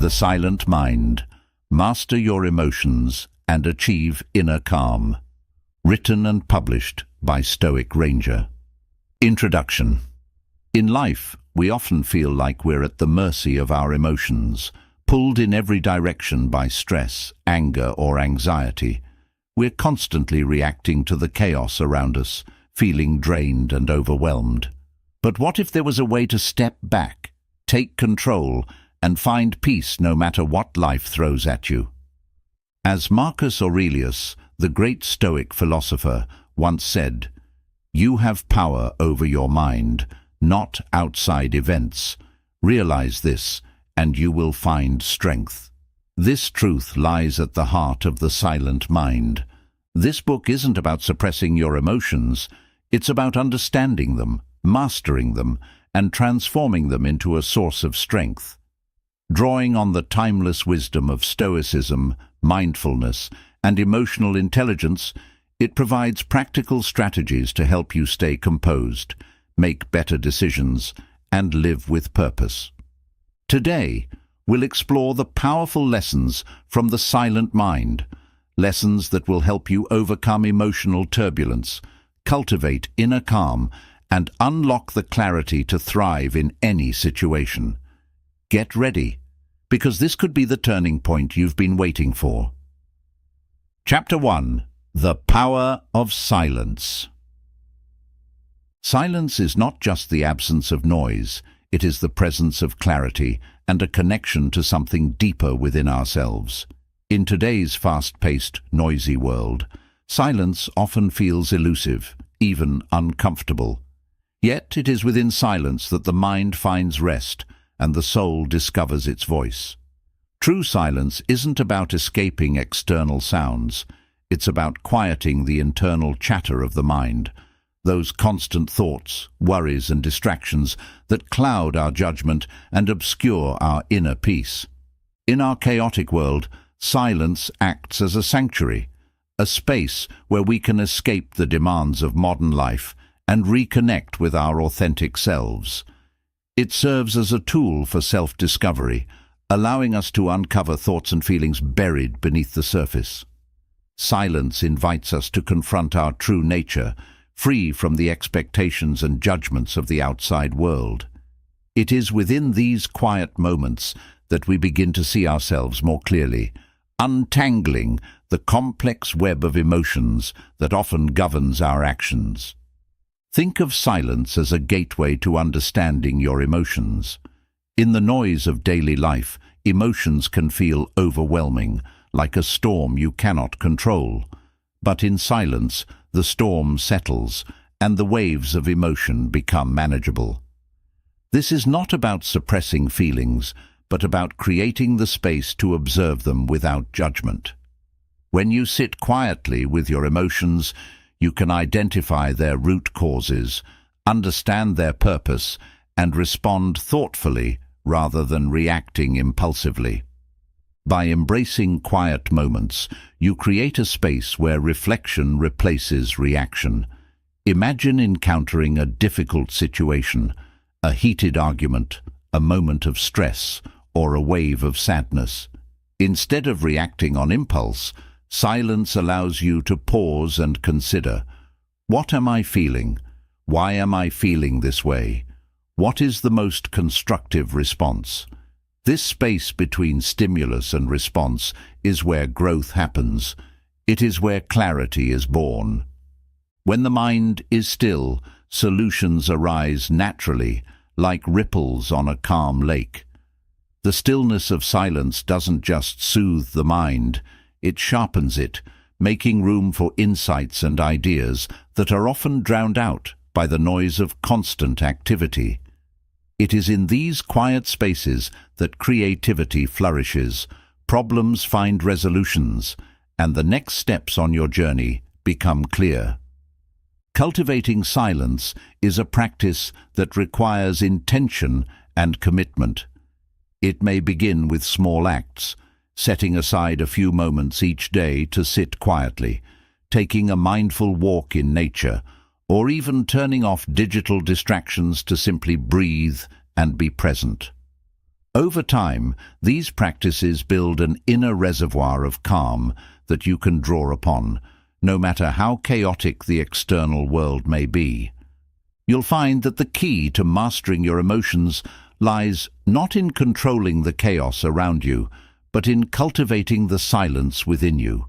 The Silent Mind. Master Your Emotions and Achieve Inner Calm. Written and published by Stoic Ranger. Introduction. In life, we often feel like we're at the mercy of our emotions, pulled in every direction by stress, anger, or anxiety. We're constantly reacting to the chaos around us, feeling drained and overwhelmed. But what if there was a way to step back, take control, and find peace no matter what life throws at you? As Marcus Aurelius, the great Stoic philosopher, once said, "You have power over your mind, not outside events. Realize this, and you will find strength." This truth lies at the heart of The Silent Mind. This book isn't about suppressing your emotions. It's about understanding them, mastering them, and transforming them into a source of strength. Drawing on the timeless wisdom of Stoicism, mindfulness, and emotional intelligence, it provides practical strategies to help you stay composed, make better decisions, and live with purpose. Today, we'll explore the powerful lessons from The Silent Mind, lessons that will help you overcome emotional turbulence, cultivate inner calm, and unlock the clarity to thrive in any situation. Get ready, because this could be the turning point you've been waiting for. Chapter 1. The Power of Silence. Silence is not just the absence of noise, it is the presence of clarity and a connection to something deeper within ourselves. In today's fast-paced, noisy world, silence often feels elusive, even uncomfortable. Yet it is within silence that the mind finds rest and the soul discovers its voice. True silence isn't about escaping external sounds. It's about quieting the internal chatter of the mind, those constant thoughts, worries, and distractions that cloud our judgment and obscure our inner peace. In our chaotic world, silence acts as a sanctuary, a space where we can escape the demands of modern life and reconnect with our authentic selves. It serves as a tool for self-discovery, allowing us to uncover thoughts and feelings buried beneath the surface. Silence invites us to confront our true nature, free from the expectations and judgments of the outside world. It is within these quiet moments that we begin to see ourselves more clearly, untangling the complex web of emotions that often governs our actions. Think of silence as a gateway to understanding your emotions. In the noise of daily life, emotions can feel overwhelming, like a storm you cannot control. But in silence, the storm settles, and the waves of emotion become manageable. This is not about suppressing feelings, but about creating the space to observe them without judgment. When you sit quietly with your emotions, you can identify their root causes, understand their purpose, and respond thoughtfully rather than reacting impulsively. By embracing quiet moments, you create a space where reflection replaces reaction. Imagine encountering a difficult situation, a heated argument, a moment of stress, or a wave of sadness. Instead of reacting on impulse, silence allows you to pause and consider, what am I feeling? Why am I feeling this way? What is the most constructive response? This space between stimulus and response is where growth happens. It is where clarity is born. When the mind is still, solutions arise naturally, like ripples on a calm lake. The stillness of silence doesn't just soothe the mind, it sharpens it, making room for insights and ideas that are often drowned out by the noise of constant activity. It is in these quiet spaces that creativity flourishes, problems find resolutions, and the next steps on your journey become clear. Cultivating silence is a practice that requires intention and commitment. It may begin with small acts, setting aside a few moments each day to sit quietly, taking a mindful walk in nature, or even turning off digital distractions to simply breathe and be present. Over time, these practices build an inner reservoir of calm that you can draw upon, no matter how chaotic the external world may be. You'll find that the key to mastering your emotions lies not in controlling the chaos around you, but in cultivating the silence within you.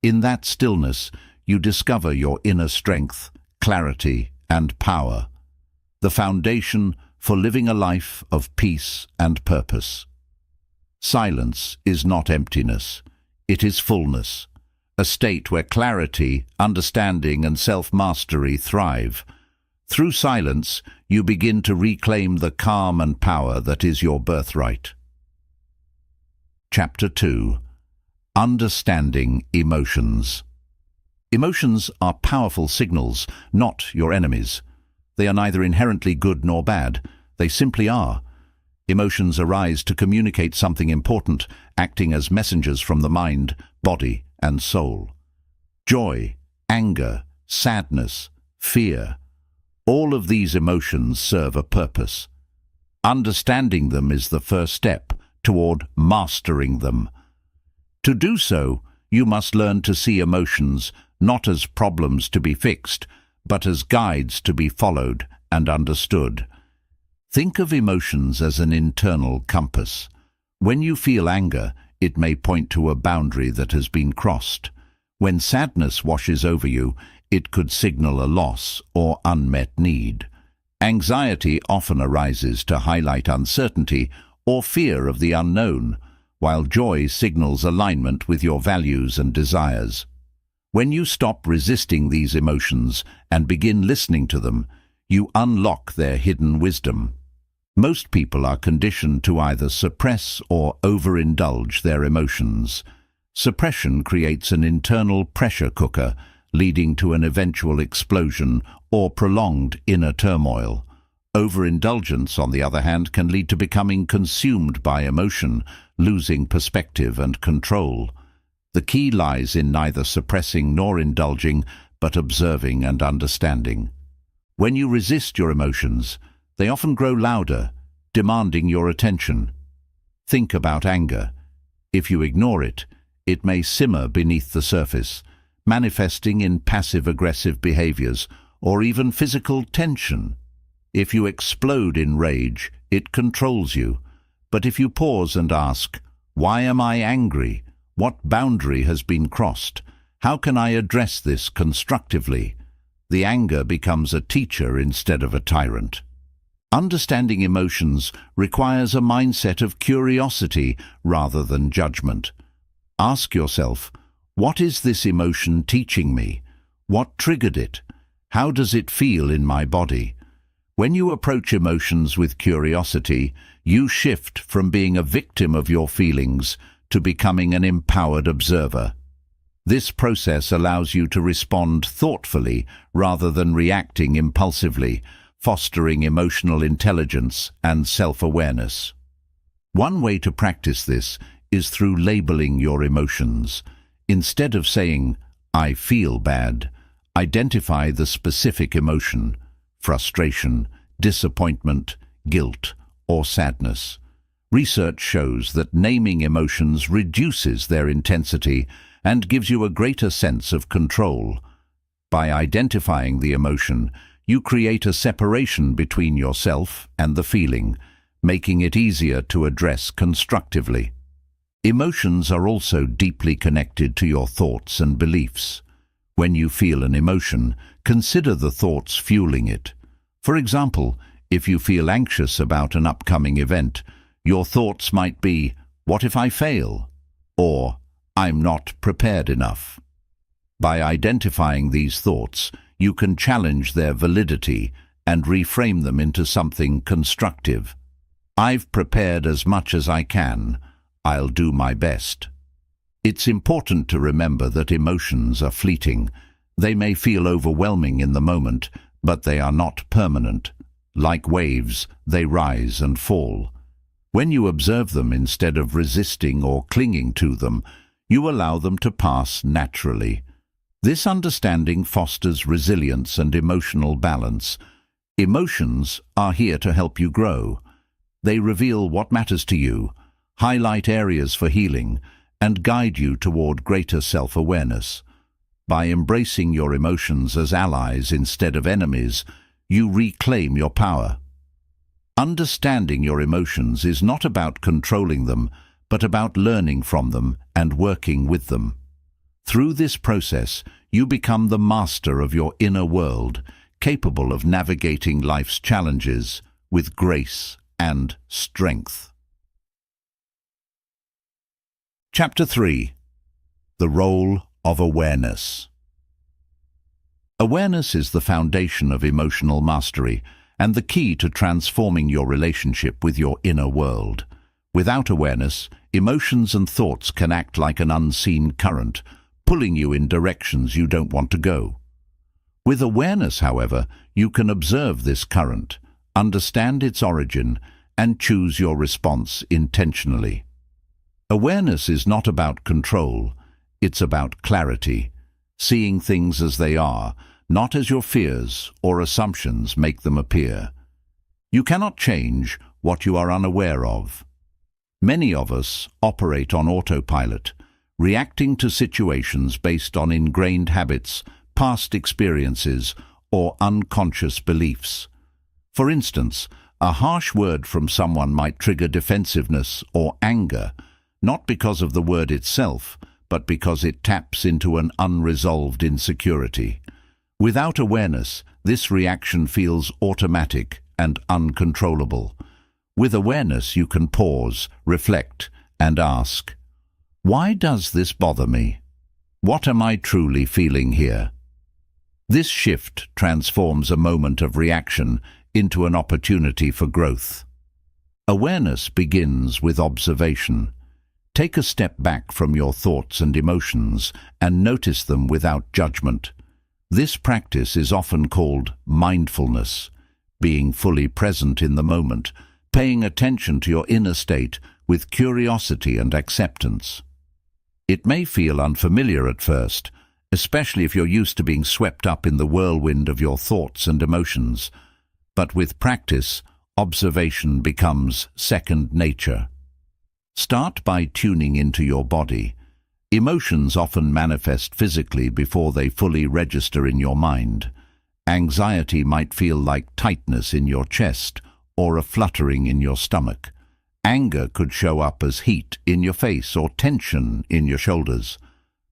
In that stillness, you discover your inner strength, clarity, and power, the foundation for living a life of peace and purpose. Silence is not emptiness, it is fullness, a state where clarity, understanding, and self-mastery thrive. Through silence, you begin to reclaim the calm and power that is your birthright. Chapter 2. Understanding Emotions. Emotions are powerful signals, not your enemies. They are neither inherently good nor bad. They simply are. Emotions arise to communicate something important, acting as messengers from the mind, body, and soul. Joy, anger, sadness, fear. All of these emotions serve a purpose. Understanding them is the first step toward mastering them. To do so, you must learn to see emotions not as problems to be fixed, but as guides to be followed and understood. Think of emotions as an internal compass. When you feel anger, it may point to a boundary that has been crossed. When sadness washes over you, it could signal a loss or unmet need. Anxiety often arises to highlight uncertainty or fear of the unknown, while joy signals alignment with your values and desires. When you stop resisting these emotions and begin listening to them, you unlock their hidden wisdom. Most people are conditioned to either suppress or overindulge their emotions. Suppression creates an internal pressure cooker, leading to an eventual explosion or prolonged inner turmoil. Overindulgence, on the other hand, can lead to becoming consumed by emotion, losing perspective and control. The key lies in neither suppressing nor indulging, but observing and understanding. When you resist your emotions, they often grow louder, demanding your attention. Think about anger. If you ignore it, it may simmer beneath the surface, manifesting in passive-aggressive behaviors or even physical tension. If you explode in rage, it controls you. But if you pause and ask, "Why am I angry? What boundary has been crossed? How can I address this constructively?" the anger becomes a teacher instead of a tyrant. Understanding emotions requires a mindset of curiosity rather than judgment. Ask yourself, what is this emotion teaching me? What triggered it? How does it feel in my body? When you approach emotions with curiosity, you shift from being a victim of your feelings to becoming an empowered observer. This process allows you to respond thoughtfully rather than reacting impulsively, fostering emotional intelligence and self-awareness. One way to practice this is through labeling your emotions. Instead of saying, "I feel bad," identify the specific emotion: frustration, disappointment, guilt, or sadness. Research shows that naming emotions reduces their intensity and gives you a greater sense of control. By identifying the emotion, you create a separation between yourself and the feeling, making it easier to address constructively. Emotions are also deeply connected to your thoughts and beliefs. When you feel an emotion, consider the thoughts fueling it. For example, if you feel anxious about an upcoming event, your thoughts might be, "What if I fail?" or "I'm not prepared enough." By identifying these thoughts, you can challenge their validity and reframe them into something constructive. "I've prepared as much as I can. I'll do my best." It's important to remember that emotions are fleeting. They may feel overwhelming in the moment, but they are not permanent. Like waves, they rise and fall. When you observe them instead of resisting or clinging to them, you allow them to pass naturally. This understanding fosters resilience and emotional balance. Emotions are here to help you grow. They reveal what matters to you, highlight areas for healing, and guide you toward greater self-awareness. By embracing your emotions as allies instead of enemies, you reclaim your power. Understanding your emotions is not about controlling them, but about learning from them and working with them. Through this process, you become the master of your inner world, capable of navigating life's challenges with grace and strength. Chapter 3. The Role of Awareness. Awareness is the foundation of emotional mastery and the key to transforming your relationship with your inner world. Without awareness, emotions and thoughts can act like an unseen current, pulling you in directions you don't want to go. With awareness, however, you can observe this current, understand its origin, and choose your response intentionally. Awareness is not about control, it's about clarity, seeing things as they are, not as your fears or assumptions make them appear. You cannot change what you are unaware of. Many of us operate on autopilot, reacting to situations based on ingrained habits, past experiences, or unconscious beliefs. For instance, a harsh word from someone might trigger defensiveness or anger, not because of the word itself, but because it taps into an unresolved insecurity. Without awareness, this reaction feels automatic and uncontrollable. With awareness, you can pause, reflect, and ask, "Why does this bother me? What am I truly feeling here?" This shift transforms a moment of reaction into an opportunity for growth. Awareness begins with observation. Take a step back from your thoughts and emotions and notice them without judgment. This practice is often called mindfulness, being fully present in the moment, paying attention to your inner state with curiosity and acceptance. It may feel unfamiliar at first, especially if you're used to being swept up in the whirlwind of your thoughts and emotions. But with practice, observation becomes second nature. Start by tuning into your body. Emotions often manifest physically before they fully register in your mind. Anxiety might feel like tightness in your chest or a fluttering in your stomach. Anger could show up as heat in your face or tension in your shoulders.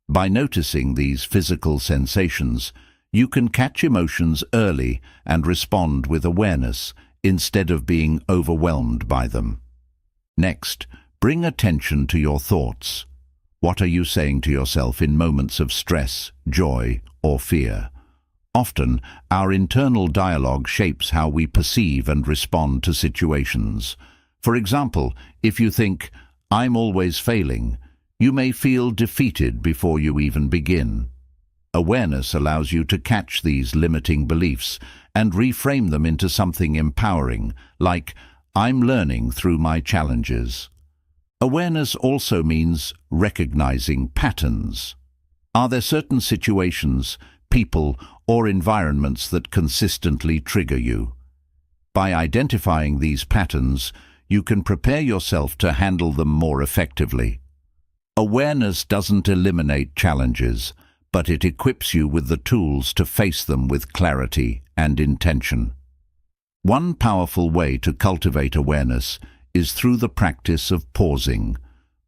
By noticing these physical sensations, you can catch emotions early and respond with awareness instead of being overwhelmed by them. Next, bring attention to your thoughts. What are you saying to yourself in moments of stress, joy, or fear? Often, our internal dialogue shapes how we perceive and respond to situations. For example, if you think, "I'm always failing," you may feel defeated before you even begin. Awareness allows you to catch these limiting beliefs and reframe them into something empowering, like, "I'm learning through my challenges." Awareness also means recognizing patterns. Are there certain situations, people, or environments that consistently trigger you? By identifying these patterns, you can prepare yourself to handle them more effectively. Awareness doesn't eliminate challenges, but it equips you with the tools to face them with clarity and intention. One powerful way to cultivate awareness is through the practice of pausing.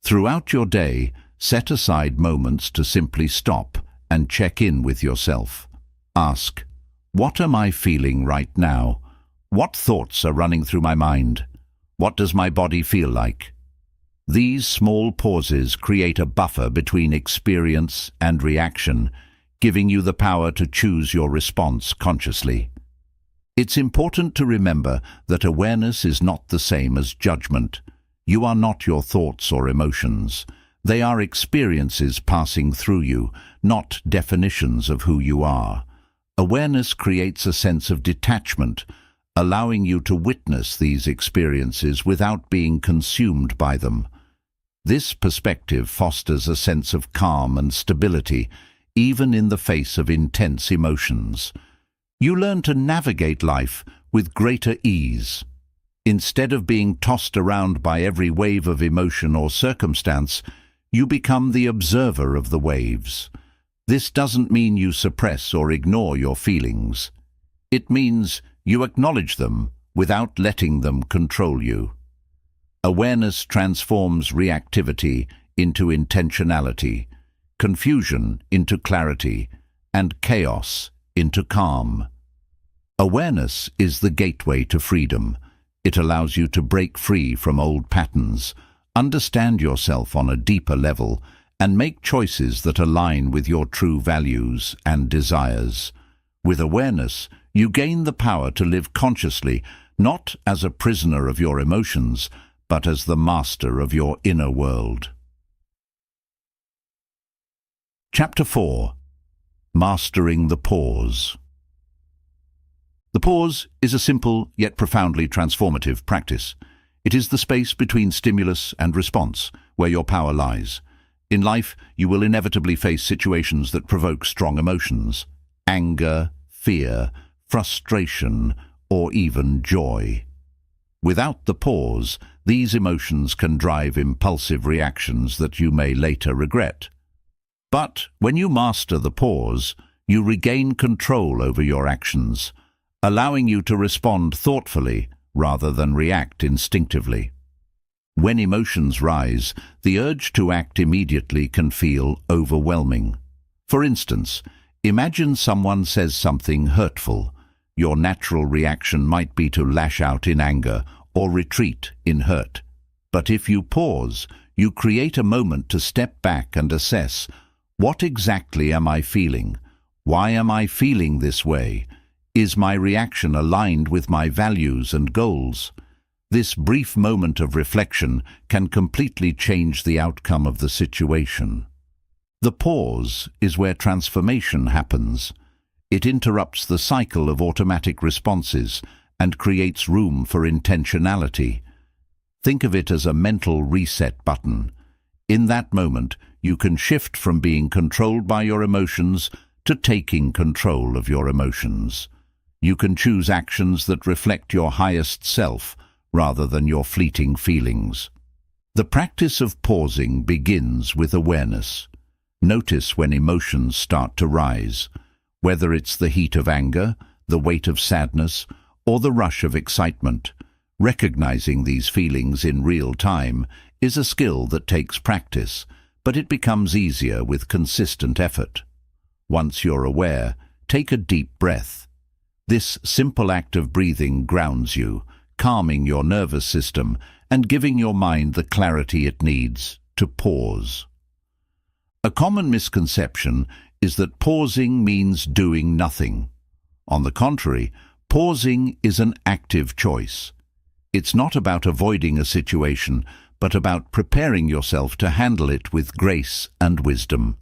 Throughout your day, set aside moments to simply stop and check in with yourself. Ask, "What am I feeling right now? What thoughts are running through my mind? What does my body feel like?" These small pauses create a buffer between experience and reaction, giving you the power to choose your response consciously. It's important to remember that awareness is not the same as judgment. You are not your thoughts or emotions. They are experiences passing through you, not definitions of who you are. Awareness creates a sense of detachment, allowing you to witness these experiences without being consumed by them. This perspective fosters a sense of calm and stability, even in the face of intense emotions. You learn to navigate life with greater ease. Instead of being tossed around by every wave of emotion or circumstance, you become the observer of the waves. This doesn't mean you suppress or ignore your feelings. It means you acknowledge them without letting them control you. Awareness transforms reactivity into intentionality, confusion into clarity, and chaos into calm. Awareness is the gateway to freedom. It allows you to break free from old patterns, understand yourself on a deeper level, and make choices that align with your true values and desires. With awareness, you gain the power to live consciously, not as a prisoner of your emotions, but as the master of your inner world. Chapter 4. Mastering the Pause. The pause is a simple yet profoundly transformative practice. It is the space between stimulus and response, where your power lies. In life, you will inevitably face situations that provoke strong emotions: anger, fear, frustration, or even joy. Without the pause, these emotions can drive impulsive reactions that you may later regret. But when you master the pause, you regain control over your actions, allowing you to respond thoughtfully rather than react instinctively. When emotions rise, the urge to act immediately can feel overwhelming. For instance, imagine someone says something hurtful. Your natural reaction might be to lash out in anger or retreat in hurt. But if you pause, you create a moment to step back and assess, what exactly am I feeling? Why am I feeling this way? Is my reaction aligned with my values and goals? This brief moment of reflection can completely change the outcome of the situation. The pause is where transformation happens. It interrupts the cycle of automatic responses and creates room for intentionality. Think of it as a mental reset button. In that moment, you can shift from being controlled by your emotions to taking control of your emotions. You can choose actions that reflect your highest self rather than your fleeting feelings. The practice of pausing begins with awareness. Notice when emotions start to rise, whether it's the heat of anger, the weight of sadness, or the rush of excitement. Recognizing these feelings in real time is a skill that takes practice, but it becomes easier with consistent effort. Once you're aware, take a deep breath. This simple act of breathing grounds you, calming your nervous system and giving your mind the clarity it needs to pause. A common misconception is that pausing means doing nothing. On the contrary, pausing is an active choice. It's not about avoiding a situation, but about preparing yourself to handle it with grace and wisdom.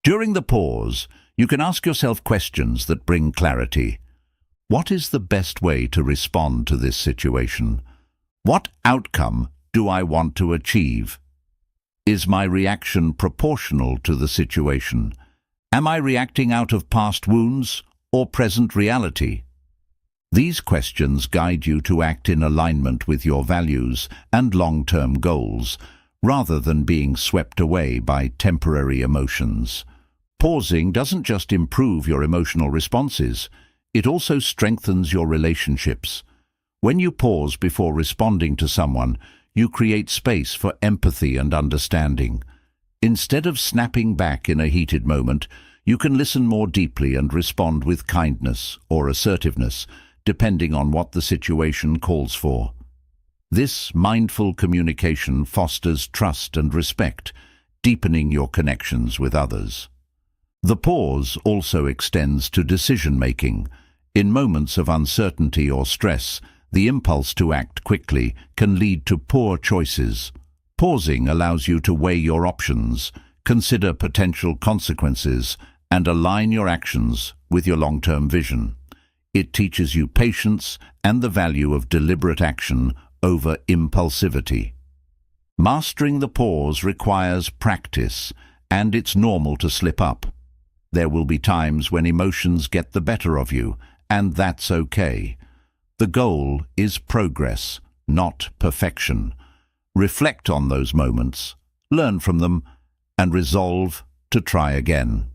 During the pause, you can ask yourself questions that bring clarity. What is the best way to respond to this situation? What outcome do I want to achieve? Is my reaction proportional to the situation? Am I reacting out of past wounds or present reality? These questions guide you to act in alignment with your values and long-term goals, rather than being swept away by temporary emotions. Pausing doesn't just improve your emotional responses, it also strengthens your relationships. When you pause before responding to someone, you create space for empathy and understanding. Instead of snapping back in a heated moment, you can listen more deeply and respond with kindness or assertiveness, depending on what the situation calls for. This mindful communication fosters trust and respect, deepening your connections with others. The pause also extends to decision-making. In moments of uncertainty or stress, the impulse to act quickly can lead to poor choices. Pausing allows you to weigh your options, consider potential consequences, and align your actions with your long-term vision. It teaches you patience and the value of deliberate action over impulsivity. Mastering the pause requires practice, and it's normal to slip up. There will be times when emotions get the better of you, and that's okay. The goal is progress, not perfection. Reflect on those moments, learn from them, and resolve to try again.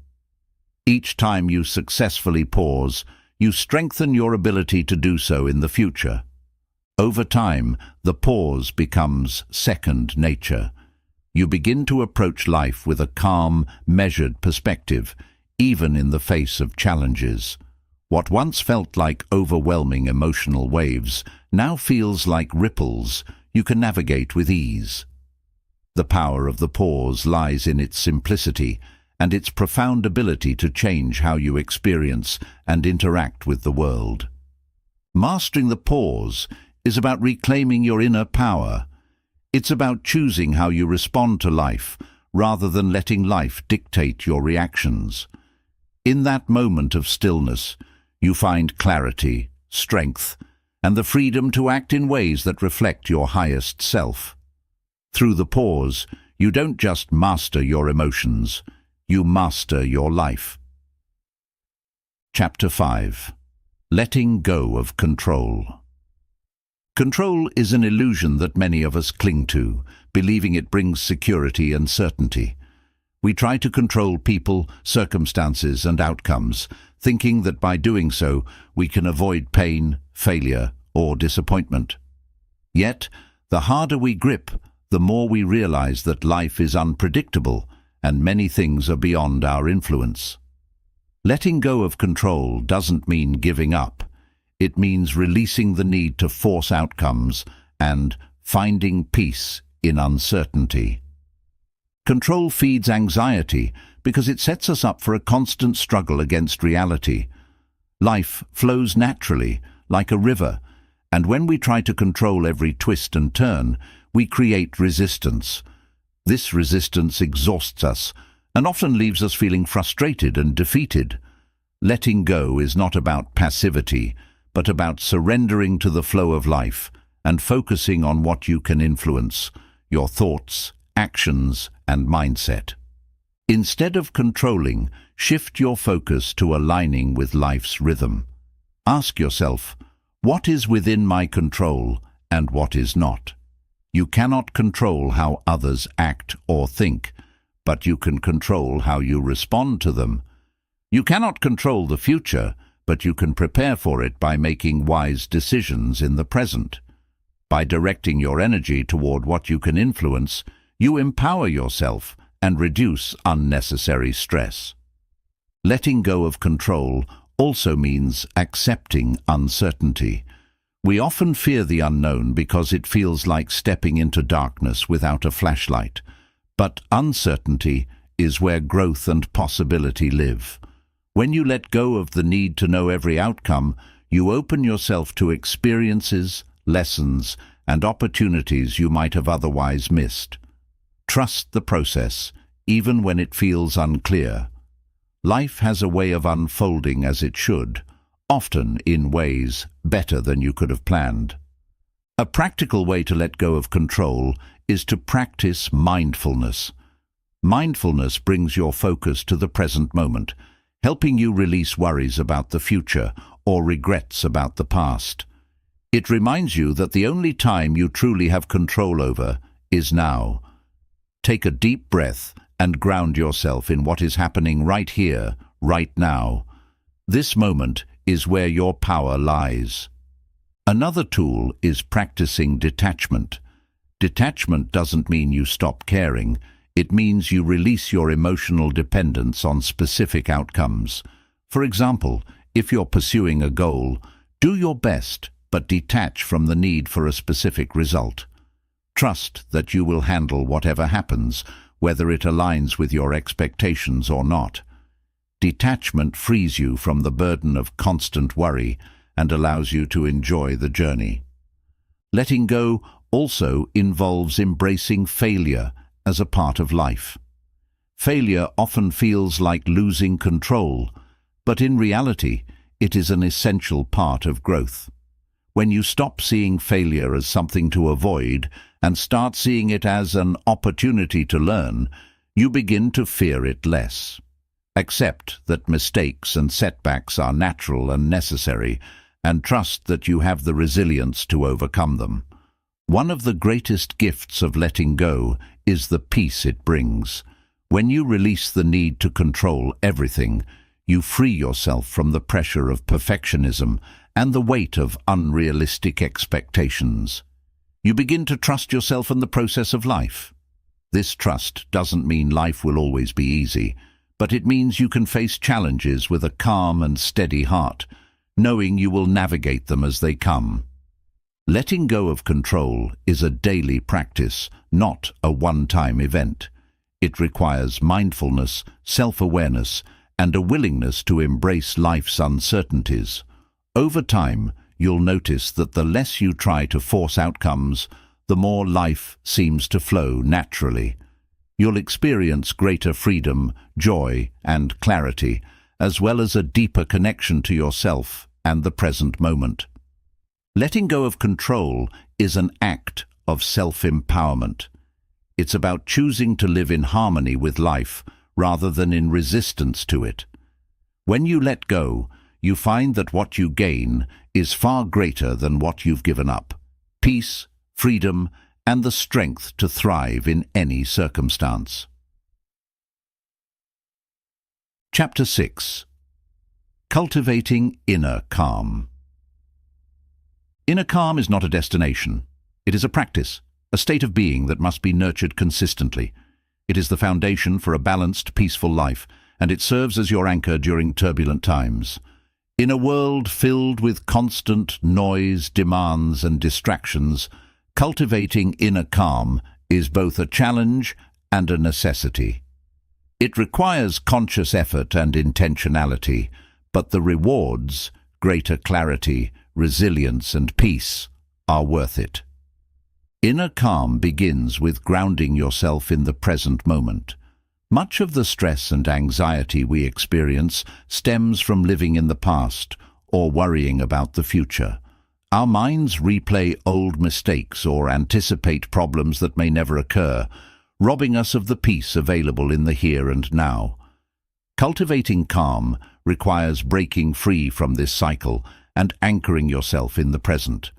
Each time you successfully pause, you strengthen your ability to do so in the future. Over time, the pause becomes second nature. You begin to approach life with a calm, measured perspective, even in the face of challenges. What once felt like overwhelming emotional waves now feels like ripples you can navigate with ease. The power of the pause lies in its simplicity and its profound ability to change how you experience and interact with the world. Mastering the pause is about reclaiming your inner power. It's about choosing how you respond to life rather than letting life dictate your reactions. In that moment of stillness, you find clarity, strength, and the freedom to act in ways that reflect your highest self. Through the pause, you don't just master your emotions, you master your life. Chapter 5. Letting go of control. Control is an illusion that many of us cling to, believing it brings security and certainty. We try to control people, circumstances, and outcomes, thinking that by doing so, we can avoid pain, failure, or disappointment. Yet, the harder we grip, the more we realize that life is unpredictable and many things are beyond our influence. Letting go of control doesn't mean giving up. It means releasing the need to force outcomes and finding peace in uncertainty. Control feeds anxiety because it sets us up for a constant struggle against reality. Life flows naturally, like a river, and when we try to control every twist and turn, we create resistance. This resistance exhausts us and often leaves us feeling frustrated and defeated. Letting go is not about passivity, but about surrendering to the flow of life and focusing on what you can influence, your thoughts, actions, and mindset. Instead of controlling, shift your focus to aligning with life's rhythm. Ask yourself, what is within my control and what is not? You cannot control how others act or think, but you can control how you respond to them. You cannot control the future, but you can prepare for it by making wise decisions in the present. By directing your energy toward what you can influence, you empower yourself and reduce unnecessary stress. Letting go of control also means accepting uncertainty. We often fear the unknown because it feels like stepping into darkness without a flashlight. But uncertainty is where growth and possibility live. When you let go of the need to know every outcome, you open yourself to experiences, lessons, and opportunities you might have otherwise missed. Trust the process, even when it feels unclear. Life has a way of unfolding as it should, often in ways better than you could have planned. A practical way to let go of control is to practice mindfulness. Mindfulness brings your focus to the present moment, helping you release worries about the future or regrets about the past. It reminds you that the only time you truly have control over is now. Take a deep breath and ground yourself in what is happening right here, right now. This moment is where your power lies. Another tool is practicing detachment. Detachment doesn't mean you stop caring. It means you release your emotional dependence on specific outcomes. For example, if you're pursuing a goal, do your best, but detach from the need for a specific result. Trust that you will handle whatever happens, whether it aligns with your expectations or not. Detachment frees you from the burden of constant worry and allows you to enjoy the journey. Letting go also involves embracing failure as a part of life. Failure often feels like losing control, but in reality, it is an essential part of growth. When you stop seeing failure as something to avoid and start seeing it as an opportunity to learn, you begin to fear it less. Accept that mistakes and setbacks are natural and necessary, and trust that you have the resilience to overcome them. One of the greatest gifts of letting go is the peace it brings. When you release the need to control everything, you free yourself from the pressure of perfectionism and the weight of unrealistic expectations. You begin to trust yourself and the process of life. This trust doesn't mean life will always be easy, but it means you can face challenges with a calm and steady heart, knowing you will navigate them as they come. Letting go of control is a daily practice, not a one-time event. It requires mindfulness, self-awareness, and a willingness to embrace life's uncertainties. Over time, you'll notice that the less you try to force outcomes, the more life seems to flow naturally. You'll experience greater freedom, joy, and clarity, as well as a deeper connection to yourself and the present moment. Letting go of control is an act of self-empowerment. It's about choosing to live in harmony with life rather than in resistance to it. When you let go, you find that what you gain is far greater than what you've given up: peace, freedom, and the strength to thrive in any circumstance. Chapter 6. Cultivating Inner Calm. Inner calm is not a destination. It is a practice, a state of being that must be nurtured consistently. It is the foundation for a balanced, peaceful life, and it serves as your anchor during turbulent times. In a world filled with constant noise, demands, and distractions, cultivating inner calm is both a challenge and a necessity. It requires conscious effort and intentionality, but the rewards, greater clarity, resilience, and peace, are worth it. Inner calm begins with grounding yourself in the present moment. Much of the stress and anxiety we experience stems from living in the past or worrying about the future. Our minds replay old mistakes or anticipate problems that may never occur, robbing us of the peace available in the here and now. Cultivating calm requires breaking free from this cycle and anchoring yourself in the present.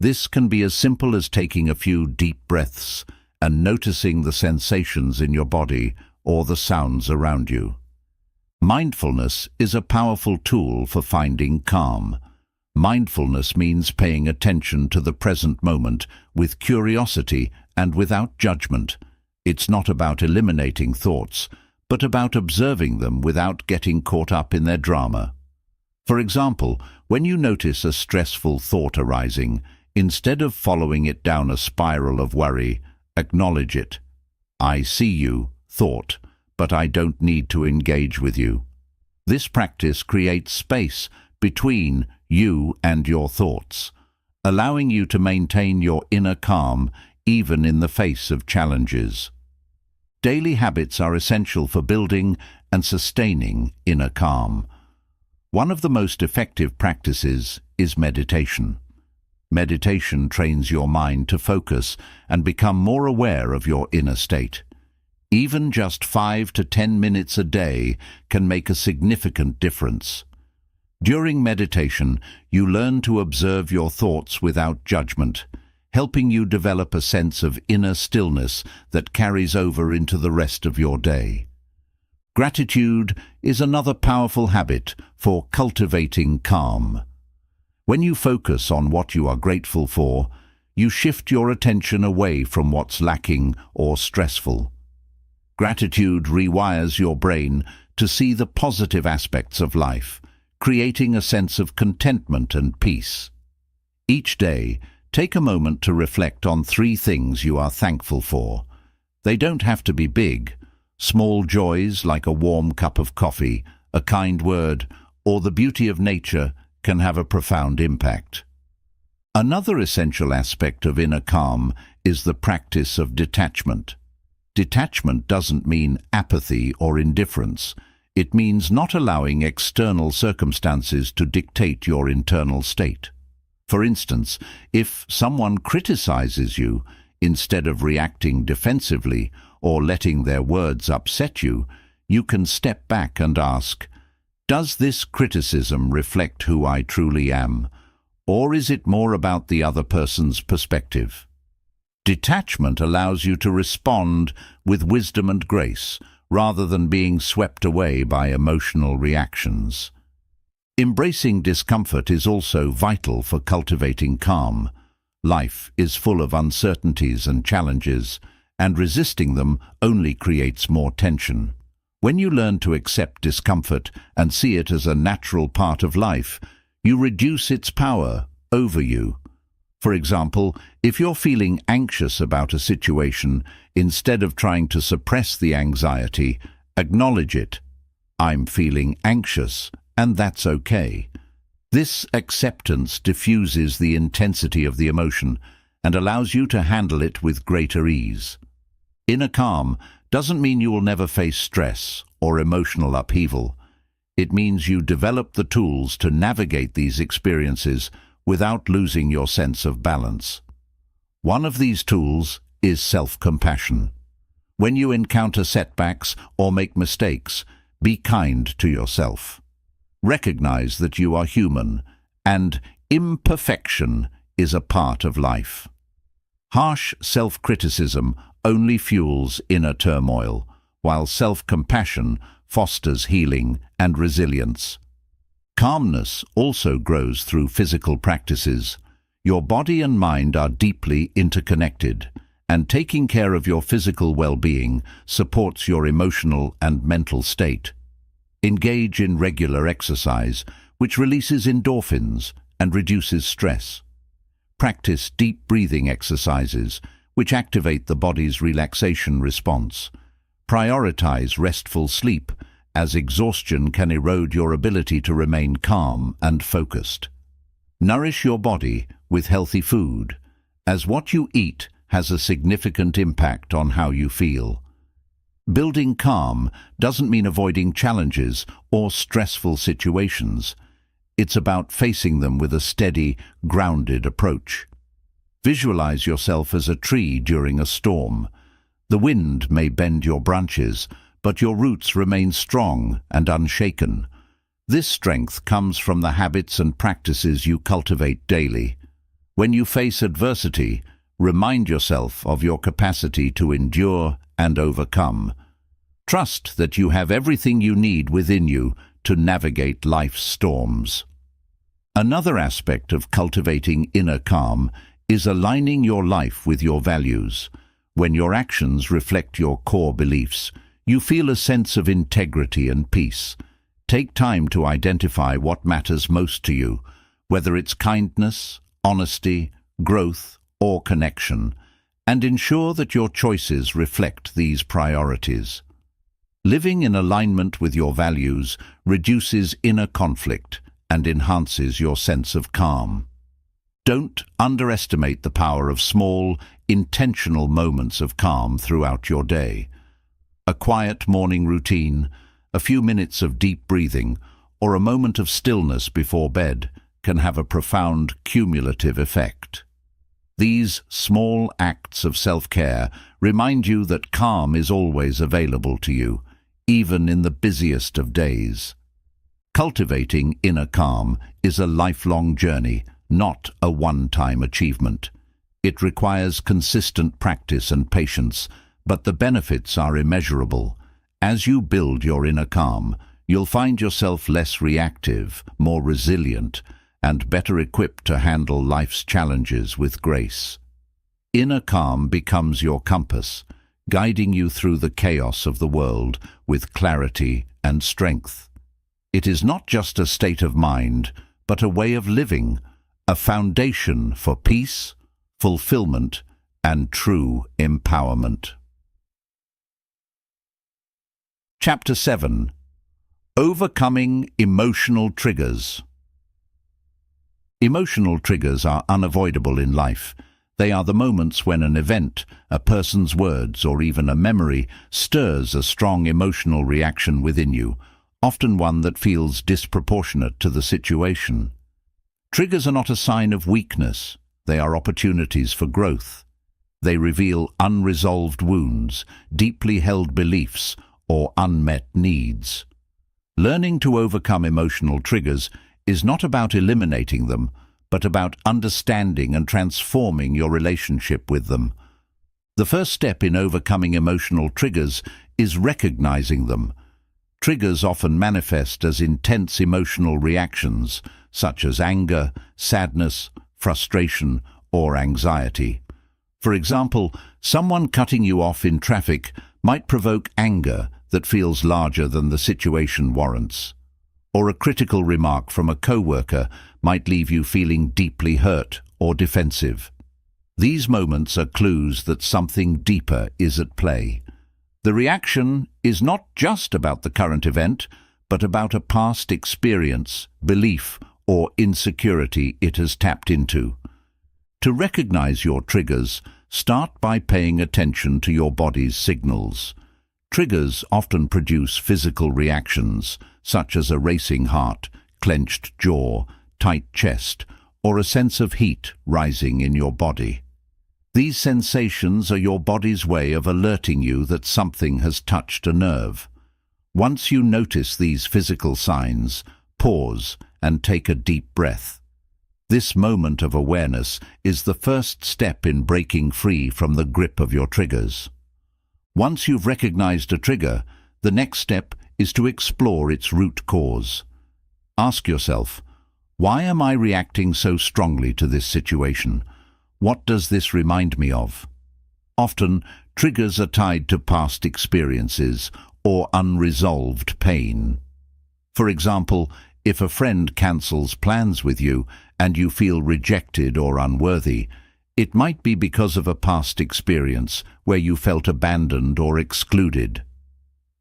This can be as simple as taking a few deep breaths and noticing the sensations in your body or the sounds around you. Mindfulness is a powerful tool for finding calm. Mindfulness means paying attention to the present moment with curiosity and without judgment. It's not about eliminating thoughts, but about observing them without getting caught up in their drama. For example, when you notice a stressful thought arising, instead of following it down a spiral of worry, acknowledge it. I see you, thought, but I don't need to engage with you. This practice creates space between you and your thoughts, allowing you to maintain your inner calm even in the face of challenges. Daily habits are essential for building and sustaining inner calm. One of the most effective practices is meditation. Meditation trains your mind to focus and become more aware of your inner state. Even just 5 to 10 minutes a day can make a significant difference. During meditation, you learn to observe your thoughts without judgment, helping you develop a sense of inner stillness that carries over into the rest of your day. Gratitude is another powerful habit for cultivating calm. When you focus on what you are grateful for, you shift your attention away from what's lacking or stressful. Gratitude rewires your brain to see the positive aspects of life, creating a sense of contentment and peace. Each day, take a moment to reflect on 3 things you are thankful for. They don't have to be big. Small joys like a warm cup of coffee, a kind word, or the beauty of nature can have a profound impact. Another essential aspect of inner calm is the practice of detachment. Detachment doesn't mean apathy or indifference. It means not allowing external circumstances to dictate your internal state. For instance, if someone criticizes you, instead of reacting defensively or letting their words upset you, you can step back and ask, does this criticism reflect who I truly am, Or is it more about the other person's perspective? Detachment allows you to respond with wisdom and grace, rather than being swept away by emotional reactions. Embracing discomfort is also vital for cultivating calm. Life is full of uncertainties and challenges, and resisting them only creates more tension. When you learn to accept discomfort and see it as a natural part of life, you reduce its power over you. For example, if you're feeling anxious about a situation, instead of trying to suppress the anxiety, acknowledge it. I'm feeling anxious, and that's okay. This acceptance diffuses the intensity of the emotion and allows you to handle it with greater ease. Inner calm doesn't mean you will never face stress or emotional upheaval. It means you develop the tools to navigate these experiences without losing your sense of balance. One of these tools is self-compassion. When you encounter setbacks or make mistakes, be kind to yourself. Recognize that you are human, and imperfection is a part of life. Harsh self-criticism only fuels inner turmoil, while self-compassion fosters healing and resilience. Calmness also grows through physical practices. Your body and mind are deeply interconnected, and taking care of your physical well-being supports your emotional and mental state. Engage in regular exercise, which releases endorphins and reduces stress. Practice deep breathing exercises, which activate the body's relaxation response. Prioritize restful sleep, as exhaustion can erode your ability to remain calm and focused. Nourish your body with healthy food, as what you eat has a significant impact on how you feel. Building calm doesn't mean avoiding challenges or stressful situations. It's about facing them with a steady, grounded approach. Visualize yourself as a tree during a storm. The wind may bend your branches, but your roots remain strong and unshaken. This strength comes from the habits and practices you cultivate daily. When you face adversity, remind yourself of your capacity to endure and overcome. Trust that you have everything you need within you to navigate life's storms. Another aspect of cultivating inner calm is aligning your life with your values. When your actions reflect your core beliefs, you feel a sense of integrity and peace. Take time to identify what matters most to you, whether it's kindness, honesty, growth, or connection, and ensure that your choices reflect these priorities. Living in alignment with your values reduces inner conflict and enhances your sense of calm. Don't underestimate the power of small, intentional moments of calm throughout your day. A quiet morning routine, a few minutes of deep breathing, or a moment of stillness before bed can have a profound cumulative effect. These small acts of self-care remind you that calm is always available to you, even in the busiest of days. Cultivating inner calm is a lifelong journey, not a one-time achievement. It requires consistent practice and patience, but the benefits are immeasurable. As you build your inner calm, you'll find yourself less reactive, more resilient, and better equipped to handle life's challenges with grace. Inner calm becomes your compass, guiding you through the chaos of the world with clarity and strength. It is not just a state of mind, but a way of living, a foundation for peace, fulfillment, and true empowerment. Chapter 7. Overcoming emotional triggers. Emotional triggers are unavoidable in life. They are the moments when an event, a person's words, or even a memory stirs a strong emotional reaction within you, often one that feels disproportionate to the situation. Triggers are not a sign of weakness. They are opportunities for growth. They reveal unresolved wounds, deeply held beliefs, or unmet needs. Learning to overcome emotional triggers is not about eliminating them, but about understanding and transforming your relationship with them. The first step in overcoming emotional triggers is recognizing them. Triggers often manifest as intense emotional reactions, such as anger, sadness, frustration, or anxiety. For example, someone cutting you off in traffic might provoke anger that feels larger than the situation warrants. Or a critical remark from a coworker might leave you feeling deeply hurt or defensive. These moments are clues that something deeper is at play. The reaction is not just about the current event, but about a past experience, belief, or insecurity it has tapped into. To recognize your triggers, start by paying attention to your body's signals. Triggers often produce physical reactions, such as a racing heart, clenched jaw, tight chest, or a sense of heat rising in your body. These sensations are your body's way of alerting you that something has touched a nerve. Once you notice these physical signs, pause and take a deep breath. This moment of awareness is the first step in breaking free from the grip of your triggers. Once you've recognized a trigger, the next step is to explore its root cause. Ask yourself, why am I reacting so strongly to this situation? What does this remind me of? Often, triggers are tied to past experiences or unresolved pain. For example, if a friend cancels plans with you and you feel rejected or unworthy, it might be because of a past experience where you felt abandoned or excluded.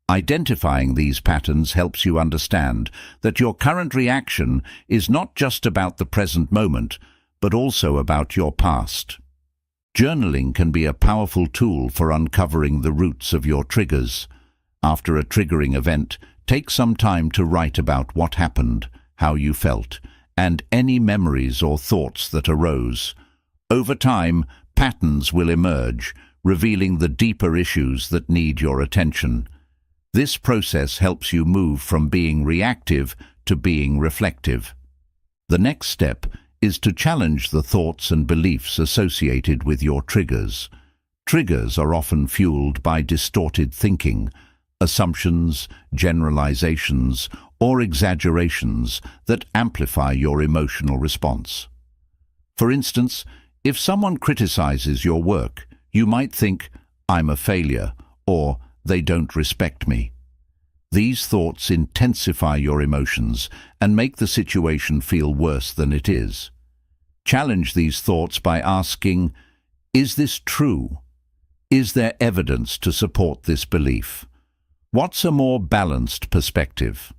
Identifying these patterns helps you understand that your current reaction is not just about the present moment, but also about your past. Journaling can be a powerful tool for uncovering the roots of your triggers. After a triggering event, take some time to write about what happened, how you felt, and any memories or thoughts that arose. Over time, patterns will emerge, revealing the deeper issues that need your attention. This process helps you move from being reactive to being reflective. The next step is to challenge the thoughts and beliefs associated with your triggers. Triggers are often fueled by distorted thinking, assumptions, generalizations, or exaggerations that amplify your emotional response. For instance, if someone criticizes your work, you might think, "I'm a failure," or "they don't respect me." These thoughts intensify your emotions and make the situation feel worse than it is. Challenge these thoughts by asking, "Is this true? Is there evidence to support this belief?" What's a more balanced perspective?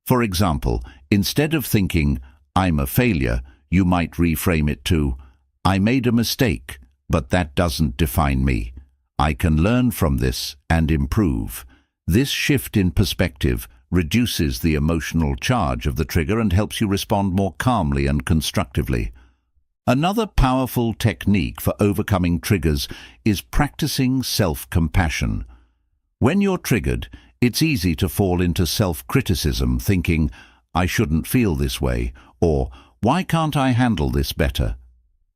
For example, instead of thinking, "I'm a failure," you might reframe it to, "I made a mistake, but that doesn't define me. I can learn from this and improve." This shift in perspective reduces the emotional charge of the trigger and helps you respond more calmly and constructively. Another powerful technique for overcoming triggers is practicing self-compassion. When you're triggered, it's easy to fall into self-criticism, thinking, "I shouldn't feel this way," or "Why can't I handle this better?"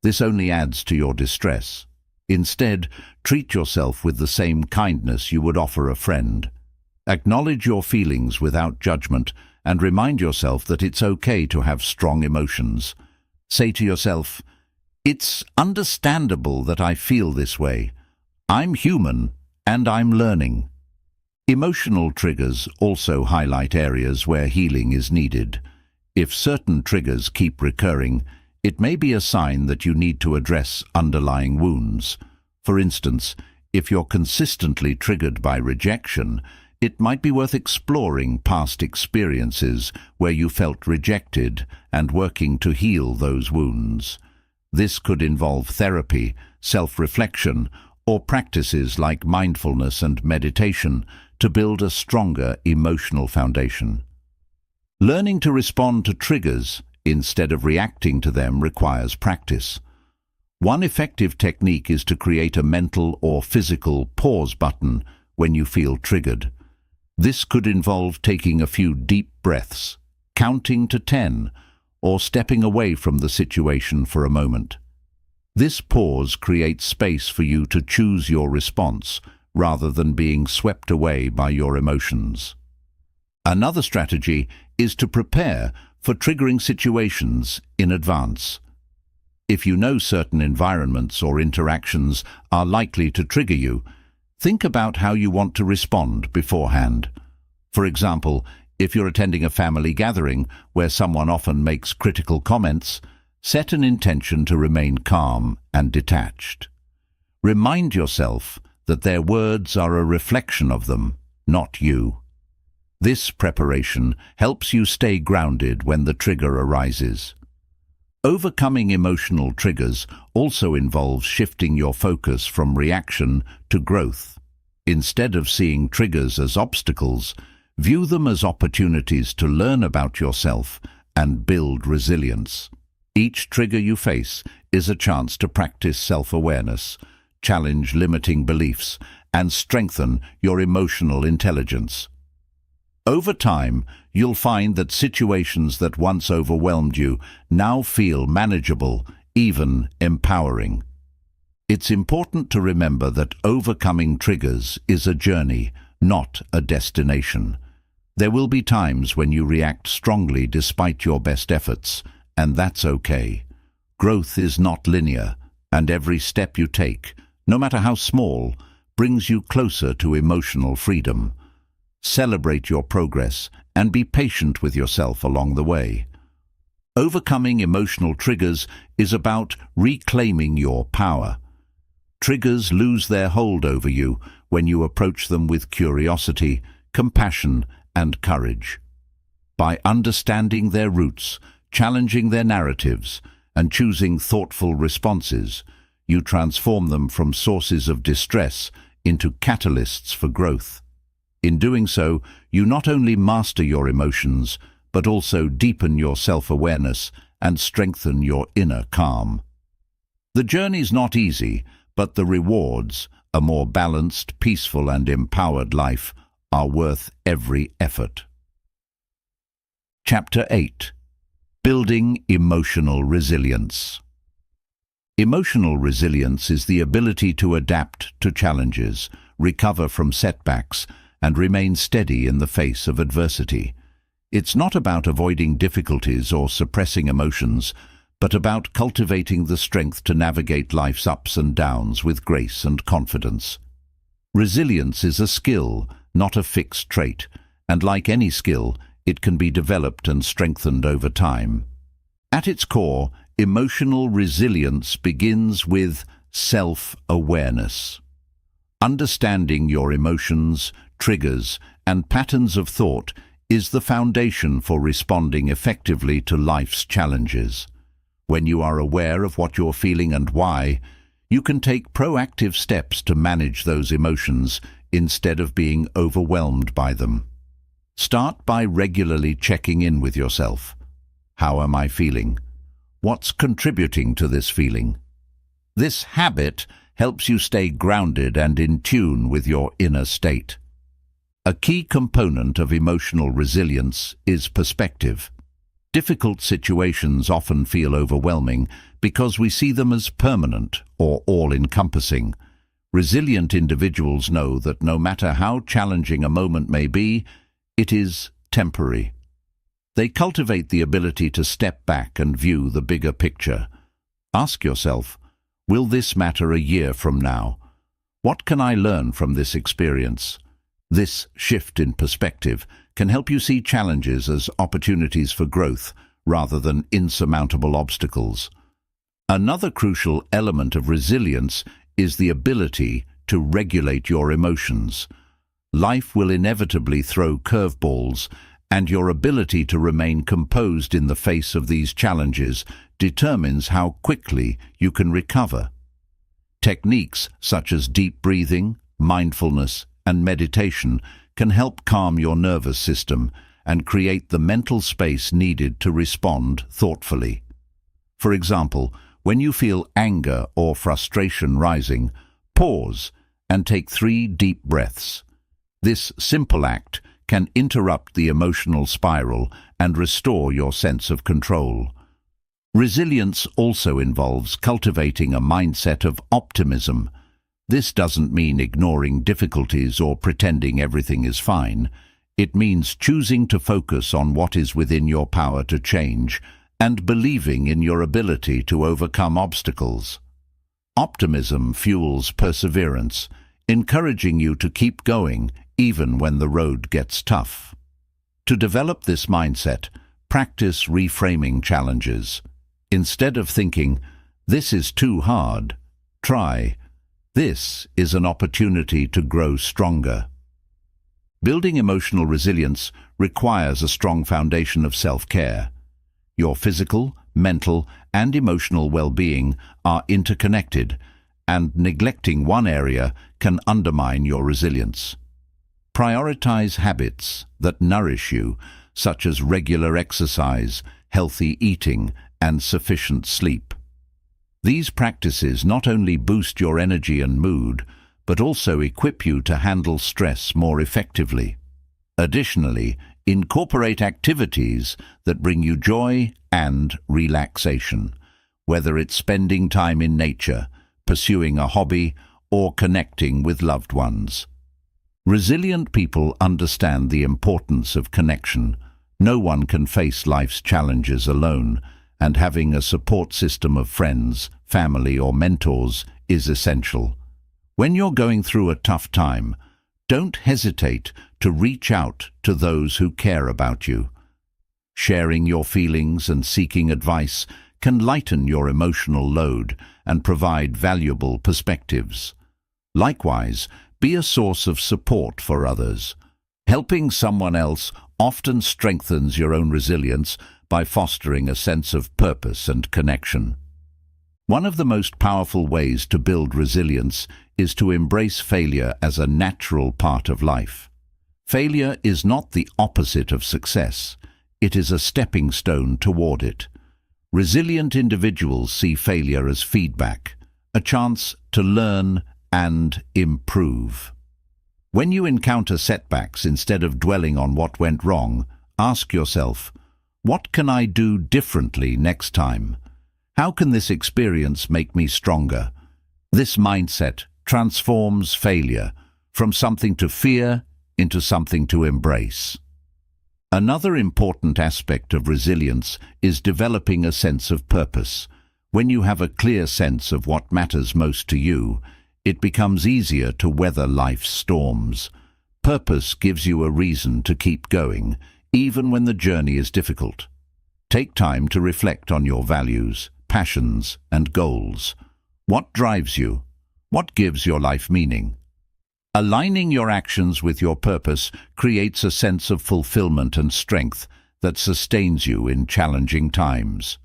This only adds to your distress. Instead, treat yourself with the same kindness you would offer a friend. Acknowledge your feelings without judgment and remind yourself that it's okay to have strong emotions. Say to yourself, "It's understandable that I feel this way. I'm human and I'm learning." Emotional triggers also highlight areas where healing is needed. If certain triggers keep recurring, it may be a sign that you need to address underlying wounds. For instance, if you're consistently triggered by rejection, it might be worth exploring past experiences where you felt rejected and working to heal those wounds. This could involve therapy, self-reflection, or practices like mindfulness and meditation to build a stronger emotional foundation. Learning to respond to triggers instead of reacting to them requires practice. One effective technique is to create a mental or physical pause button when you feel triggered. This could involve taking a few deep breaths, counting to 10, or stepping away from the situation for a moment. This pause creates space for you to choose your response rather than being swept away by your emotions. Another strategy is to prepare for triggering situations in advance. If you know certain environments or interactions are likely to trigger you, think about how you want to respond beforehand. For example, if you're attending a family gathering where someone often makes critical comments, set an intention to remain calm and detached. Remind yourself that their words are a reflection of them, not you. This preparation helps you stay grounded when the trigger arises. Overcoming emotional triggers also involves shifting your focus from reaction to growth. Instead of seeing triggers as obstacles, view them as opportunities to learn about yourself and build resilience. Each trigger you face is a chance to practice self-awareness, challenge limiting beliefs, and strengthen your emotional intelligence. Over time, you'll find that situations that once overwhelmed you now feel manageable, even empowering. It's important to remember that overcoming triggers is a journey, not a destination. There will be times when you react strongly despite your best efforts, and that's okay. Growth is not linear, and every step you take, no matter how small, brings you closer to emotional freedom. Celebrate your progress and be patient with yourself along the way. Overcoming emotional triggers is about reclaiming your power. Triggers lose their hold over you when you approach them with curiosity, compassion, and courage. By understanding their roots, challenging their narratives, and choosing thoughtful responses, you transform them from sources of distress into catalysts for growth. In doing so, you not only master your emotions, but also deepen your self-awareness and strengthen your inner calm. The journey's not easy, but the rewards, a more balanced, peaceful, and empowered life, are worth every effort. Chapter 8. Building Emotional Resilience. Emotional resilience is the ability to adapt to challenges, recover from setbacks, and remain steady in the face of adversity. It's not about avoiding difficulties or suppressing emotions, but about cultivating the strength to navigate life's ups and downs with grace and confidence. Resilience is a skill, not a fixed trait, and like any skill, it can be developed and strengthened over time. At its core, emotional resilience begins with self-awareness. Understanding your emotions, triggers, and patterns of thought is the foundation for responding effectively to life's challenges. When you are aware of what you're feeling and why, you can take proactive steps to manage those emotions instead of being overwhelmed by them. Start by regularly checking in with yourself. How am I feeling? What's contributing to this feeling? This habit helps you stay grounded and in tune with your inner state. A key component of emotional resilience is perspective. Difficult situations often feel overwhelming because we see them as permanent or all-encompassing. Resilient individuals know that no matter how challenging a moment may be, it is temporary. They cultivate the ability to step back and view the bigger picture. Ask yourself, will this matter a year from now? What can I learn from this experience? This shift in perspective can help you see challenges as opportunities for growth rather than insurmountable obstacles. Another crucial element of resilience is the ability to regulate your emotions. Life will inevitably throw curveballs, and your ability to remain composed in the face of these challenges determines how quickly you can recover. Techniques such as deep breathing, mindfulness, and meditation can help calm your nervous system and create the mental space needed to respond thoughtfully. For example, when you feel anger or frustration rising, pause and take 3 deep breaths. This simple act can interrupt the emotional spiral and restore your sense of control. Resilience also involves cultivating a mindset of optimism. This doesn't mean ignoring difficulties or pretending everything is fine. It means choosing to focus on what is within your power to change and believing in your ability to overcome obstacles. Optimism fuels perseverance, encouraging you to keep going even when the road gets tough. To develop this mindset, practice reframing challenges. Instead of thinking, "This is too hard," try, "This is an opportunity to grow stronger." Building emotional resilience requires a strong foundation of self-care. Your physical, mental, and emotional well-being are interconnected, and neglecting one area can undermine your resilience. Prioritize habits that nourish you, such as regular exercise, healthy eating, and sufficient sleep. These practices not only boost your energy and mood, but also equip you to handle stress more effectively. Additionally, incorporate activities that bring you joy and relaxation, whether it's spending time in nature, pursuing a hobby, or connecting with loved ones. Resilient people understand the importance of connection. No one can face life's challenges alone, and having a support system of friends, family, or mentors is essential. When you're going through a tough time, don't hesitate to reach out to those who care about you. Sharing your feelings and seeking advice can lighten your emotional load and provide valuable perspectives. Likewise, be a source of support for others. Helping someone else often strengthens your own resilience by fostering a sense of purpose and connection. One of the most powerful ways to build resilience is to embrace failure as a natural part of life. Failure is not the opposite of success. It is a stepping stone toward it. Resilient individuals see failure as feedback, a chance to learn and improve. When you encounter setbacks, instead of dwelling on what went wrong, ask yourself, "What can I do differently next time? How can this experience make me stronger?" This mindset transforms failure from something to fear into something to embrace. Another important aspect of resilience is developing a sense of purpose. When you have a clear sense of what matters most to you, it becomes easier to weather life's storms. Purpose gives you a reason to keep going, even when the journey is difficult. Take time to reflect on your values, passions, and goals. What drives you? What gives your life meaning? Aligning your actions with your purpose creates a sense of fulfillment and strength that sustains you in challenging times.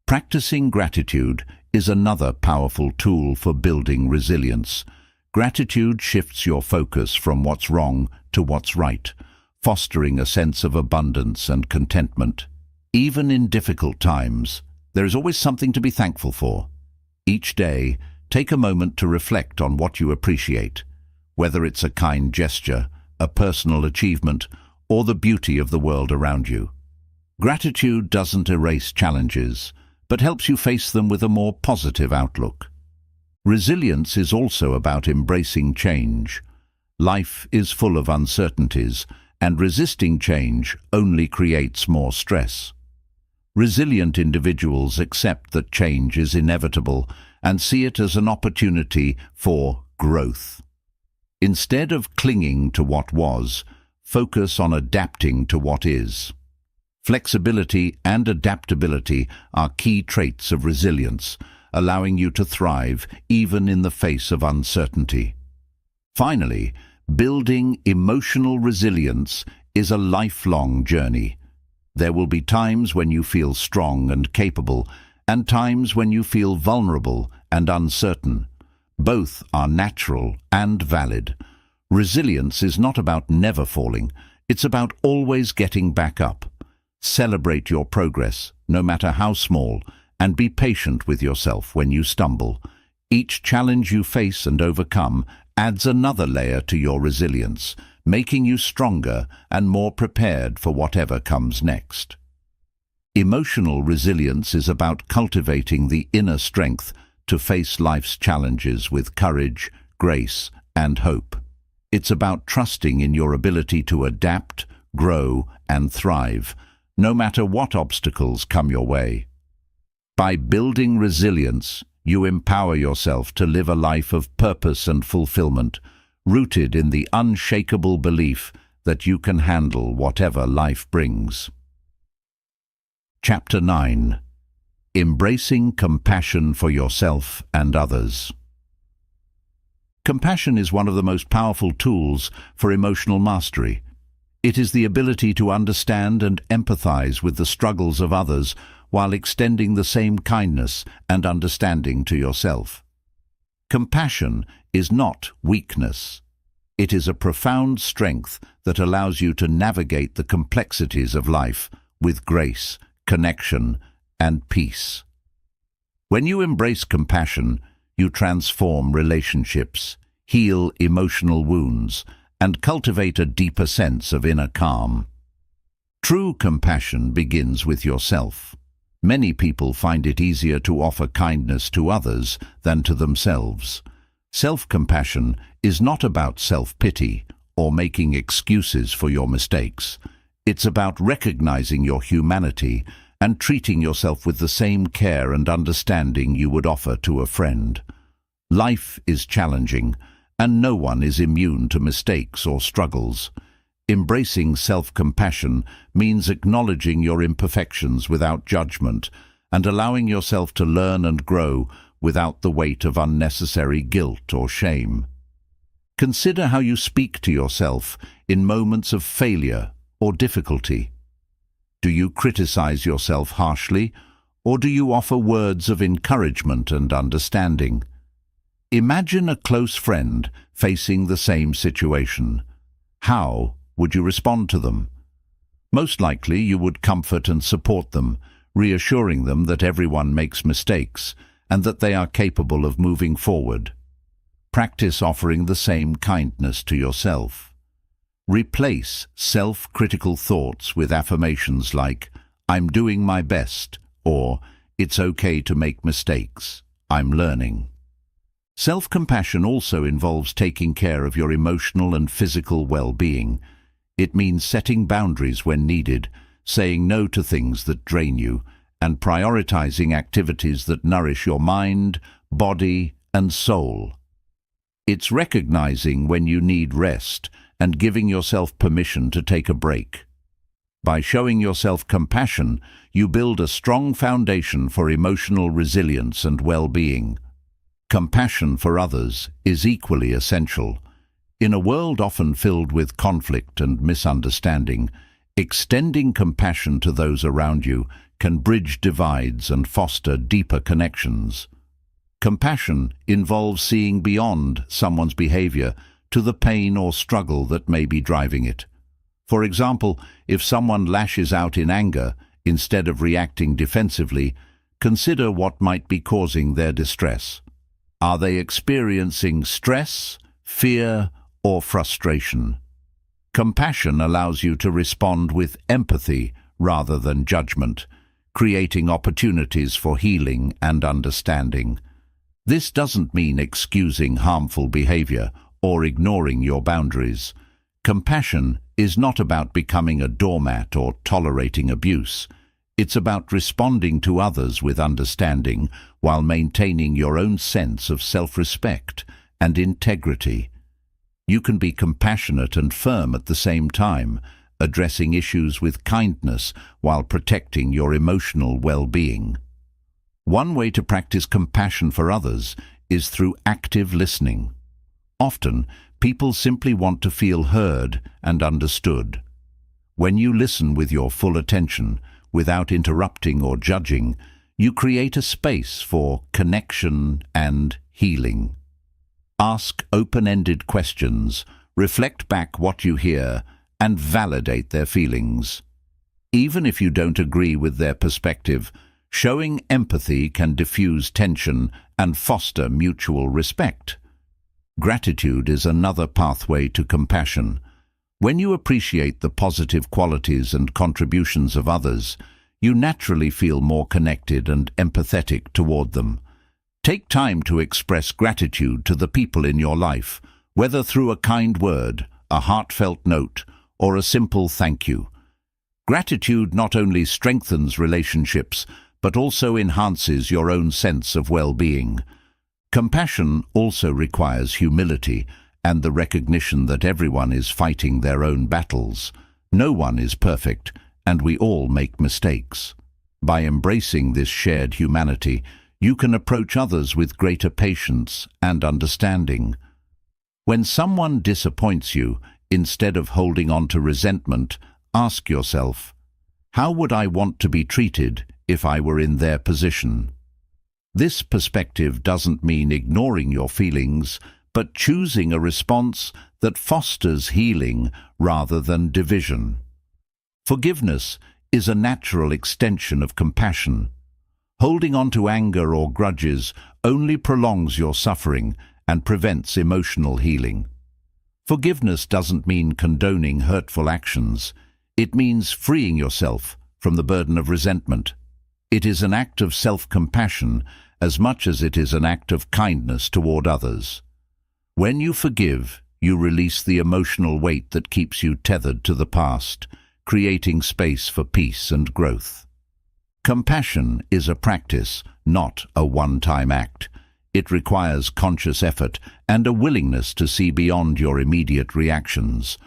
Practicing gratitude is another powerful tool for building resilience. Gratitude shifts your focus from what's wrong to what's right, fostering a sense of abundance and contentment. Even in difficult times, there is always something to be thankful for. Each day, take a moment to reflect on what you appreciate, whether it's a kind gesture, a personal achievement, or the beauty of the world around you. Gratitude doesn't erase challenges, but helps you face them with a more positive outlook. Resilience is also about embracing change. Life is full of uncertainties, and resisting change only creates more stress. Resilient individuals accept that change is inevitable and see it as an opportunity for growth. Instead of clinging to what was, focus on adapting to what is. Flexibility and adaptability are key traits of resilience, allowing you to thrive even in the face of uncertainty. Finally, building emotional resilience is a lifelong journey. There will be times when you feel strong and capable, and times when you feel vulnerable and uncertain. Both are natural and valid. Resilience is not about never falling, it's about always getting back up. Celebrate your progress, no matter how small, and be patient with yourself when you stumble. Each challenge you face and overcome adds another layer to your resilience, making you stronger and more prepared for whatever comes next. Emotional resilience is about cultivating the inner strength to face life's challenges with courage, grace, and hope. It's about trusting in your ability to adapt, grow, and thrive, no matter what obstacles come your way. By building resilience, you empower yourself to live a life of purpose and fulfillment, rooted in the unshakable belief that you can handle whatever life brings. Chapter 9. Embracing compassion for yourself and others. Compassion is one of the most powerful tools for emotional mastery. It is the ability to understand and empathize with the struggles of others while extending the same kindness and understanding to yourself. Compassion is not weakness. It is a profound strength that allows you to navigate the complexities of life with grace, connection, and peace. When you embrace compassion, you transform relationships, heal emotional wounds, and cultivate a deeper sense of inner calm. True compassion begins with yourself. Many people find it easier to offer kindness to others than to themselves. Self-compassion is not about self-pity or making excuses for your mistakes. It's about recognizing your humanity and treating yourself with the same care and understanding you would offer to a friend. Life is challenging, and no one is immune to mistakes or struggles. Embracing self-compassion means acknowledging your imperfections without judgment and allowing yourself to learn and grow without the weight of unnecessary guilt or shame. Consider how you speak to yourself in moments of failure or difficulty. Do you criticize yourself harshly, or do you offer words of encouragement and understanding? Imagine a close friend facing the same situation. How would you respond to them? Most likely you would comfort and support them, reassuring them that everyone makes mistakes and that they are capable of moving forward. Practice offering the same kindness to yourself. Replace self-critical thoughts with affirmations like, "I'm doing my best," or "It's okay to make mistakes. I'm learning." Self-compassion also involves taking care of your emotional and physical well-being. It means setting boundaries when needed, saying no to things that drain you, and prioritizing activities that nourish your mind, body, and soul. It's recognizing when you need rest and giving yourself permission to take a break. By showing yourself compassion, you build a strong foundation for emotional resilience and well-being. Compassion for others is equally essential. In a world often filled with conflict and misunderstanding, extending compassion to those around you can bridge divides and foster deeper connections. Compassion involves seeing beyond someone's behavior to the pain or struggle that may be driving it. For example, if someone lashes out in anger, instead of reacting defensively, consider what might be causing their distress. Are they experiencing stress, fear, or frustration? Compassion allows you to respond with empathy rather than judgment, creating opportunities for healing and understanding. This doesn't mean excusing harmful behavior or ignoring your boundaries. Compassion is not about becoming a doormat or tolerating abuse. It's about responding to others with understanding while maintaining your own sense of self-respect and integrity. You can be compassionate and firm at the same time, addressing issues with kindness while protecting your emotional well-being. One way to practice compassion for others is through active listening. Often, people simply want to feel heard and understood. When you listen with your full attention, without interrupting or judging, you create a space for connection and healing. Ask open-ended questions, reflect back what you hear, and validate their feelings. Even if you don't agree with their perspective, showing empathy can diffuse tension and foster mutual respect. Gratitude is another pathway to compassion. When you appreciate the positive qualities and contributions of others, you naturally feel more connected and empathetic toward them. Take time to express gratitude to the people in your life, whether through a kind word, a heartfelt note, or a simple thank you. Gratitude not only strengthens relationships, but also enhances your own sense of well-being. Compassion also requires humility and the recognition that everyone is fighting their own battles. No one is perfect, and we all make mistakes. By embracing this shared humanity, you can approach others with greater patience and understanding. When someone disappoints you, instead of holding on to resentment, ask yourself, how would I want to be treated if I were in their position? This perspective doesn't mean ignoring your feelings, but choosing a response that fosters healing rather than division. Forgiveness is a natural extension of compassion. Holding on to anger or grudges only prolongs your suffering and prevents emotional healing. Forgiveness doesn't mean condoning hurtful actions. It means freeing yourself from the burden of resentment. It is an act of self-compassion as much as it is an act of kindness toward others. When you forgive, you release the emotional weight that keeps you tethered to the past, creating space for peace and growth. Compassion is a practice, not a one-time act. It requires conscious effort and a willingness to see beyond your immediate reactions.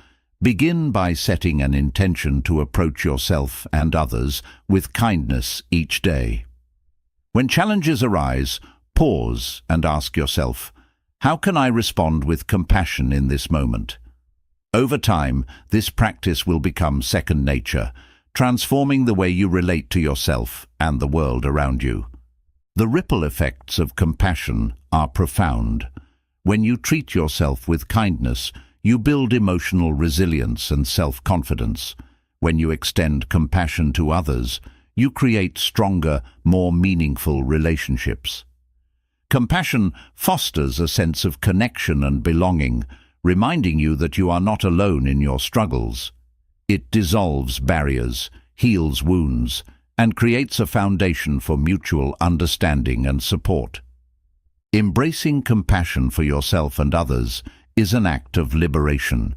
Begin by setting an intention to approach yourself and others with kindness each day. When challenges arise, pause and ask yourself, how can I respond with compassion in this moment? Over time, this practice will become second nature, transforming the way you relate to yourself and the world around you. The ripple effects of compassion are profound. When you treat yourself with kindness, you build emotional resilience and self-confidence. When you extend compassion to others, you create stronger, more meaningful relationships. Compassion fosters a sense of connection and belonging, reminding you that you are not alone in your struggles. It dissolves barriers, heals wounds, and creates a foundation for mutual understanding and support. Embracing compassion for yourself and others is an act of liberation.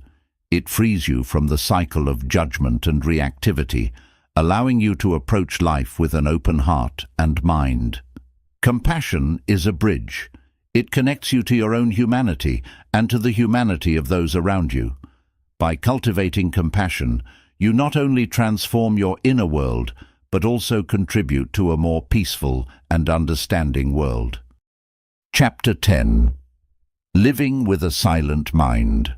It frees you from the cycle of judgment and reactivity, allowing you to approach life with an open heart and mind. Compassion is a bridge. It connects you to your own humanity and to the humanity of those around you. By cultivating compassion, you not only transform your inner world, but also contribute to a more peaceful and understanding world. Chapter 10. Living with a Silent Mind.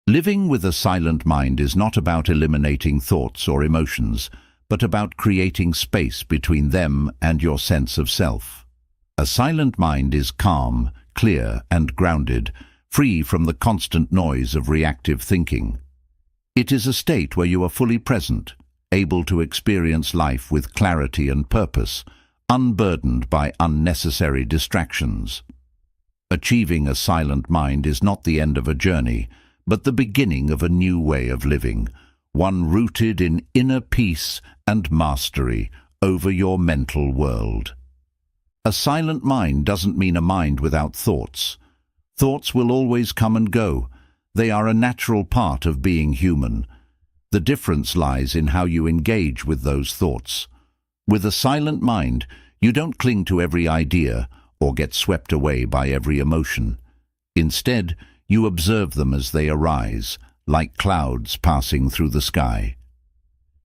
Living with a silent mind is not about eliminating thoughts or emotions, but about creating space between them and your sense of self. A silent mind is calm, clear, and grounded, free from the constant noise of reactive thinking. It is a state where you are fully present, able to experience life with clarity and purpose, unburdened by unnecessary distractions. Achieving a silent mind is not the end of a journey, but the beginning of a new way of living, one rooted in inner peace and mastery over your mental world. A silent mind doesn't mean a mind without thoughts. Thoughts will always come and go. They are a natural part of being human. The difference lies in how you engage with those thoughts. With a silent mind, you don't cling to every idea or get swept away by every emotion. Instead, you observe them as they arise, like clouds passing through the sky.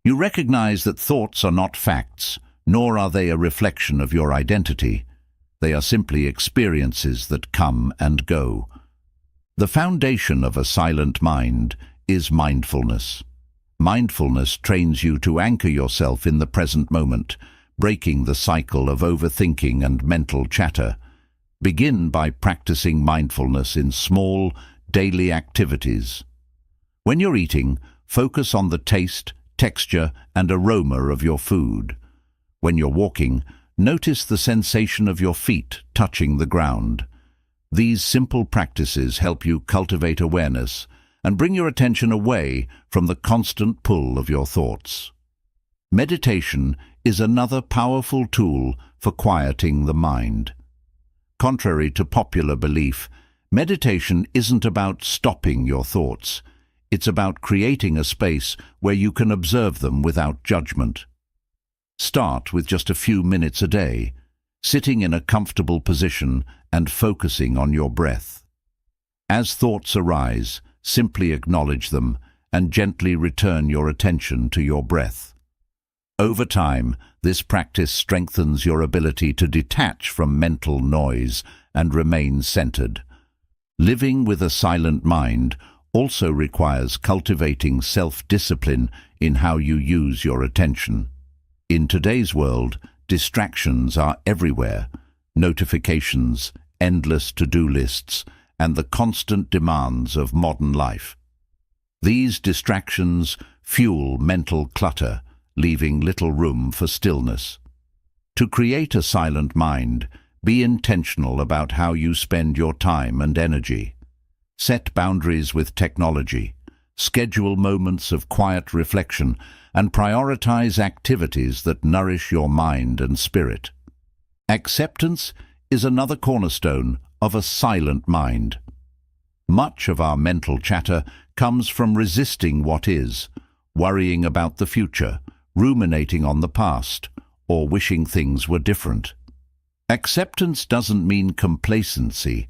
You recognize that thoughts are not facts, nor are they a reflection of your identity. They are simply experiences that come and go. The foundation of a silent mind is mindfulness. Mindfulness trains you to anchor yourself in the present moment, breaking the cycle of overthinking and mental chatter. Begin by practicing mindfulness in small, daily activities. When you're eating, focus on the taste, texture, and aroma of your food. When you're walking, notice the sensation of your feet touching the ground. These simple practices help you cultivate awareness, and bring your attention away from the constant pull of your thoughts. Meditation is another powerful tool for quieting the mind. Contrary to popular belief, meditation isn't about stopping your thoughts. It's about creating a space where you can observe them without judgment. Start with just a few minutes a day, sitting in a comfortable position and focusing on your breath. As thoughts arise, simply acknowledge them and gently return your attention to your breath. Over time, this practice strengthens your ability to detach from mental noise and remain centered. Living with a silent mind also requires cultivating self-discipline in how you use your attention. In today's world, distractions are everywhere: notifications, endless to-do lists, and the constant demands of modern life. These distractions fuel mental clutter, leaving little room for stillness. To create a silent mind, be intentional about how you spend your time and energy. Set boundaries with technology, schedule moments of quiet reflection, and prioritize activities that nourish your mind and spirit. Acceptance is another cornerstone of a silent mind. Much of our mental chatter comes from resisting what is, worrying about the future, ruminating on the past, or wishing things were different. Acceptance doesn't mean complacency.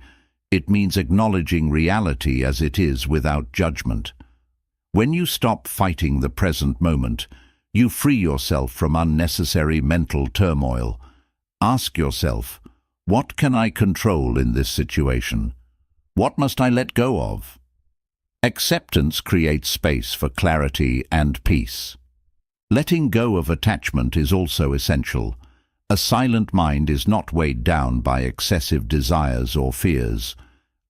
It means acknowledging reality as it is without judgment. When you stop fighting the present moment, you free yourself from unnecessary mental turmoil. Ask yourself, what can I control in this situation? What must I let go of? Acceptance creates space for clarity and peace. Letting go of attachment is also essential. A silent mind is not weighed down by excessive desires or fears.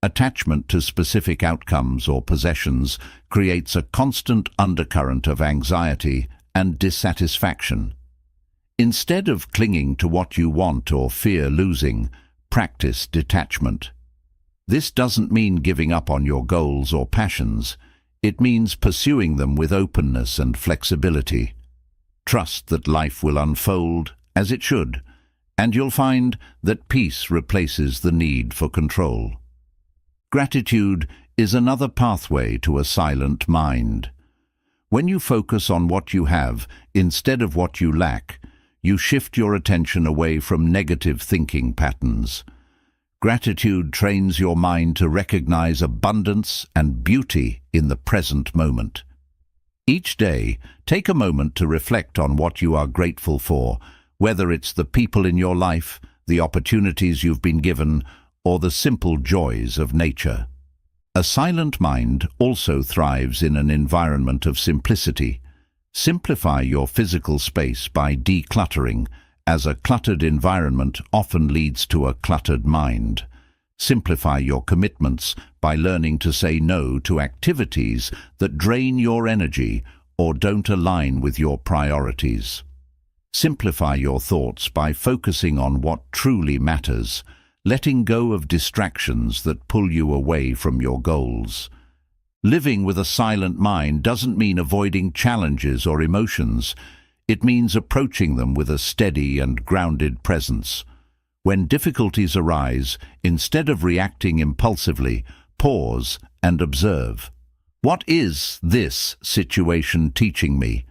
Attachment to specific outcomes or possessions creates a constant undercurrent of anxiety and dissatisfaction. Instead of clinging to what you want or fear losing, practice detachment. This doesn't mean giving up on your goals or passions. It means pursuing them with openness and flexibility. Trust that life will unfold as it should, and you'll find that peace replaces the need for control. Gratitude is another pathway to a silent mind. When you focus on what you have instead of what you lack, you shift your attention away from negative thinking patterns. Gratitude trains your mind to recognize abundance and beauty in the present moment. Each day, take a moment to reflect on what you are grateful for, whether it's the people in your life, the opportunities you've been given, or the simple joys of nature. A silent mind also thrives in an environment of simplicity. Simplify your physical space by decluttering, as a cluttered environment often leads to a cluttered mind. Simplify your commitments by learning to say no to activities that drain your energy or don't align with your priorities. Simplify your thoughts by focusing on what truly matters, letting go of distractions that pull you away from your goals. Living with a silent mind doesn't mean avoiding challenges or emotions. It means approaching them with a steady and grounded presence. When difficulties arise, instead of reacting impulsively, pause and observe. What is this situation teaching me?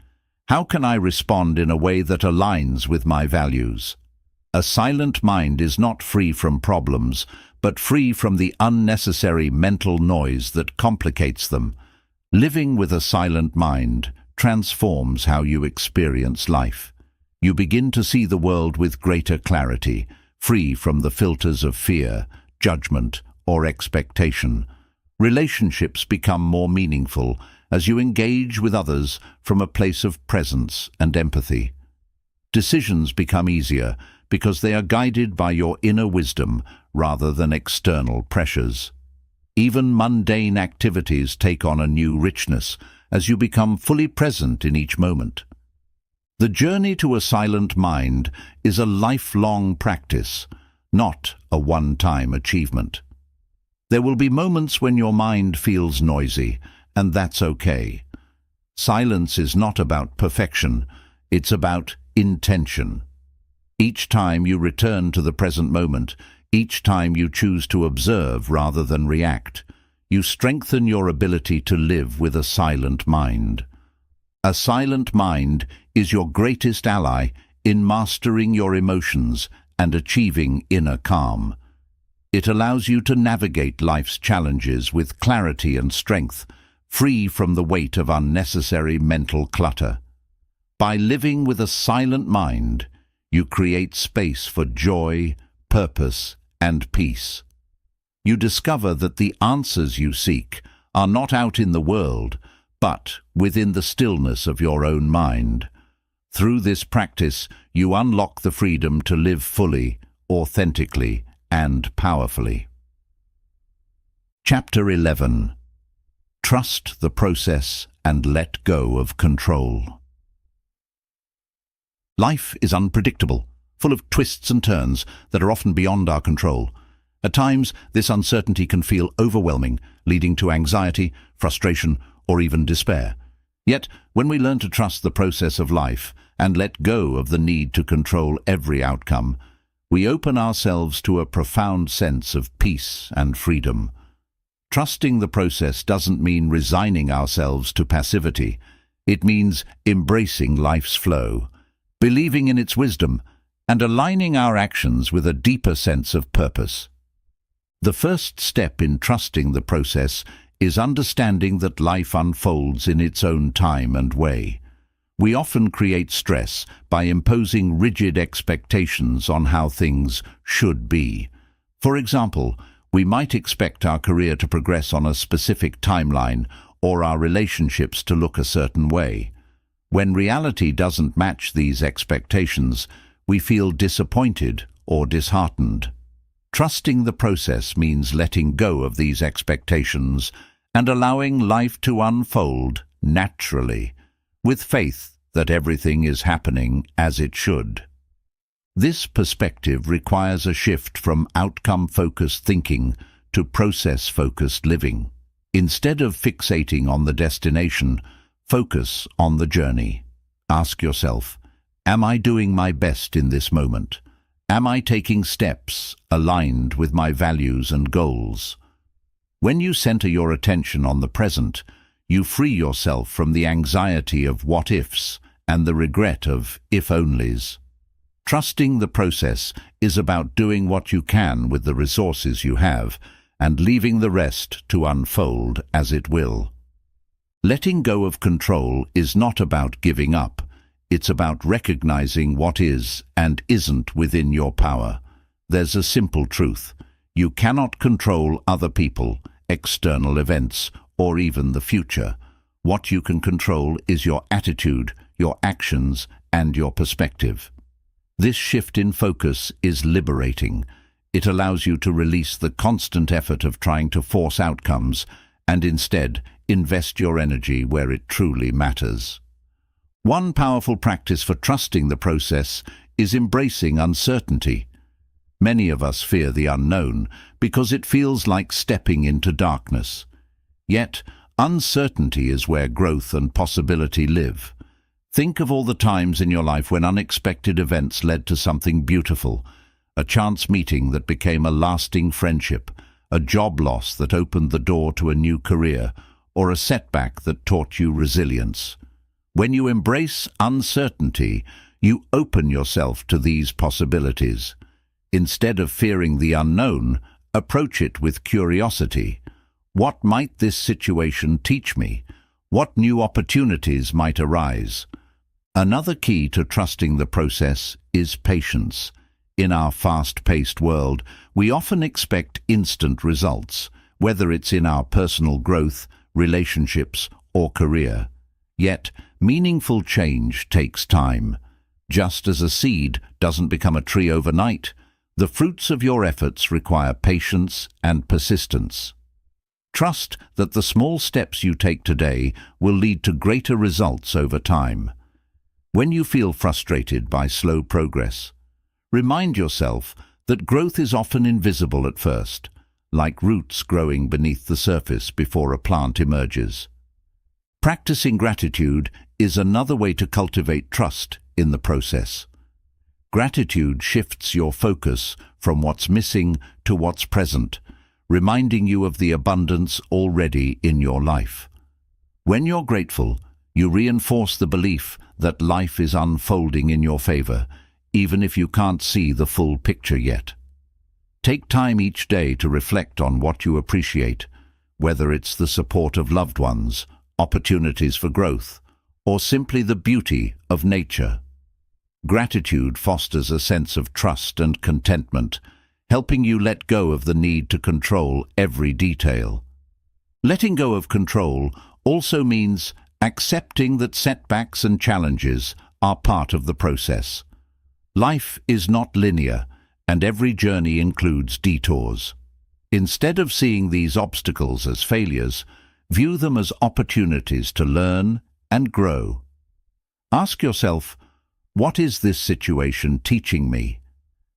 How can I respond in a way that aligns with my values? A silent mind is not free from problems, but free from the unnecessary mental noise that complicates them. Living with a silent mind transforms how you experience life. You begin to see the world with greater clarity, free from the filters of fear, judgment, or expectation. Relationships become more meaningful as you engage with others from a place of presence and empathy. Decisions become easier because they are guided by your inner wisdom rather than external pressures. Even mundane activities take on a new richness as you become fully present in each moment. The journey to a silent mind is a lifelong practice, not a one-time achievement. There will be moments when your mind feels noisy, and that's okay. Silence is not about perfection, it's about intention. Each time you return to the present moment, each time you choose to observe rather than react, you strengthen your ability to live with a silent mind. A silent mind is your greatest ally in mastering your emotions and achieving inner calm. It allows you to navigate life's challenges with clarity and strength, free from the weight of unnecessary mental clutter. By living with a silent mind, you create space for joy, purpose, and peace. You discover that the answers you seek are not out in the world, but within the stillness of your own mind. Through this practice, you unlock the freedom to live fully, authentically, and powerfully. Chapter 11. Trust the process and let go of control. Life is unpredictable, full of twists and turns that are often beyond our control. At times, this uncertainty can feel overwhelming, leading to anxiety, frustration, or even despair. Yet, when we learn to trust the process of life and let go of the need to control every outcome, we open ourselves to a profound sense of peace and freedom. Trusting the process doesn't mean resigning ourselves to passivity. It means embracing life's flow, believing in its wisdom, and aligning our actions with a deeper sense of purpose. The first step in trusting the process is understanding that life unfolds in its own time and way. We often create stress by imposing rigid expectations on how things should be. For example, we might expect our career to progress on a specific timeline or our relationships to look a certain way. When reality doesn't match these expectations, we feel disappointed or disheartened. Trusting the process means letting go of these expectations and allowing life to unfold naturally, with faith that everything is happening as it should. This perspective requires a shift from outcome-focused thinking to process-focused living. Instead of fixating on the destination, focus on the journey. Ask yourself, am I doing my best in this moment? Am I taking steps aligned with my values and goals? When you center your attention on the present, you free yourself from the anxiety of what-ifs and the regret of if-onlys. Trusting the process is about doing what you can with the resources you have and leaving the rest to unfold as it will. Letting go of control is not about giving up. It's about recognizing what is and isn't within your power. There's a simple truth. You cannot control other people, external events, or even the future. What you can control is your attitude, your actions, and your perspective. This shift in focus is liberating. It allows you to release the constant effort of trying to force outcomes and instead invest your energy where it truly matters. One powerful practice for trusting the process is embracing uncertainty. Many of us fear the unknown because it feels like stepping into darkness. Yet, uncertainty is where growth and possibility live. Think of all the times in your life when unexpected events led to something beautiful, a chance meeting that became a lasting friendship, a job loss that opened the door to a new career, or a setback that taught you resilience. When you embrace uncertainty, you open yourself to these possibilities. Instead of fearing the unknown, approach it with curiosity. What might this situation teach me? What new opportunities might arise? Another key to trusting the process is patience. In our fast-paced world, we often expect instant results, whether it's in our personal growth, relationships, or career. Yet, meaningful change takes time. Just as a seed doesn't become a tree overnight, the fruits of your efforts require patience and persistence. Trust that the small steps you take today will lead to greater results over time. When you feel frustrated by slow progress, remind yourself that growth is often invisible at first, like roots growing beneath the surface before a plant emerges. Practicing gratitude is another way to cultivate trust in the process. Gratitude shifts your focus from what's missing to what's present, reminding you of the abundance already in your life. When you're grateful, you reinforce the belief that life is unfolding in your favor, even if you can't see the full picture yet. Take time each day to reflect on what you appreciate, whether it's the support of loved ones, opportunities for growth, or simply the beauty of nature. Gratitude fosters a sense of trust and contentment, helping you let go of the need to control every detail. Letting go of control also means accepting that setbacks and challenges are part of the process. Life is not linear, and every journey includes detours. Instead of seeing these obstacles as failures, view them as opportunities to learn and grow. Ask yourself, what is this situation teaching me?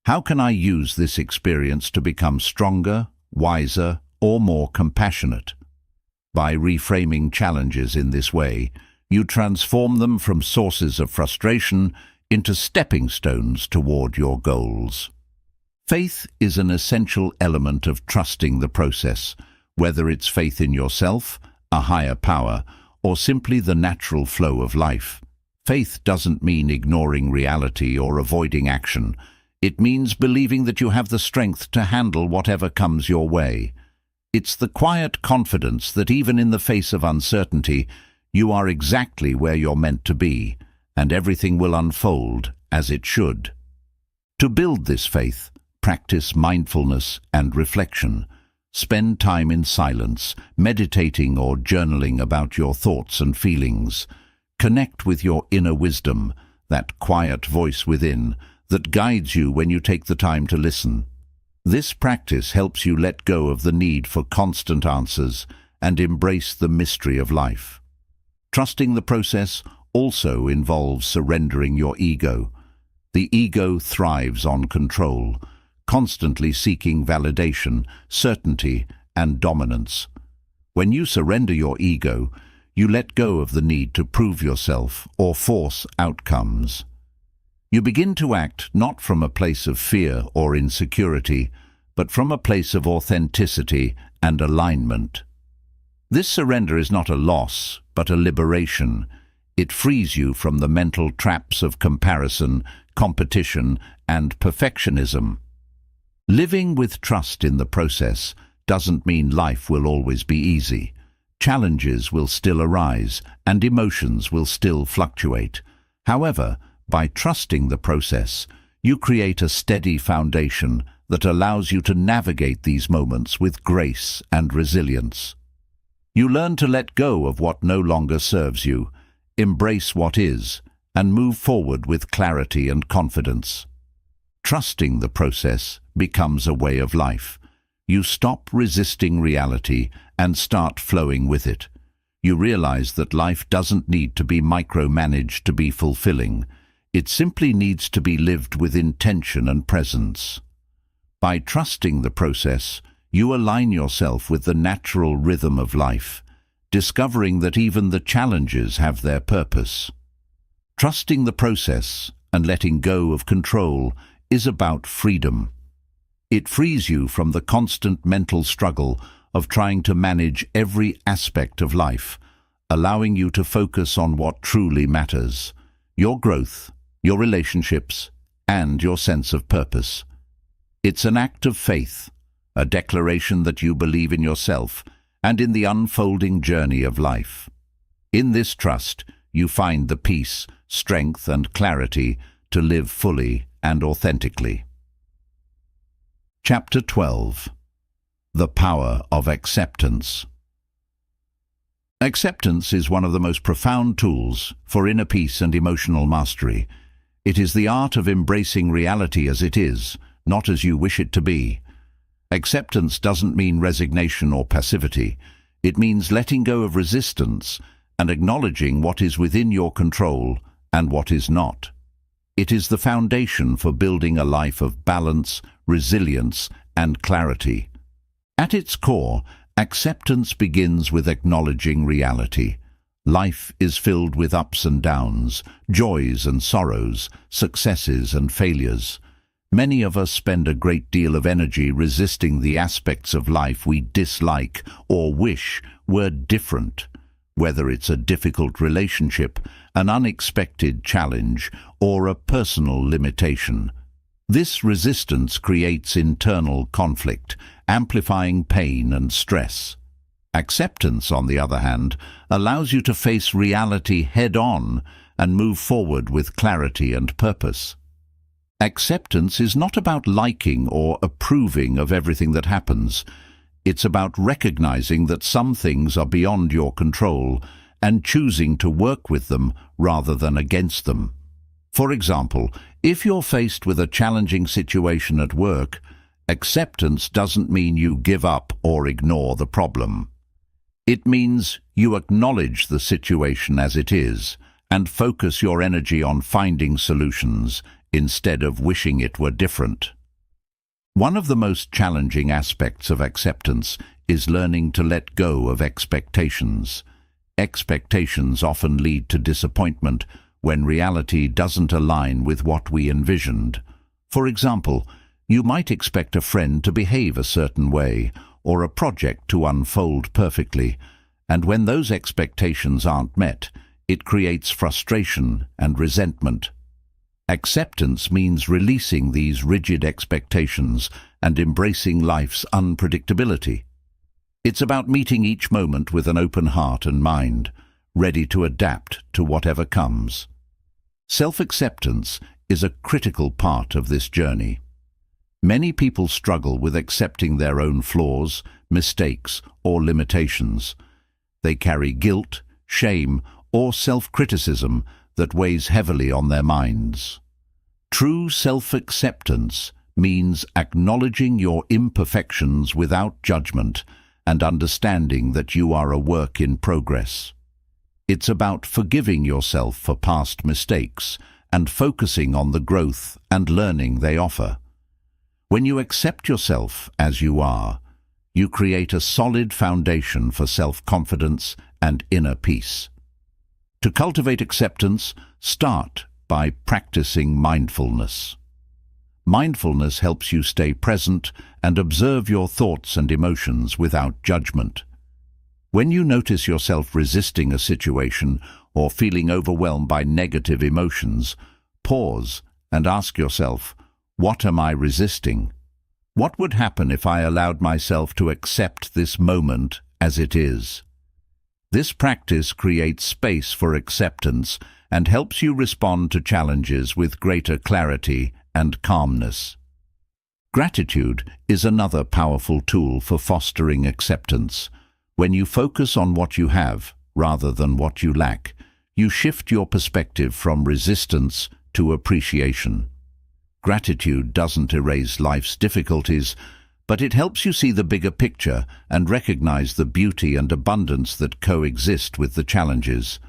How can I use this experience to become stronger, wiser, or more compassionate? By reframing challenges in this way, you transform them from sources of frustration into stepping stones toward your goals. Faith is an essential element of trusting the process, whether it's faith in yourself, a higher power, or simply the natural flow of life. Faith doesn't mean ignoring reality or avoiding action. It means believing that you have the strength to handle whatever comes your way. It's the quiet confidence that even in the face of uncertainty, you are exactly where you're meant to be, and everything will unfold as it should. To build this faith, practice mindfulness and reflection. Spend time in silence, meditating or journaling about your thoughts and feelings. Connect with your inner wisdom, that quiet voice within that guides you when you take the time to listen. This practice helps you let go of the need for constant answers and embrace the mystery of life. Trusting the process also involves surrendering your ego. The ego thrives on control, constantly seeking validation, certainty, and dominance. When you surrender your ego, you let go of the need to prove yourself or force outcomes. You begin to act not from a place of fear or insecurity, but from a place of authenticity and alignment. This surrender is not a loss, but a liberation. It frees you from the mental traps of comparison, competition, and perfectionism. Living with trust in the process doesn't mean life will always be easy. Challenges will still arise, and emotions will still fluctuate. However, by trusting the process, you create a steady foundation that allows you to navigate these moments with grace and resilience. You learn to let go of what no longer serves you, embrace what is, and move forward with clarity and confidence. Trusting the process becomes a way of life. You stop resisting reality and start flowing with it. You realize that life doesn't need to be micromanaged to be fulfilling. It simply needs to be lived with intention and presence. By trusting the process, you align yourself with the natural rhythm of life, discovering that even the challenges have their purpose. Trusting the process and letting go of control is about freedom. It frees you from the constant mental struggle of trying to manage every aspect of life, allowing you to focus on what truly matters: your growth, your relationships, and your sense of purpose. It's an act of faith, a declaration that you believe in yourself and in the unfolding journey of life. In this trust, you find the peace, strength, and clarity to live fully and authentically. Chapter 12. The Power of Acceptance. Acceptance is one of the most profound tools for inner peace and emotional mastery. It is the art of embracing reality as it is, not as you wish it to be. Acceptance doesn't mean resignation or passivity. It means letting go of resistance and acknowledging what is within your control and what is not. It is the foundation for building a life of balance, resilience, and clarity. At its core, acceptance begins with acknowledging reality. Life is filled with ups and downs, joys and sorrows, successes and failures. Many of us spend a great deal of energy resisting the aspects of life we dislike or wish were different, whether it's a difficult relationship, an unexpected challenge, or a personal limitation. This resistance creates internal conflict, amplifying pain and stress. Acceptance, on the other hand, allows you to face reality head-on and move forward with clarity and purpose. Acceptance is not about liking or approving of everything that happens. It's about recognizing that some things are beyond your control and choosing to work with them rather than against them. For example, if you're faced with a challenging situation at work, acceptance doesn't mean you give up or ignore the problem. It means you acknowledge the situation as it is and focus your energy on finding solutions instead of wishing it were different. One of the most challenging aspects of acceptance is learning to let go of expectations. Expectations often lead to disappointment when reality doesn't align with what we envisioned. For example, you might expect a friend to behave a certain way or a project to unfold perfectly, and when those expectations aren't met, it creates frustration and resentment. Acceptance means releasing these rigid expectations and embracing life's unpredictability. It's about meeting each moment with an open heart and mind, ready to adapt to whatever comes. Self-acceptance is a critical part of this journey. Many people struggle with accepting their own flaws, mistakes, or limitations. They carry guilt, shame, or self-criticism that weighs heavily on their minds. True self-acceptance means acknowledging your imperfections without judgment and understanding that you are a work in progress. It's about forgiving yourself for past mistakes and focusing on the growth and learning they offer. When you accept yourself as you are, you create a solid foundation for self-confidence and inner peace. To cultivate acceptance, start by practicing mindfulness. Mindfulness helps you stay present and observe your thoughts and emotions without judgment. When you notice yourself resisting a situation or feeling overwhelmed by negative emotions, pause and ask yourself, what am I resisting? What would happen if I allowed myself to accept this moment as it is? This practice creates space for acceptance and helps you respond to challenges with greater clarity and calmness. Gratitude is another powerful tool for fostering acceptance. When you focus on what you have rather than what you lack, you shift your perspective from resistance to appreciation. Gratitude doesn't erase life's difficulties, but it helps you see the bigger picture and recognize the beauty and abundance that coexist with the challenges.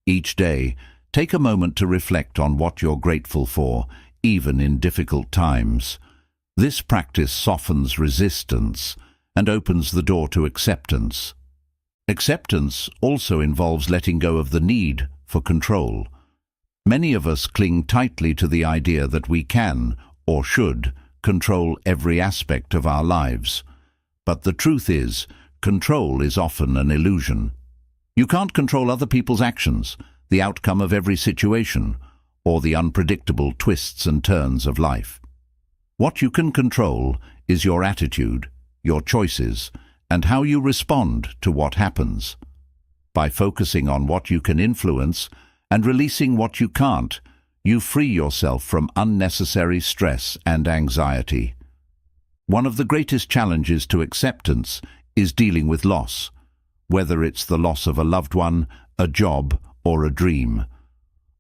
Each day, take a moment to reflect on what you're grateful for, even in difficult times. This practice softens resistance and opens the door to acceptance. Acceptance also involves letting go of the need for control. Many of us cling tightly to the idea that we can, or should, control every aspect of our lives. But the truth is, control is often an illusion. You can't control other people's actions, the outcome of every situation, or the unpredictable twists and turns of life. What you can control is your attitude, your choices, and how you respond to what happens. By focusing on what you can influence and releasing what you can't, you free yourself from unnecessary stress and anxiety. One of the greatest challenges to acceptance is dealing with loss, whether it's the loss of a loved one, a job, or a dream.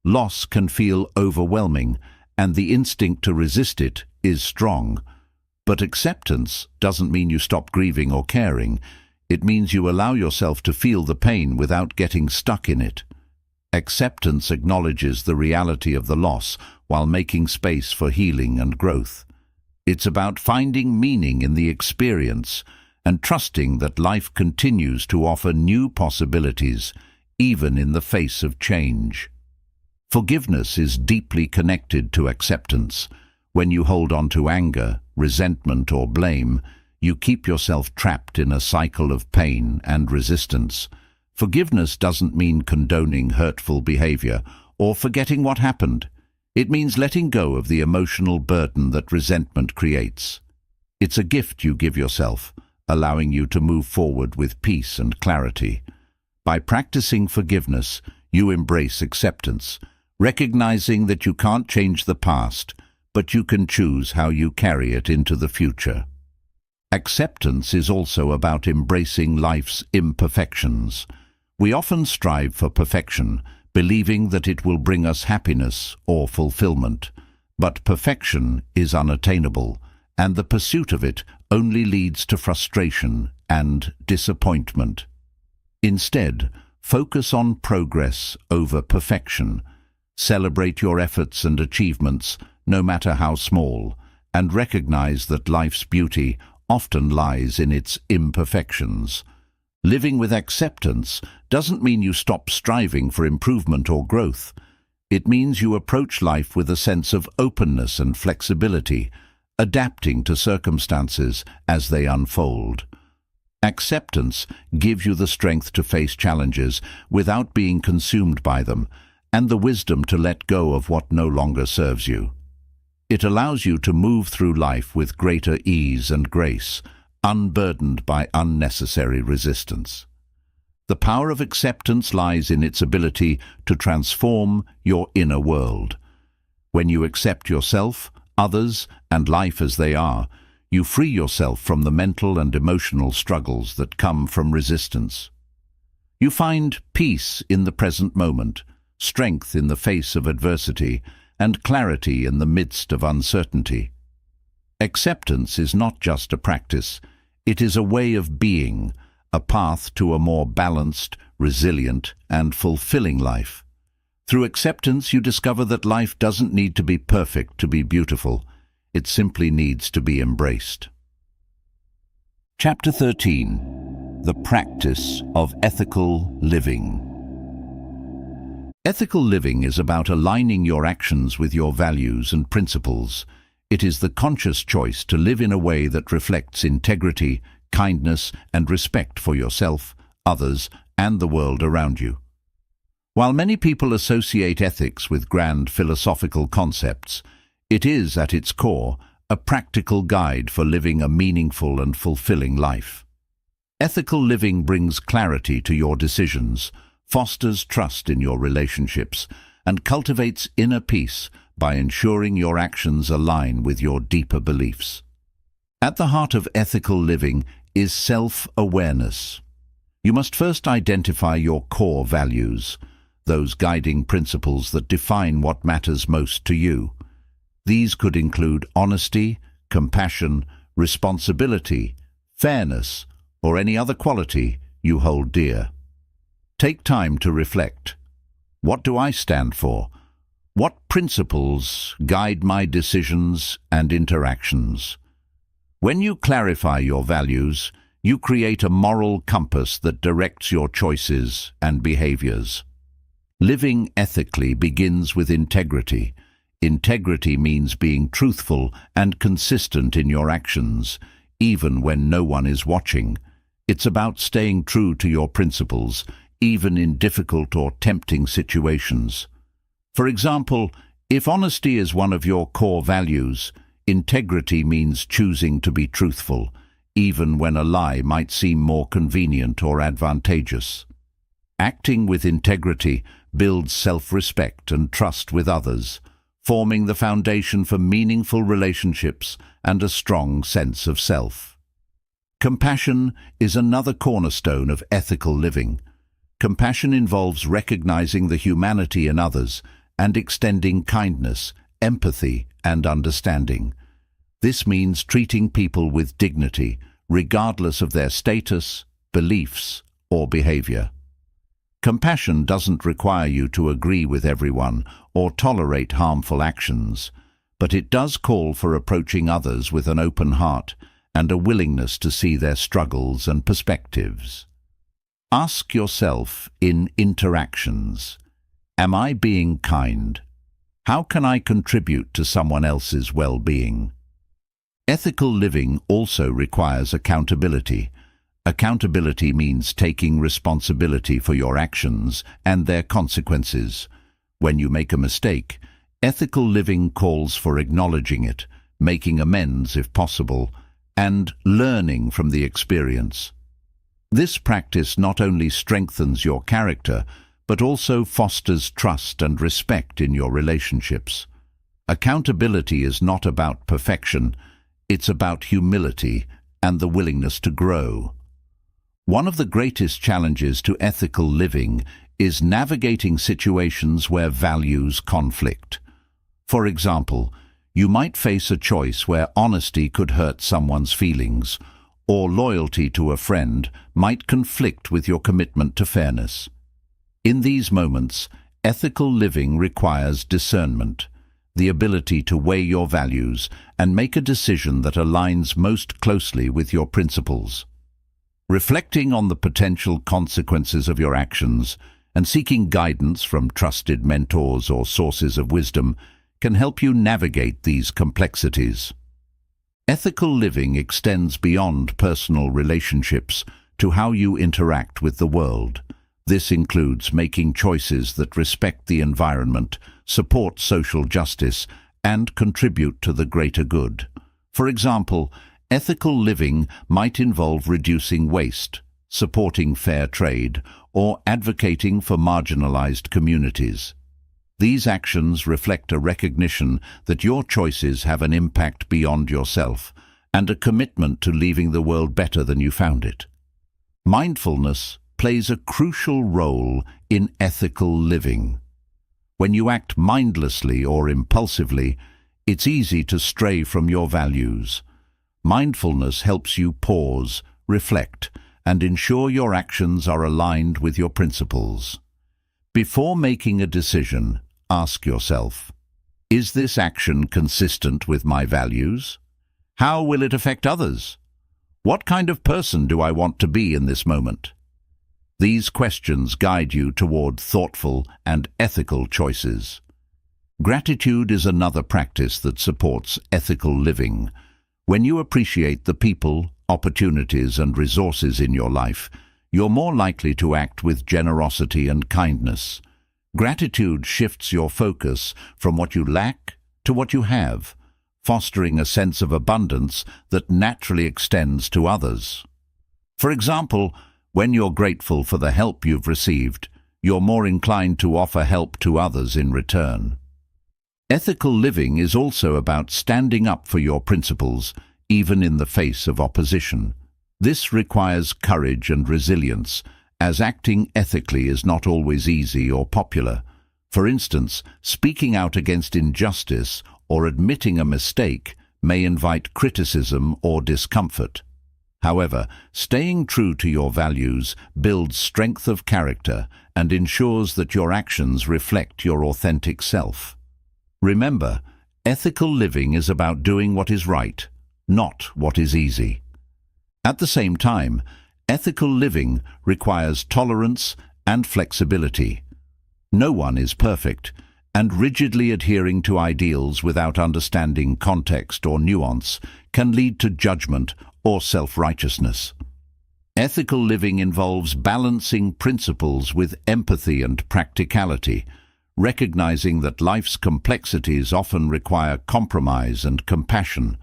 Loss can feel overwhelming, and the instinct to resist it is strong. But acceptance doesn't mean you stop grieving or caring. It means you allow yourself to feel the pain without getting stuck in it. Acceptance acknowledges the reality of the loss while making space for healing and growth. It's about finding meaning in the experience and trusting that life continues to offer new possibilities, even in the face of change. Forgiveness is deeply connected to acceptance. When you hold on to anger, resentment, or blame, you keep yourself trapped in a cycle of pain and resistance. Forgiveness doesn't mean condoning hurtful behavior or forgetting what happened. It means letting go of the emotional burden that resentment creates. It's a gift you give yourself, allowing you to move forward with peace and clarity. By practicing forgiveness, you embrace acceptance, recognizing that you can't change the past, but you can choose how you carry it into the future. Acceptance is also about embracing life's imperfections. We often strive for perfection, believing that it will bring us happiness or fulfillment. But perfection is unattainable, and the pursuit of it only leads to frustration and disappointment. Instead, focus on progress over perfection. Celebrate your efforts and achievements, no matter how small, and recognize that life's beauty often lies in its imperfections. Living with acceptance doesn't mean you stop striving for improvement or growth. It means you approach life with a sense of openness and flexibility, adapting to circumstances as they unfold. Acceptance gives you the strength to face challenges without being consumed by them, and the wisdom to let go of what no longer serves you. It allows you to move through life with greater ease and grace, unburdened by unnecessary resistance. The power of acceptance lies in its ability to transform your inner world. When you accept yourself, others, and life as they are, you free yourself from the mental and emotional struggles that come from resistance. You find peace in the present moment, strength in the face of adversity, and clarity in the midst of uncertainty. Acceptance is not just a practice, it is a way of being, a path to a more balanced, resilient, and fulfilling life. Through acceptance, you discover that life doesn't need to be perfect to be beautiful. It simply needs to be embraced. Chapter 13. The Practice of Ethical Living. Ethical living is about aligning your actions with your values and principles. It is the conscious choice to live in a way that reflects integrity, kindness, and respect for yourself, others, and the world around you. While many people associate ethics with grand philosophical concepts, it is, at its core, a practical guide for living a meaningful and fulfilling life. Ethical living brings clarity to your decisions, fosters trust in your relationships, and cultivates inner peace by ensuring your actions align with your deeper beliefs. At the heart of ethical living is self-awareness. You must first identify your core values, those guiding principles that define what matters most to you. These could include honesty, compassion, responsibility, fairness, or any other quality you hold dear. Take time to reflect. What do I stand for? What principles guide my decisions and interactions? When you clarify your values, you create a moral compass that directs your choices and behaviors. Living ethically begins with integrity. Integrity means being truthful and consistent in your actions, even when no one is watching. It's about staying true to your principles, even in difficult or tempting situations. For example, if honesty is one of your core values, integrity means choosing to be truthful, even when a lie might seem more convenient or advantageous. Acting with integrity builds self-respect and trust with others, forming the foundation for meaningful relationships and a strong sense of self. Compassion is another cornerstone of ethical living. Compassion involves recognizing the humanity in others and extending kindness, empathy, and understanding. This means treating people with dignity, regardless of their status, beliefs, or behavior. Compassion doesn't require you to agree with everyone or tolerate harmful actions, but it does call for approaching others with an open heart and a willingness to see their struggles and perspectives. Ask yourself in interactions, am I being kind? How can I contribute to someone else's well-being? Ethical living also requires accountability. Accountability means taking responsibility for your actions and their consequences. When you make a mistake, ethical living calls for acknowledging it, making amends if possible, and learning from the experience. This practice not only strengthens your character, but also fosters trust and respect in your relationships. Accountability is not about perfection, it's about humility and the willingness to grow. One of the greatest challenges to ethical living is navigating situations where values conflict. For example, you might face a choice where honesty could hurt someone's feelings, or loyalty to a friend might conflict with your commitment to fairness. In these moments, ethical living requires discernment, the ability to weigh your values and make a decision that aligns most closely with your principles. Reflecting on the potential consequences of your actions and seeking guidance from trusted mentors or sources of wisdom can help you navigate these complexities. Ethical living extends beyond personal relationships to how you interact with the world. This includes making choices that respect the environment, support social justice, and contribute to the greater good. For example, ethical living might involve reducing waste, supporting fair trade, or advocating for marginalized communities. These actions reflect a recognition that your choices have an impact beyond yourself and a commitment to leaving the world better than you found it. Mindfulness plays a crucial role in ethical living. When you act mindlessly or impulsively, it's easy to stray from your values. Mindfulness helps you pause, reflect, and ensure your actions are aligned with your principles. Before making a decision, ask yourself, is this action consistent with my values? How will it affect others? What kind of person do I want to be in this moment? These questions guide you toward thoughtful and ethical choices. Gratitude is another practice that supports ethical living. When you appreciate the people, opportunities, and resources in your life, you're more likely to act with generosity and kindness. Gratitude shifts your focus from what you lack to what you have, fostering a sense of abundance that naturally extends to others. For example, when you're grateful for the help you've received, you're more inclined to offer help to others in return. Ethical living is also about standing up for your principles, even in the face of opposition. This requires courage and resilience, as acting ethically is not always easy or popular. For instance, speaking out against injustice or admitting a mistake may invite criticism or discomfort. However, staying true to your values builds strength of character and ensures that your actions reflect your authentic self. Remember, ethical living is about doing what is right, not what is easy. At the same time, ethical living requires tolerance and flexibility. No one is perfect, and rigidly adhering to ideals without understanding context or nuance can lead to judgment or self-righteousness. Ethical living involves balancing principles with empathy and practicality, recognizing that life's complexities often require compromise and compassion.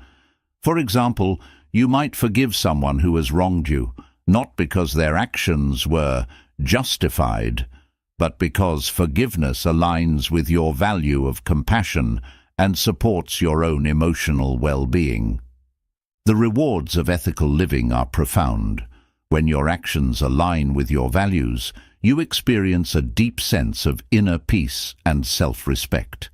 For example, you might forgive someone who has wronged you, not because their actions were justified, but because forgiveness aligns with your value of compassion and supports your own emotional well-being. The rewards of ethical living are profound. When your actions align with your values, you experience a deep sense of inner peace and self-respect.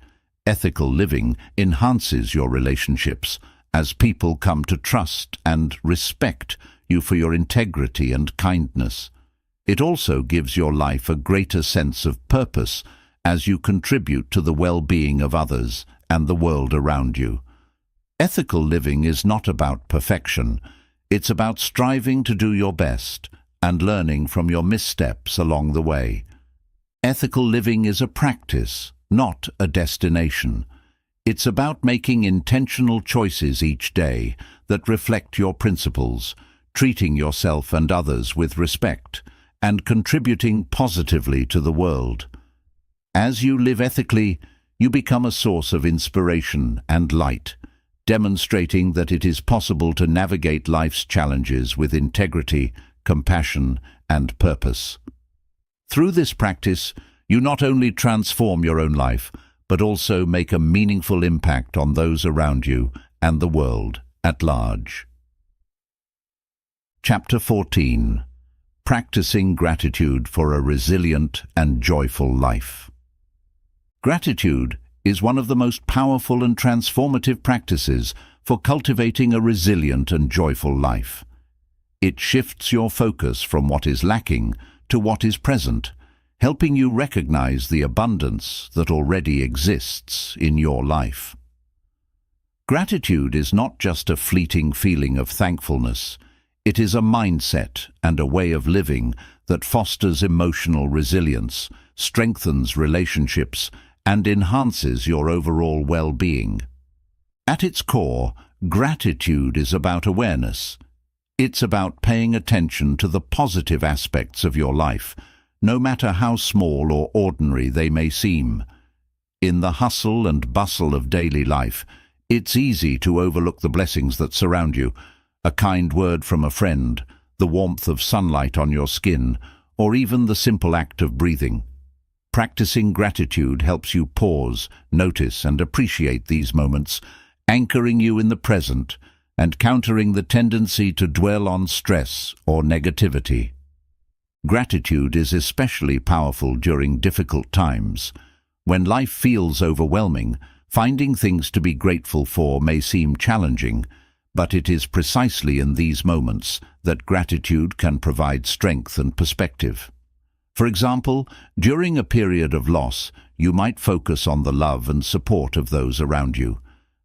Ethical living enhances your relationships, as people come to trust and respect you for your integrity and kindness. It also gives your life a greater sense of purpose as you contribute to the well-being of others and the world around you. Ethical living is not about perfection. It's about striving to do your best, and learning from your missteps along the way. Ethical living is a practice, not a destination. It's about making intentional choices each day that reflect your principles, treating yourself and others with respect, and contributing positively to the world. As you live ethically, you become a source of inspiration and light, demonstrating that it is possible to navigate life's challenges with integrity, compassion, and purpose. Through this practice, you not only transform your own life, but also make a meaningful impact on those around you and the world at large. Chapter 14. Practicing Gratitude for a Resilient and Joyful Life. Gratitude is one of the most powerful and transformative practices for cultivating a resilient and joyful life. It shifts your focus from what is lacking to what is present, helping you recognize the abundance that already exists in your life. Gratitude is not just a fleeting feeling of thankfulness. It is a mindset and a way of living that fosters emotional resilience, strengthens relationships, and enhances your overall well-being. At its core, gratitude is about awareness. It's about paying attention to the positive aspects of your life, no matter how small or ordinary they may seem. In the hustle and bustle of daily life, it's easy to overlook the blessings that surround you. A kind word from a friend, the warmth of sunlight on your skin, or even the simple act of breathing. Practicing gratitude helps you pause, notice, and appreciate these moments, anchoring you in the present and countering the tendency to dwell on stress or negativity. Gratitude is especially powerful during difficult times. When life feels overwhelming, finding things to be grateful for may seem challenging, but it is precisely in these moments that gratitude can provide strength and perspective. For example, during a period of loss, you might focus on the love and support of those around you,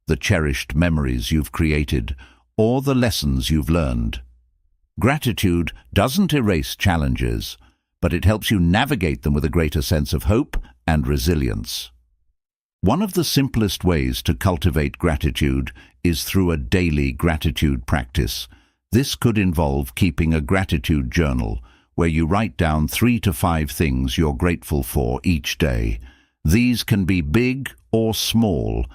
the cherished memories you've created, or the lessons you've learned. Gratitude doesn't erase challenges, but it helps you navigate them with a greater sense of hope and resilience. One of the simplest ways to cultivate gratitude is through a daily gratitude practice. This could involve keeping a gratitude journal, where you write down 3 to 5 things you're grateful for each day. These can be big or small,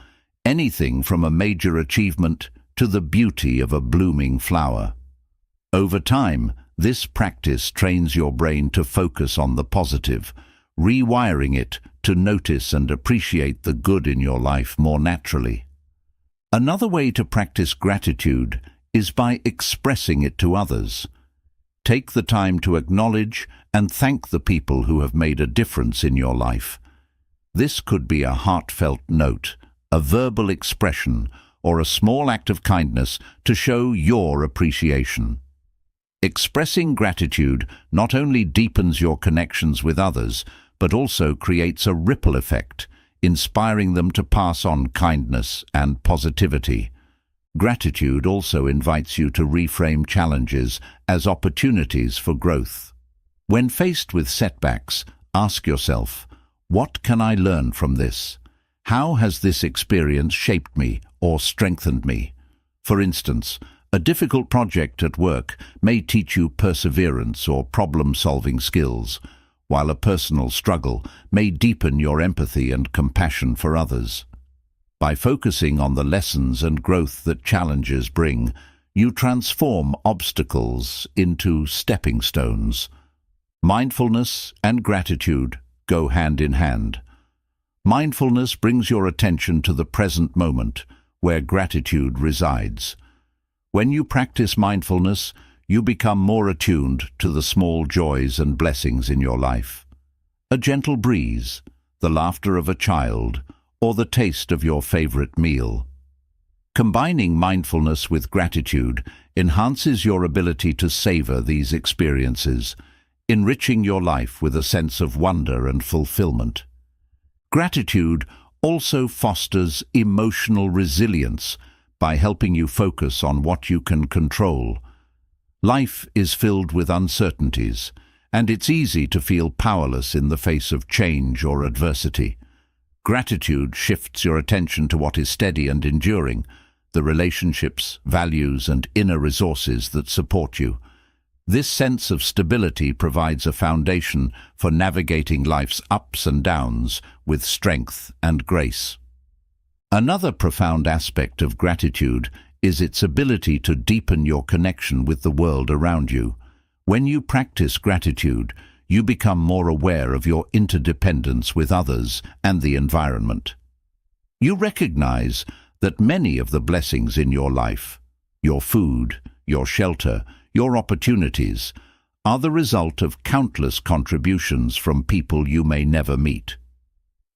anything from a major achievement to the beauty of a blooming flower. Over time, this practice trains your brain to focus on the positive, rewiring it to notice and appreciate the good in your life more naturally. Another way to practice gratitude is by expressing it to others. Take the time to acknowledge and thank the people who have made a difference in your life. This could be a heartfelt note, a verbal expression, or a small act of kindness to show your appreciation. Expressing gratitude not only deepens your connections with others, but also creates a ripple effect, inspiring them to pass on kindness and positivity. Gratitude also invites you to reframe challenges as opportunities for growth. When faced with setbacks, ask yourself, what can I learn from this? How has this experience shaped me or strengthened me? For instance, a difficult project at work may teach you perseverance or problem-solving skills, while a personal struggle may deepen your empathy and compassion for others. By focusing on the lessons and growth that challenges bring, you transform obstacles into stepping stones. Mindfulness and gratitude go hand in hand. Mindfulness brings your attention to the present moment, where gratitude resides. When you practice mindfulness, you become more attuned to the small joys and blessings in your life. A gentle breeze, the laughter of a child, or the taste of your favorite meal. Combining mindfulness with gratitude enhances your ability to savor these experiences, enriching your life with a sense of wonder and fulfillment. Gratitude also fosters emotional resilience by helping you focus on what you can control. Life is filled with uncertainties, and it's easy to feel powerless in the face of change or adversity. Gratitude shifts your attention to what is steady and enduring, the relationships, values, and inner resources that support you. This sense of stability provides a foundation for navigating life's ups and downs with strength and grace. Another profound aspect of gratitude is its ability to deepen your connection with the world around you. When you practice gratitude, you become more aware of your interdependence with others and the environment. You recognize that many of the blessings in your life, your food, your shelter, your opportunities, are the result of countless contributions from people you may never meet.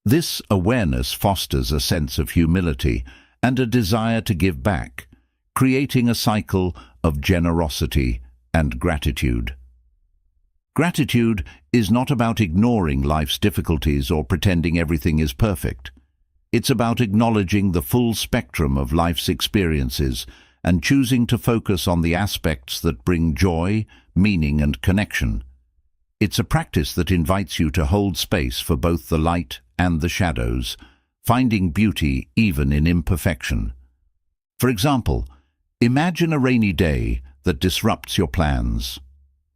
This awareness fosters a sense of humility and a desire to give back, creating a cycle of generosity and gratitude. Gratitude is not about ignoring life's difficulties or pretending everything is perfect. It's about acknowledging the full spectrum of life's experiences and choosing to focus on the aspects that bring joy, meaning, and connection. It's a practice that invites you to hold space for both the light and the shadows, finding beauty even in imperfection. For example, imagine a rainy day that disrupts your plans.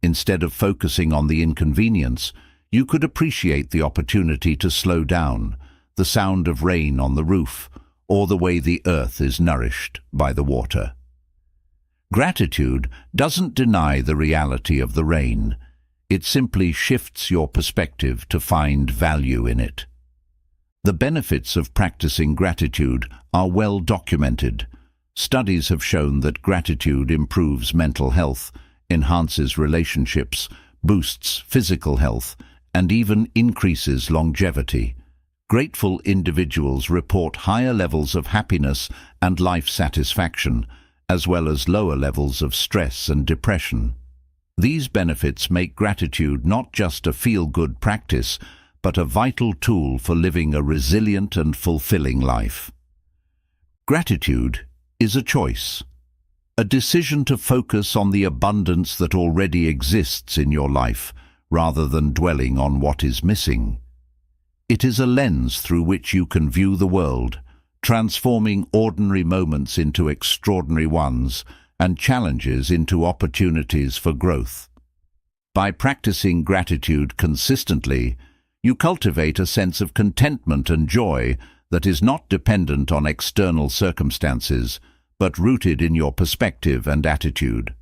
Instead of focusing on the inconvenience, you could appreciate the opportunity to slow down, the sound of rain on the roof, or the way the earth is nourished by the water. Gratitude doesn't deny the reality of the rain. It simply shifts your perspective to find value in it. The benefits of practicing gratitude are well documented. Studies have shown that gratitude improves mental health, enhances relationships, boosts physical health, and even increases longevity. Grateful individuals report higher levels of happiness and life satisfaction, as well as lower levels of stress and depression. These benefits make gratitude not just a feel-good practice, but a vital tool for living a resilient and fulfilling life. Gratitude is a choice, a decision to focus on the abundance that already exists in your life, rather than dwelling on what is missing. It is a lens through which you can view the world, transforming ordinary moments into extraordinary ones and challenges into opportunities for growth. By practicing gratitude consistently, you cultivate a sense of contentment and joy that is not dependent on external circumstances, but rooted in your perspective and attitude.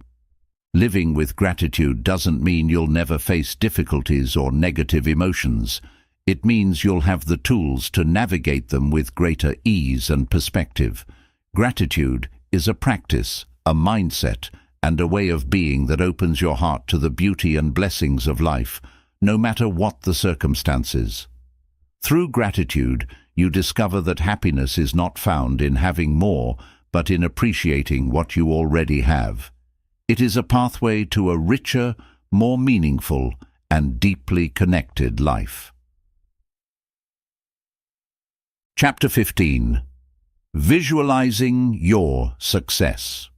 Living with gratitude doesn't mean you'll never face difficulties or negative emotions. It means you'll have the tools to navigate them with greater ease and perspective. Gratitude is a practice, a mindset, and a way of being that opens your heart to the beauty and blessings of life, no matter what the circumstances. Through gratitude, you discover that happiness is not found in having more, but in appreciating what you already have. It is a pathway to a richer, more meaningful, and deeply connected life. Chapter 15. Visualizing your success.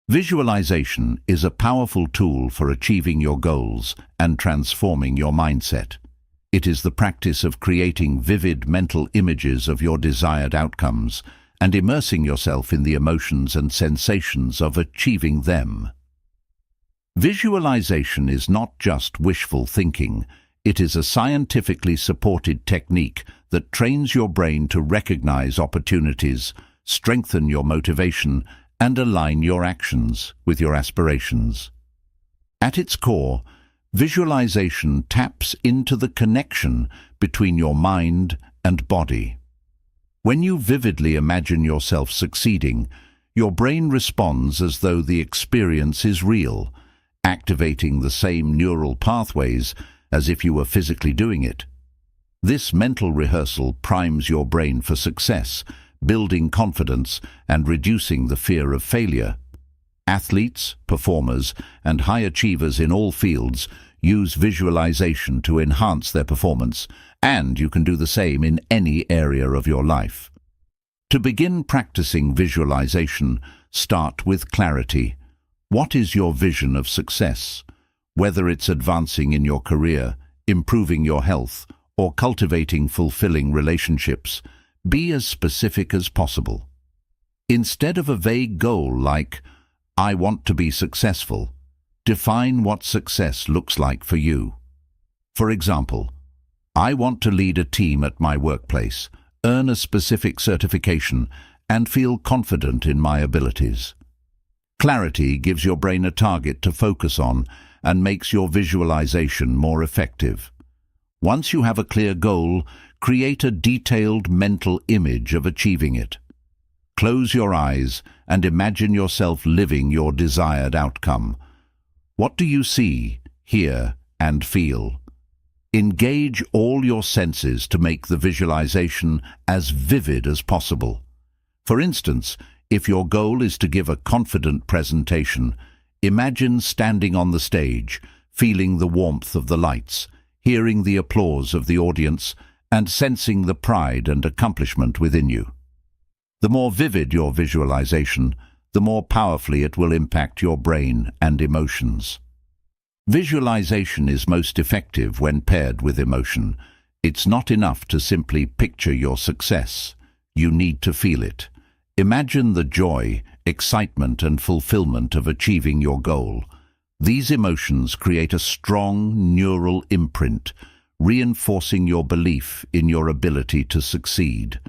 Visualization is a powerful tool for achieving your goals and transforming your mindset. It is the practice of creating vivid mental images of your desired outcomes and immersing yourself in the emotions and sensations of achieving them. Visualization is not just wishful thinking. It is a scientifically supported technique that trains your brain to recognize opportunities, strengthen your motivation, and align your actions with your aspirations. At its core, visualization taps into the connection between your mind and body. When you vividly imagine yourself succeeding, your brain responds as though the experience is real, activating the same neural pathways as if you were physically doing it. This mental rehearsal primes your brain for success, building confidence and reducing the fear of failure. Athletes, performers, and high achievers in all fields use visualization to enhance their performance, and you can do the same in any area of your life. To begin practicing visualization, start with clarity. What is your vision of success? Whether it's advancing in your career, improving your health, or cultivating fulfilling relationships, be as specific as possible. Instead of a vague goal like, "I want to be successful," define what success looks like for you. For example, "I want to lead a team at my workplace, earn a specific certification, and feel confident in my abilities." Clarity gives your brain a target to focus on and makes your visualization more effective. Once you have a clear goal, create a detailed mental image of achieving it. Close your eyes and imagine yourself living your desired outcome. What do you see, hear, and feel? Engage all your senses to make the visualization as vivid as possible. For instance, if your goal is to give a confident presentation, imagine standing on the stage, feeling the warmth of the lights, hearing the applause of the audience, and sensing the pride and accomplishment within you. The more vivid your visualization, the more powerfully it will impact your brain and emotions. Visualization is most effective when paired with emotion. It's not enough to simply picture your success. You need to feel it. Imagine the joy, excitement, and fulfillment of achieving your goal. These emotions create a strong neural imprint, reinforcing your belief in your ability to succeed.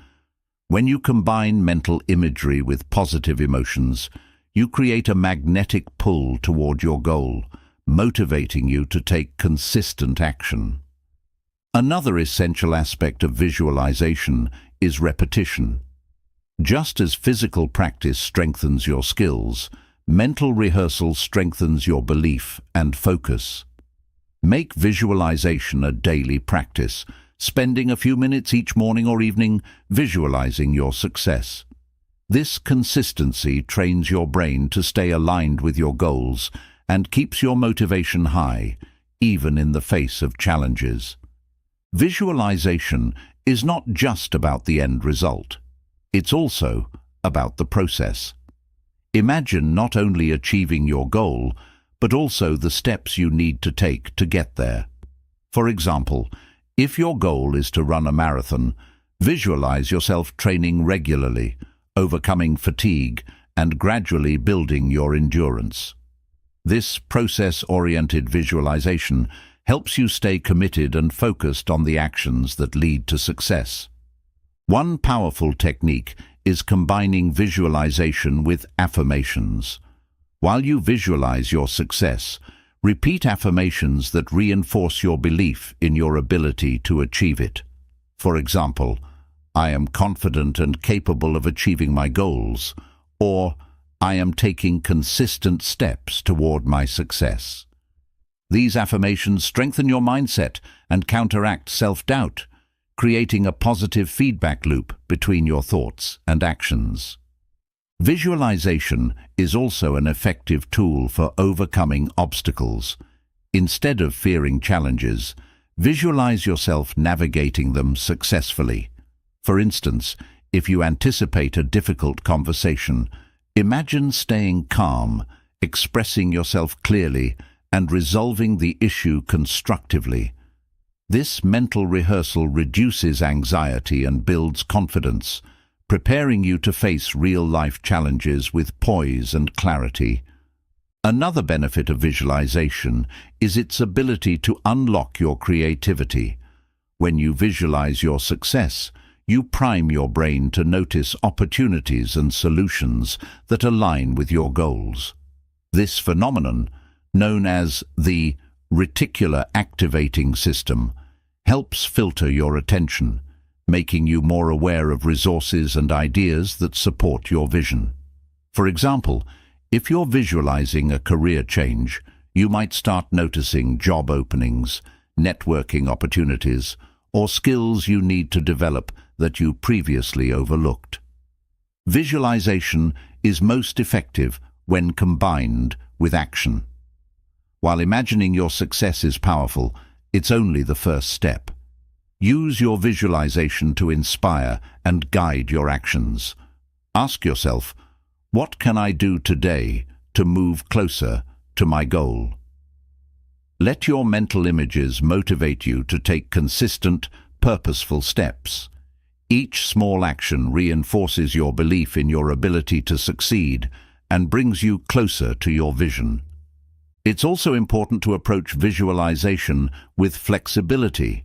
When you combine mental imagery with positive emotions, you create a magnetic pull toward your goal, motivating you to take consistent action. Another essential aspect of visualization is repetition. Just as physical practice strengthens your skills, mental rehearsal strengthens your belief and focus. Make visualization a daily practice, spending a few minutes each morning or evening visualizing your success. This consistency trains your brain to stay aligned with your goals and keeps your motivation high, even in the face of challenges. Visualization is not just about the end result. It's also about the process. Imagine not only achieving your goal, but also the steps you need to take to get there. For example, if your goal is to run a marathon, visualize yourself training regularly, overcoming fatigue, and gradually building your endurance. This process-oriented visualization helps you stay committed and focused on the actions that lead to success. One powerful technique is combining visualization with affirmations. While you visualize your success, repeat affirmations that reinforce your belief in your ability to achieve it. For example, "I am confident and capable of achieving my goals," or "I am taking consistent steps toward my success." These affirmations strengthen your mindset and counteract self-doubt, creating a positive feedback loop between your thoughts and actions. Visualization is also an effective tool for overcoming obstacles. Instead of fearing challenges, visualize yourself navigating them successfully. For instance, if you anticipate a difficult conversation, imagine staying calm, expressing yourself clearly, and resolving the issue constructively. This mental rehearsal reduces anxiety and builds confidence, preparing you to face real-life challenges with poise and clarity. Another benefit of visualization is its ability to unlock your creativity. When you visualize your success, you prime your brain to notice opportunities and solutions that align with your goals. This phenomenon, known as the reticular activating system, helps filter your attention, making you more aware of resources and ideas that support your vision. For example, if you're visualizing a career change, you might start noticing job openings, networking opportunities, or skills you need to develop that you previously overlooked. Visualization is most effective when combined with action. While imagining your success is powerful, it's only the first step. Use your visualization to inspire and guide your actions. Ask yourself, what can I do today to move closer to my goal. Let your mental images motivate you to take consistent, purposeful steps. Each small action reinforces your belief in your ability to succeed and brings you closer to your vision. It's also important to approach visualization with flexibility.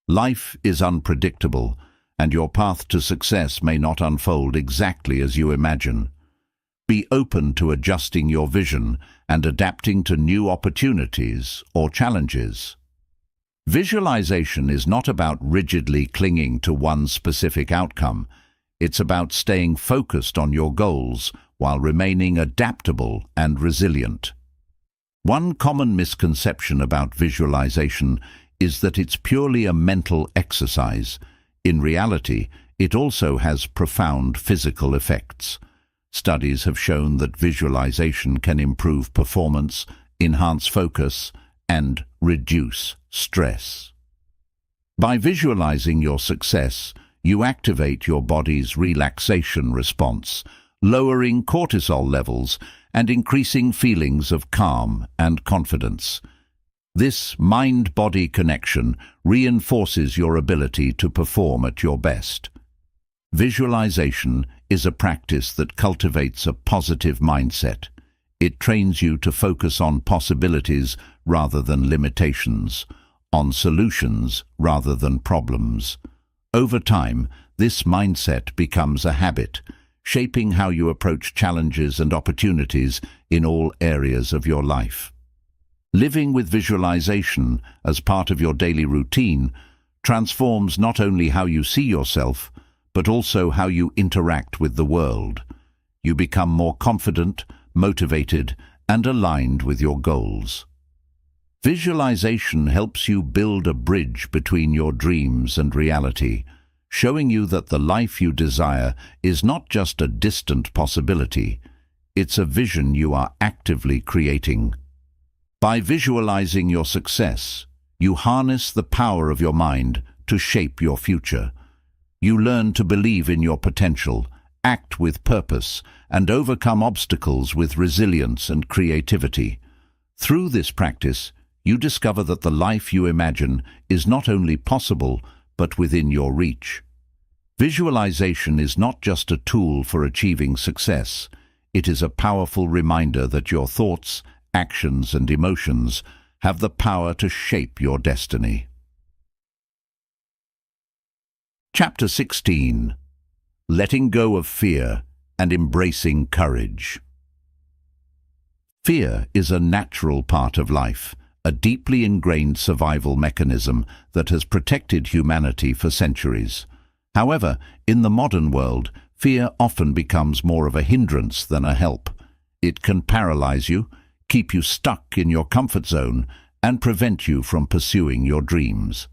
Life is unpredictable, and your path to success may not unfold exactly as you imagine. Be open to adjusting your vision and adapting to new opportunities or challenges. Visualization is not about rigidly clinging to one specific outcome. It's about staying focused on your goals while remaining adaptable and resilient. One common misconception about visualization is that it's purely a mental exercise. In reality, it also has profound physical effects. Studies have shown that visualization can improve performance, enhance focus, and reduce stress. By visualizing your success, you activate your body's relaxation response, lowering cortisol levels and increasing feelings of calm and confidence. This mind-body connection reinforces your ability to perform at your best. Visualization is a practice that cultivates a positive mindset. It trains you to focus on possibilities rather than limitations, on solutions rather than problems. Over time, this mindset becomes a habit, shaping how you approach challenges and opportunities in all areas of your life. Living with visualization as part of your daily routine transforms not only how you see yourself, but also how you interact with the world. You become more confident, motivated, and aligned with your goals. Visualization helps you build a bridge between your dreams and reality, showing you that the life you desire is not just a distant possibility, it's a vision you are actively creating. By visualizing your success, you harness the power of your mind to shape your future. You learn to believe in your potential, act with purpose, and overcome obstacles with resilience and creativity. Through this practice, you discover that the life you imagine is not only possible, but within your reach. Visualization is not just a tool for achieving success. It is a powerful reminder that your thoughts, actions, and emotions have the power to shape your destiny. Chapter 16. Letting go of fear and embracing courage. Fear is a natural part of life, a deeply ingrained survival mechanism that has protected humanity for centuries. However, in the modern world, fear often becomes more of a hindrance than a help. It can paralyze you, keep you stuck in your comfort zone, and prevent you from pursuing your dreams.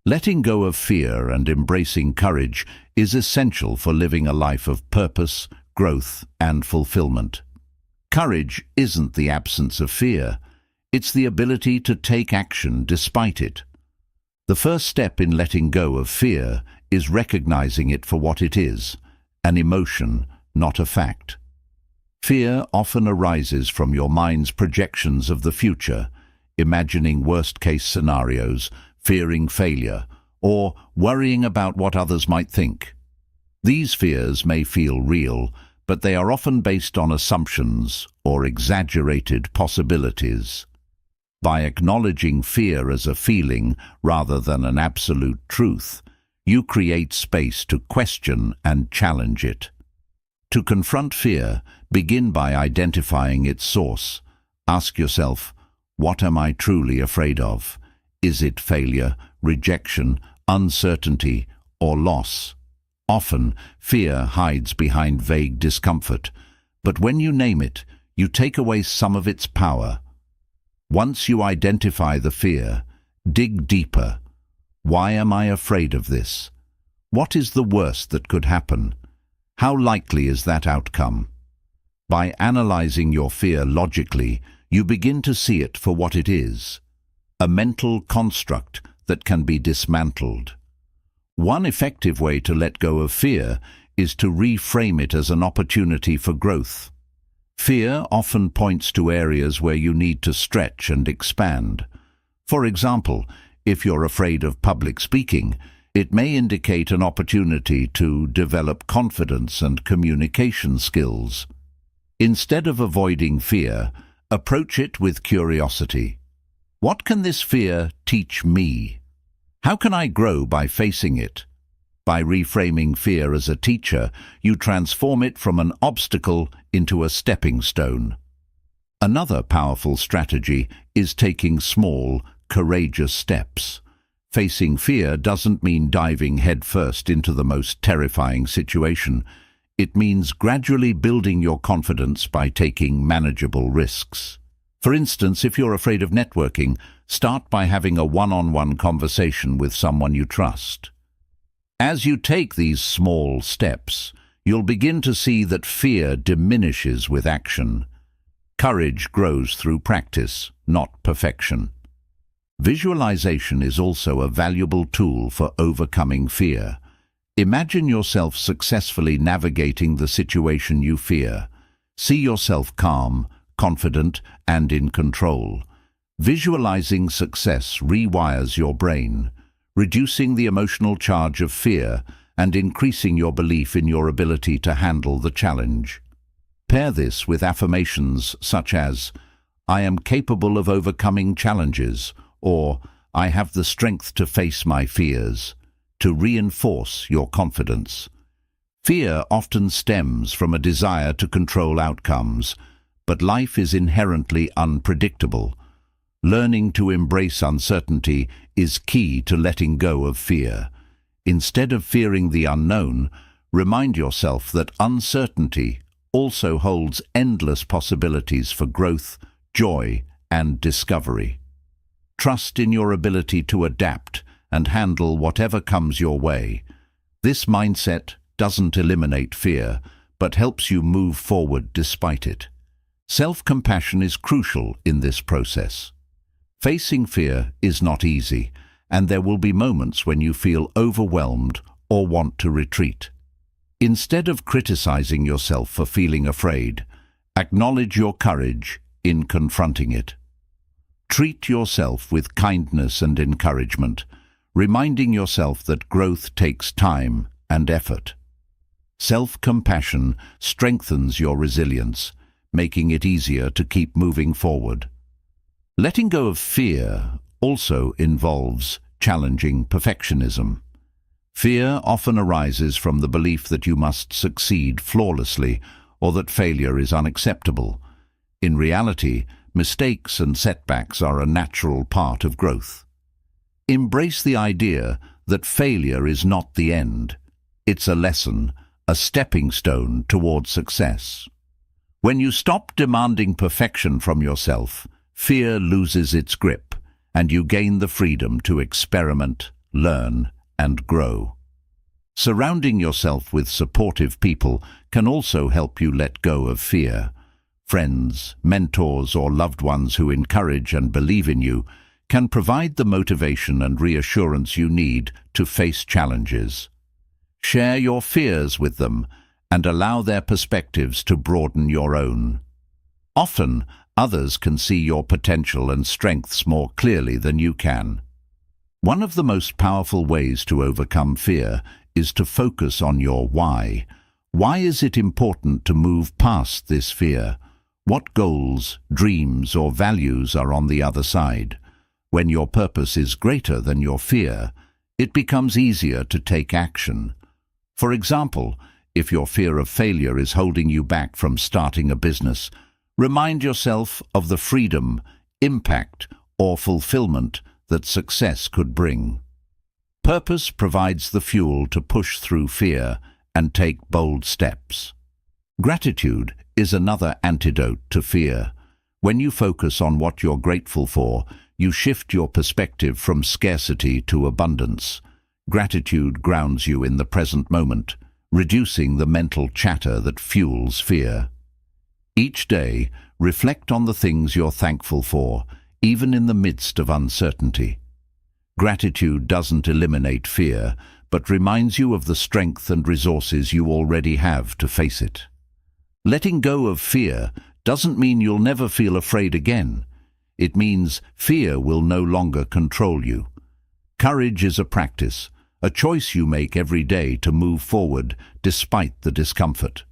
Letting go of fear and embracing courage is essential for living a life of purpose, growth, and fulfillment. Courage isn't the absence of fear, it's the ability to take action despite it. The first step in letting go of fear is recognizing it for what it is, an emotion, not a fact. Fear often arises from your mind's projections of the future, imagining worst-case scenarios, fearing failure, or worrying about what others might think. These fears may feel real, but they are often based on assumptions or exaggerated possibilities. By acknowledging fear as a feeling rather than an absolute truth, you create space to question and challenge it. To confront fear, begin by identifying its source. Ask yourself, what am I truly afraid of? Is it failure, rejection, uncertainty, or loss? Often, fear hides behind vague discomfort, but when you name it, you take away some of its power. Once you identify the fear, dig deeper. Why am I afraid of this? What is the worst that could happen? How likely is that outcome? By analyzing your fear logically, you begin to see it for what it is, a mental construct that can be dismantled. One effective way to let go of fear is to reframe it as an opportunity for growth. Fear often points to areas where you need to stretch and expand. For example, if you're afraid of public speaking, it may indicate an opportunity to develop confidence and communication skills. Instead of avoiding fear, approach it with curiosity. What can this fear teach me? How can I grow by facing it? By reframing fear as a teacher, you transform it from an obstacle into a stepping stone. Another powerful strategy is taking small, courageous steps. Facing fear doesn't mean diving headfirst into the most terrifying situation. It means gradually building your confidence by taking manageable risks. For instance, if you're afraid of networking, start by having a one-on-one conversation with someone you trust. As you take these small steps, you'll begin to see that fear diminishes with action. Courage grows through practice, not perfection. Visualization is also a valuable tool for overcoming fear. Imagine yourself successfully navigating the situation you fear. See yourself calm, confident, and in control. Visualizing success rewires your brain, reducing the emotional charge of fear and increasing your belief in your ability to handle the challenge. Pair this with affirmations such as, "I am capable of overcoming challenges," or "I have the strength to face my fears," to reinforce your confidence. Fear often stems from a desire to control outcomes, but life is inherently unpredictable. Learning to embrace uncertainty is key to letting go of fear. Instead of fearing the unknown, remind yourself that uncertainty also holds endless possibilities for growth, joy, and discovery. Trust in your ability to adapt and handle whatever comes your way. This mindset doesn't eliminate fear, but helps you move forward despite it. Self-compassion is crucial in this process. Facing fear is not easy, and there will be moments when you feel overwhelmed or want to retreat. Instead of criticizing yourself for feeling afraid, acknowledge your courage in confronting it. Treat yourself with kindness and encouragement, reminding yourself that growth takes time and effort. Self-compassion strengthens your resilience, making it easier to keep moving forward. Letting go of fear also involves challenging perfectionism. Fear often arises from the belief that you must succeed flawlessly or that failure is unacceptable. In reality, mistakes and setbacks are a natural part of growth. Embrace the idea that failure is not the end. It's a lesson, a stepping stone toward success. When you stop demanding perfection from yourself, fear loses its grip, and you gain the freedom to experiment, learn, and grow. Surrounding yourself with supportive people can also help you let go of fear. Friends, mentors, or loved ones who encourage and believe in you can provide the motivation and reassurance you need to face challenges. Share your fears with them and allow their perspectives to broaden your own. Often, others can see your potential and strengths more clearly than you can. One of the most powerful ways to overcome fear is to focus on your why. Why is it important to move past this fear? What goals, dreams, or values are on the other side? When your purpose is greater than your fear, it becomes easier to take action. For example, if your fear of failure is holding you back from starting a business, remind yourself of the freedom, impact, or fulfillment that success could bring. Purpose provides the fuel to push through fear and take bold steps. Gratitude is another antidote to fear. When you focus on what you're grateful for, you shift your perspective from scarcity to abundance. Gratitude grounds you in the present moment, reducing the mental chatter that fuels fear. Each day, reflect on the things you're thankful for, even in the midst of uncertainty. Gratitude doesn't eliminate fear, but reminds you of the strength and resources you already have to face it. Letting go of fear doesn't mean you'll never feel afraid again. It means fear will no longer control you. Courage is a practice, a choice you make every day to move forward despite the discomfort.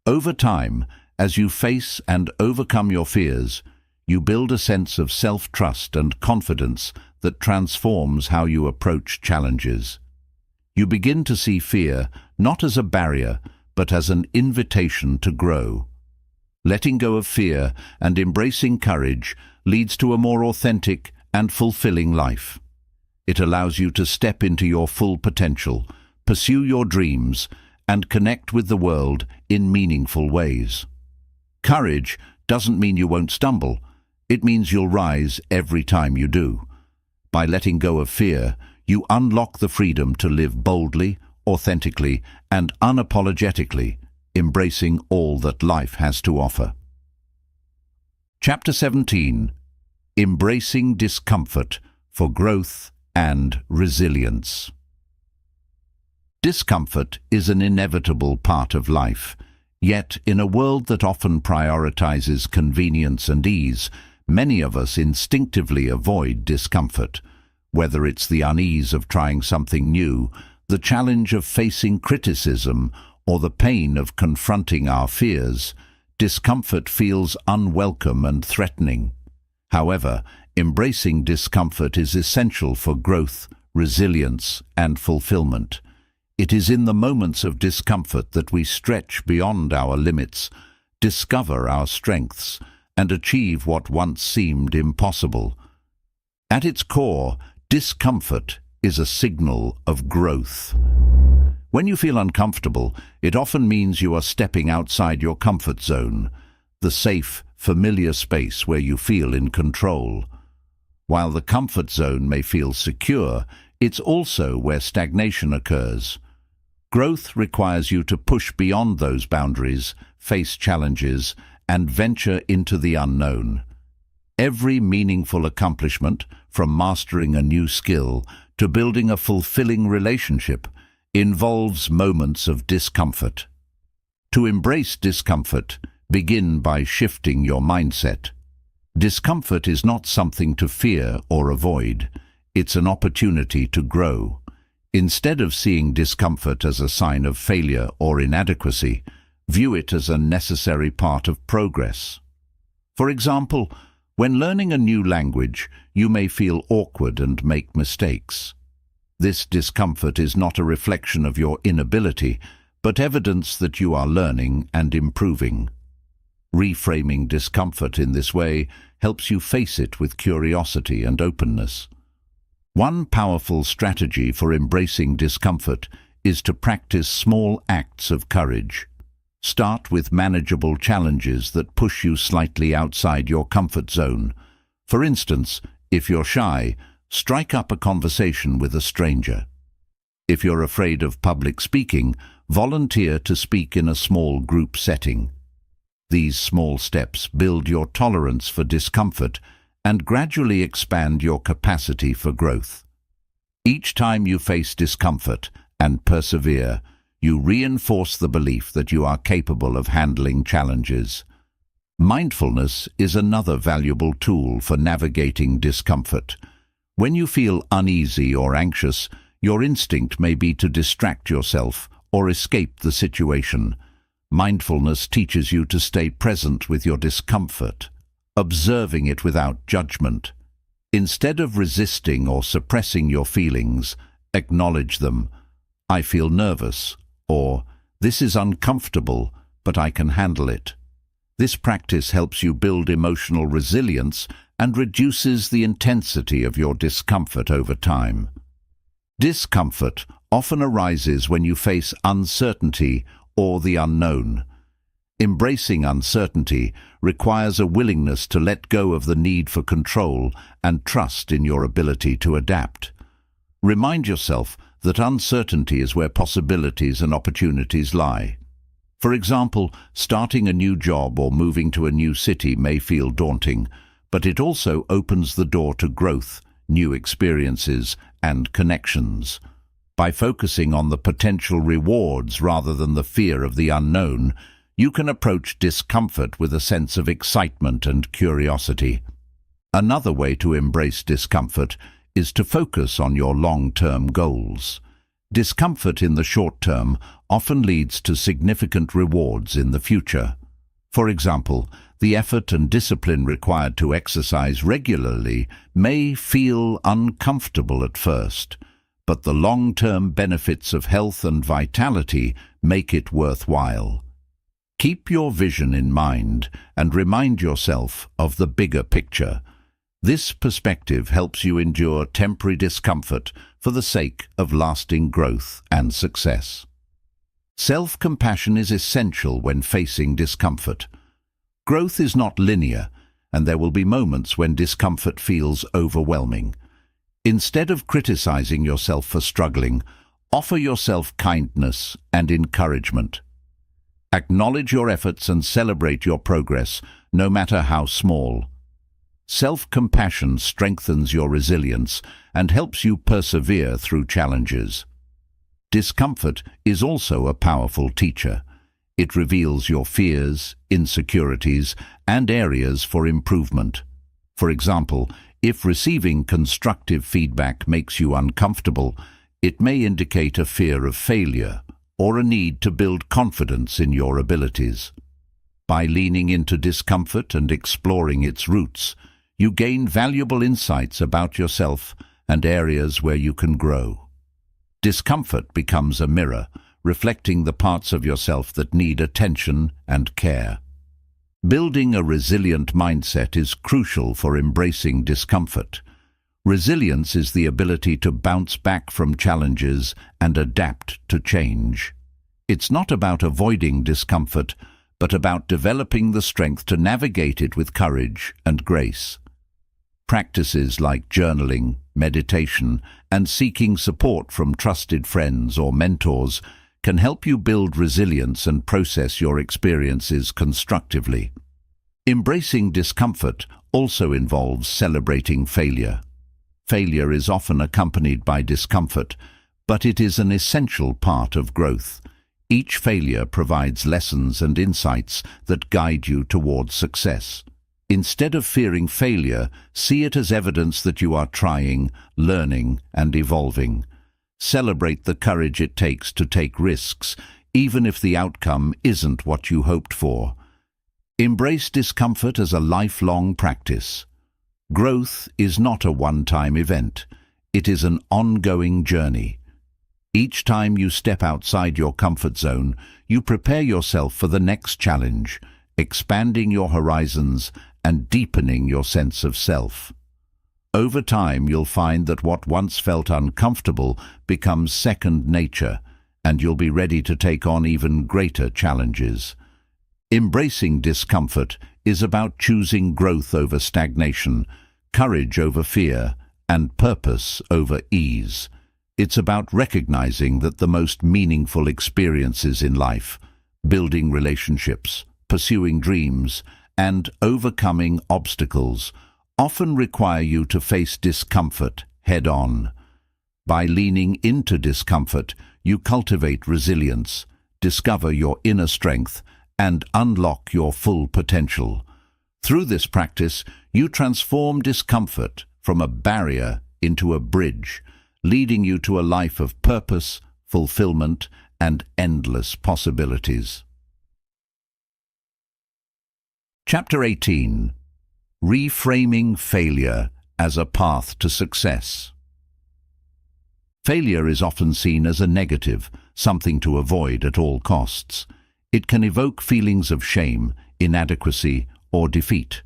Over time, as you face and overcome your fears, you build a sense of self-trust and confidence that transforms how you approach challenges. You begin to see fear not as a barrier, but as an invitation to grow. Letting go of fear and embracing courage leads to a more authentic and fulfilling life. It allows you to step into your full potential, pursue your dreams, and connect with the world in meaningful ways. Courage doesn't mean you won't stumble. It means you'll rise every time you do. By letting go of fear, you unlock the freedom to live boldly, authentically, and unapologetically, embracing all that life has to offer. Chapter 17. Embracing Discomfort for Growth and Resilience. Discomfort is an inevitable part of life, yet in a world that often prioritizes convenience and ease, many of us instinctively avoid discomfort. Whether it's the unease of trying something new, the challenge of facing criticism, or the pain of confronting our fears, discomfort feels unwelcome and threatening. However, embracing discomfort is essential for growth, resilience, and fulfillment. It is in the moments of discomfort that we stretch beyond our limits, discover our strengths, and achieve what once seemed impossible. At its core, discomfort is a signal of growth. When you feel uncomfortable, it often means you are stepping outside your comfort zone, the safe, familiar space where you feel in control. While the comfort zone may feel secure, it's also where stagnation occurs. Growth requires you to push beyond those boundaries, face challenges, and venture into the unknown. Every meaningful accomplishment, from mastering a new skill to building a fulfilling relationship, involves moments of discomfort. To embrace discomfort, begin by shifting your mindset. Discomfort is not something to fear or avoid. It's an opportunity to grow. Instead of seeing discomfort as a sign of failure or inadequacy, view it as a necessary part of progress. For example, when learning a new language, you may feel awkward and make mistakes. This discomfort is not a reflection of your inability, but evidence that you are learning and improving. Reframing discomfort in this way helps you face it with curiosity and openness. One powerful strategy for embracing discomfort is to practice small acts of courage. Start with manageable challenges that push you slightly outside your comfort zone. For instance, if you're shy, strike up a conversation with a stranger. If you're afraid of public speaking, volunteer to speak in a small group setting. These small steps build your tolerance for discomfort and gradually expand your capacity for growth. Each time you face discomfort and persevere, you reinforce the belief that you are capable of handling challenges. Mindfulness is another valuable tool for navigating discomfort. When you feel uneasy or anxious, your instinct may be to distract yourself or escape the situation. Mindfulness teaches you to stay present with your discomfort, observing it without judgment. Instead of resisting or suppressing your feelings, acknowledge them. I feel nervous, or this is uncomfortable, but I can handle it. This practice helps you build emotional resilience and reduces the intensity of your discomfort over time. Discomfort often arises when you face uncertainty or the unknown. Embracing uncertainty requires a willingness to let go of the need for control and trust in your ability to adapt. Remind yourself that uncertainty is where possibilities and opportunities lie. For example, starting a new job or moving to a new city may feel daunting, but it also opens the door to growth, new experiences, and connections. By focusing on the potential rewards rather than the fear of the unknown, You can approach discomfort with a sense of excitement and curiosity. Another way to embrace discomfort is to focus on your long-term goals. Discomfort in the short term often leads to significant rewards in the future. For example, the effort and discipline required to exercise regularly may feel uncomfortable at first, but the long-term benefits of health and vitality make it worthwhile. Keep your vision in mind and remind yourself of the bigger picture. This perspective helps you endure temporary discomfort for the sake of lasting growth and success. Self-compassion is essential when facing discomfort. Growth is not linear, and there will be moments when discomfort feels overwhelming. Instead of criticizing yourself for struggling, offer yourself kindness and encouragement. Acknowledge your efforts and celebrate your progress, no matter how small. Self-compassion strengthens your resilience and helps you persevere through challenges. Discomfort is also a powerful teacher. It reveals your fears, insecurities, and areas for improvement. For example, if receiving constructive feedback makes you uncomfortable, it may indicate a fear of failure or a need to build confidence in your abilities. By leaning into discomfort and exploring its roots, you gain valuable insights about yourself and areas where you can grow. Discomfort becomes a mirror, reflecting the parts of yourself that need attention and care. Building a resilient mindset is crucial for embracing discomfort. Resilience is the ability to bounce back from challenges and adapt to change. It's not about avoiding discomfort, but about developing the strength to navigate it with courage and grace. Practices like journaling, meditation, and seeking support from trusted friends or mentors can help you build resilience and process your experiences constructively. Embracing discomfort also involves celebrating failure. Failure is often accompanied by discomfort, but it is an essential part of growth. Each failure provides lessons and insights that guide you towards success. Instead of fearing failure, see it as evidence that you are trying, learning, and evolving. Celebrate the courage it takes to take risks, even if the outcome isn't what you hoped for. Embrace discomfort as a lifelong practice. Growth is not a one-time event. It is an ongoing journey. Each time you step outside your comfort zone, you prepare yourself for the next challenge, expanding your horizons and deepening your sense of self. Over time, you'll find that what once felt uncomfortable becomes second nature, and you'll be ready to take on even greater challenges. Embracing discomfort is about choosing growth over stagnation, courage over fear, and purpose over ease. It's about recognizing that the most meaningful experiences in life, building relationships, pursuing dreams, and overcoming obstacles, often require you to face discomfort head-on. By leaning into discomfort, you cultivate resilience, discover your inner strength, and unlock your full potential. Through this practice, you transform discomfort from a barrier into a bridge, leading you to a life of purpose, fulfillment, and endless possibilities. Chapter 18. Reframing failure as a path to success. Failure is often seen as a negative, something to avoid at all costs. It can evoke feelings of shame, inadequacy, or defeat.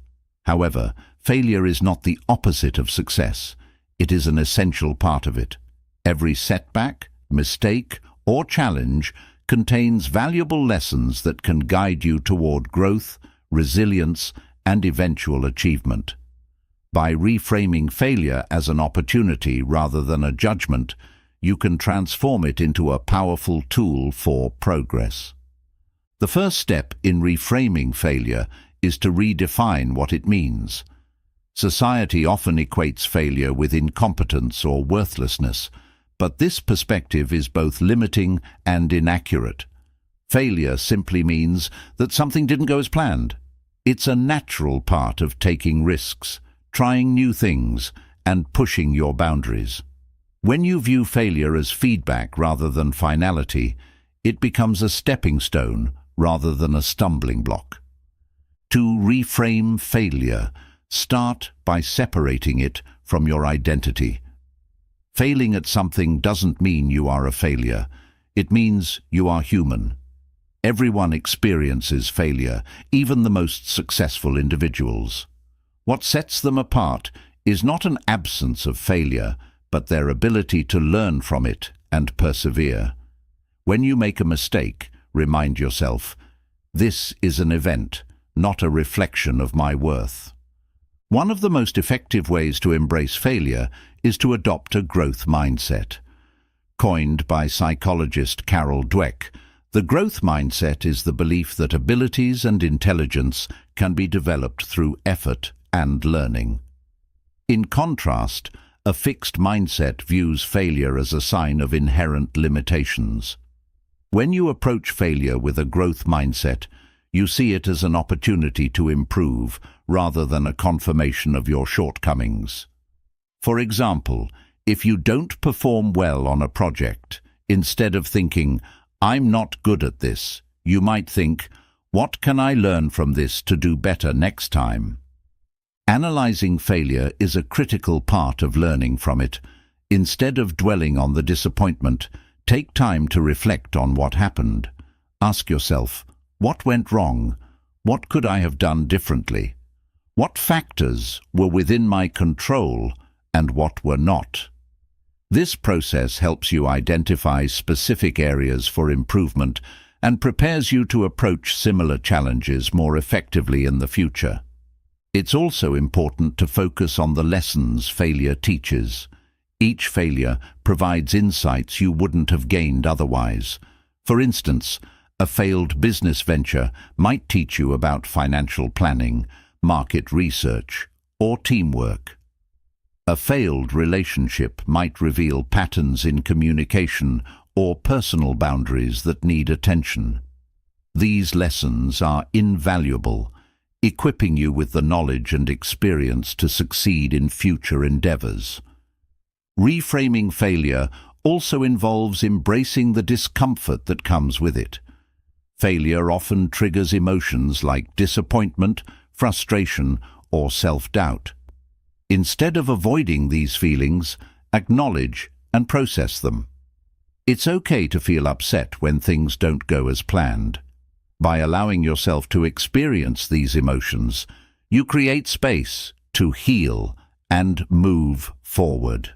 However, failure is not the opposite of success. It is an essential part of it. Every setback, mistake, or challenge contains valuable lessons that can guide you toward growth, resilience, and eventual achievement. By reframing failure as an opportunity rather than a judgment, you can transform it into a powerful tool for progress. The first step in reframing failure is to redefine what it means. Society often equates failure with incompetence or worthlessness, but this perspective is both limiting and inaccurate. Failure simply means that something didn't go as planned. It's a natural part of taking risks, trying new things, and pushing your boundaries. When you view failure as feedback rather than finality, it becomes a stepping stone rather than a stumbling block. To reframe failure, start by separating it from your identity. Failing at something doesn't mean you are a failure. It means you are human. Everyone experiences failure, even the most successful individuals. What sets them apart is not an absence of failure, but their ability to learn from it and persevere. When you make a mistake, remind yourself, this is an event, not a reflection of my worth. One of the most effective ways to embrace failure is to adopt a growth mindset. Coined by psychologist Carol Dweck, the growth mindset is the belief that abilities and intelligence can be developed through effort and learning. In contrast, a fixed mindset views failure as a sign of inherent limitations. When you approach failure with a growth mindset, you see it as an opportunity to improve rather than a confirmation of your shortcomings. For example, if you don't perform well on a project, instead of thinking, "I'm not good at this," you might think, "What can I learn from this to do better next time?" Analyzing failure is a critical part of learning from it. Instead of dwelling on the disappointment, take time to reflect on what happened. Ask yourself, what went wrong? What could I have done differently? What factors were within my control and what were not? This process helps you identify specific areas for improvement and prepares you to approach similar challenges more effectively in the future. It's also important to focus on the lessons failure teaches. Each failure provides insights you wouldn't have gained otherwise. For instance, a failed business venture might teach you about financial planning, market research, or teamwork. A failed relationship might reveal patterns in communication or personal boundaries that need attention. These lessons are invaluable, equipping you with the knowledge and experience to succeed in future endeavors. Reframing failure also involves embracing the discomfort that comes with it. Failure often triggers emotions like disappointment, frustration, or self-doubt. Instead of avoiding these feelings, acknowledge and process them. It's okay to feel upset when things don't go as planned. By allowing yourself to experience these emotions, you create space to heal and move forward.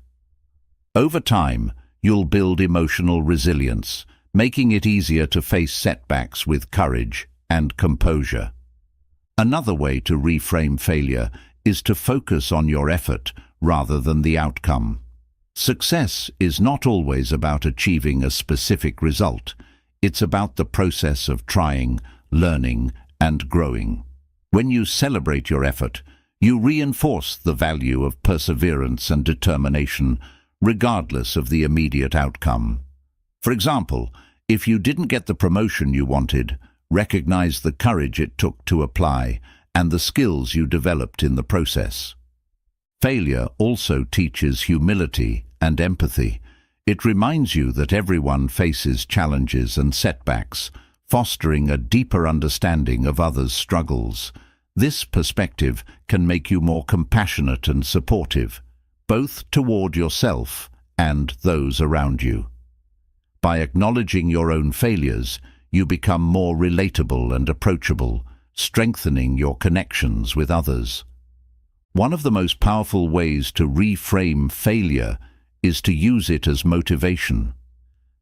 Over time, you'll build emotional resilience, making it easier to face setbacks with courage and composure. Another way to reframe failure is to focus on your effort rather than the outcome. Success is not always about achieving a specific result. It's about the process of trying, learning, and growing. When you celebrate your effort, you reinforce the value of perseverance and determination, regardless of the immediate outcome. For example, if you didn't get the promotion you wanted, recognize the courage it took to apply and the skills you developed in the process. Failure also teaches humility and empathy. It reminds you that everyone faces challenges and setbacks, fostering a deeper understanding of others' struggles. This perspective can make you more compassionate and supportive, both toward yourself and those around you. By acknowledging your own failures, you become more relatable and approachable, strengthening your connections with others. One of the most powerful ways to reframe failure is to use it as motivation.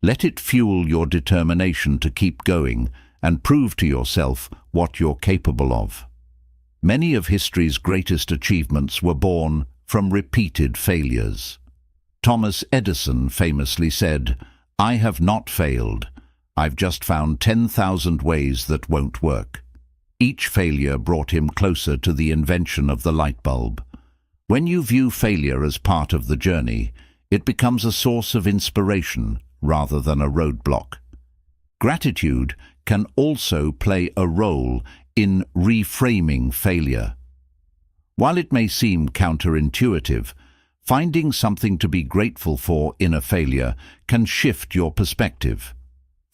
Let it fuel your determination to keep going and prove to yourself what you're capable of. Many of history's greatest achievements were born from repeated failures. Thomas Edison famously said, "I have not failed. I've just found 10,000 ways that won't work." Each failure brought him closer to the invention of the light bulb. When you view failure as part of the journey, it becomes a source of inspiration rather than a roadblock. Gratitude can also play a role in reframing failure. While it may seem counterintuitive, finding something to be grateful for in a failure can shift your perspective.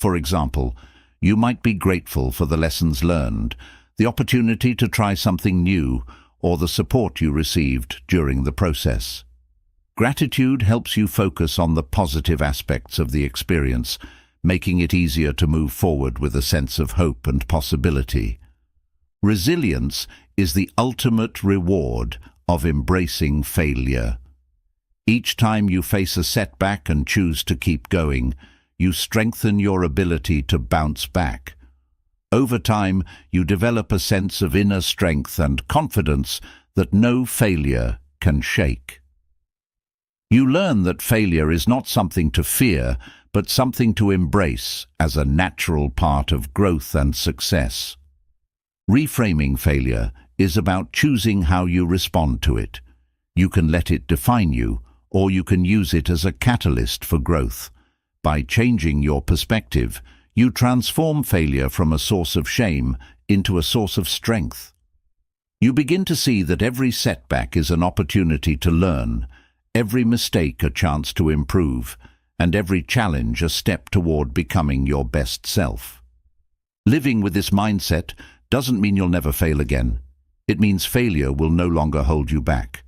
For example, you might be grateful for the lessons learned, the opportunity to try something new, or the support you received during the process. Gratitude helps you focus on the positive aspects of the experience, making it easier to move forward with a sense of hope and possibility. Resilience is the ultimate reward of embracing failure. Each time you face a setback and choose to keep going, you strengthen your ability to bounce back. Over time, you develop a sense of inner strength and confidence that no failure can shake. You learn that failure is not something to fear, but something to embrace as a natural part of growth and success. Reframing failure is about choosing how you respond to it. You can let it define you, or you can use it as a catalyst for growth. By changing your perspective, you transform failure from a source of shame into a source of strength. You begin to see that every setback is an opportunity to learn, every mistake a chance to improve, and every challenge a step toward becoming your best self. Living with this mindset doesn't mean you'll never fail again. It means failure will no longer hold you back.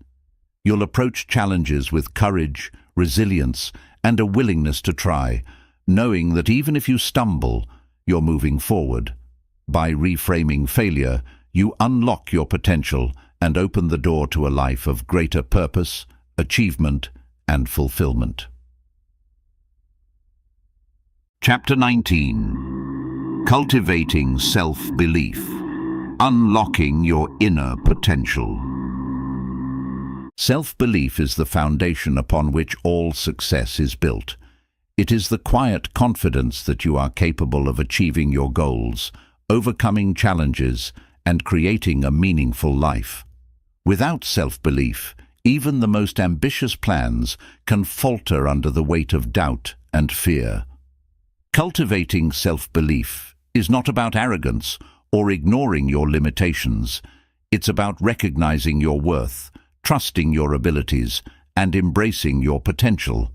You'll approach challenges with courage, resilience, and a willingness to try, knowing that even if you stumble, you're moving forward. By reframing failure, you unlock your potential and open the door to a life of greater purpose, achievement, and fulfillment. Chapter 19. Cultivating Self-Belief. Unlocking your inner potential. Self-belief is the foundation upon which all success is built. It is the quiet confidence that you are capable of achieving your goals, overcoming challenges, and creating a meaningful life. Without self-belief, even the most ambitious plans can falter under the weight of doubt and fear. Cultivating self-belief is not about arrogance or ignoring your limitations. It's about recognizing your worth, trusting your abilities, and embracing your potential.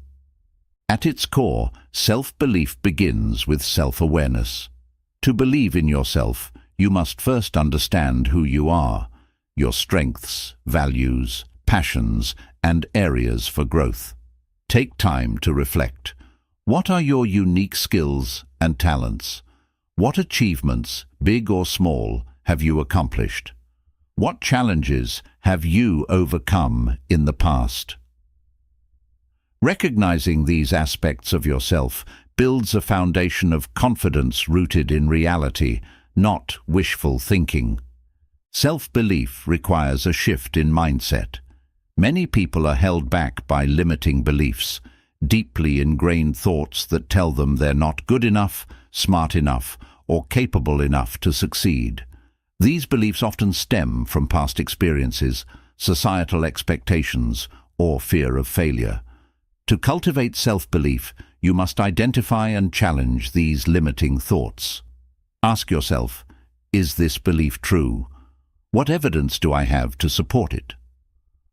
At its core, self-belief begins with self-awareness. To believe in yourself, you must first understand who you are, your strengths, values, passions, and areas for growth. Take time to reflect. What are your unique skills and talents? What achievements, big or small, have you accomplished? What challenges have you overcome in the past? Recognizing these aspects of yourself builds a foundation of confidence rooted in reality, not wishful thinking. Self-belief requires a shift in mindset. Many people are held back by limiting beliefs, deeply ingrained thoughts that tell them they're not good enough, smart enough, or capable enough to succeed. These beliefs often stem from past experiences, societal expectations, or fear of failure. To cultivate self-belief, you must identify and challenge these limiting thoughts. Ask yourself, is this belief true? What evidence do I have to support it?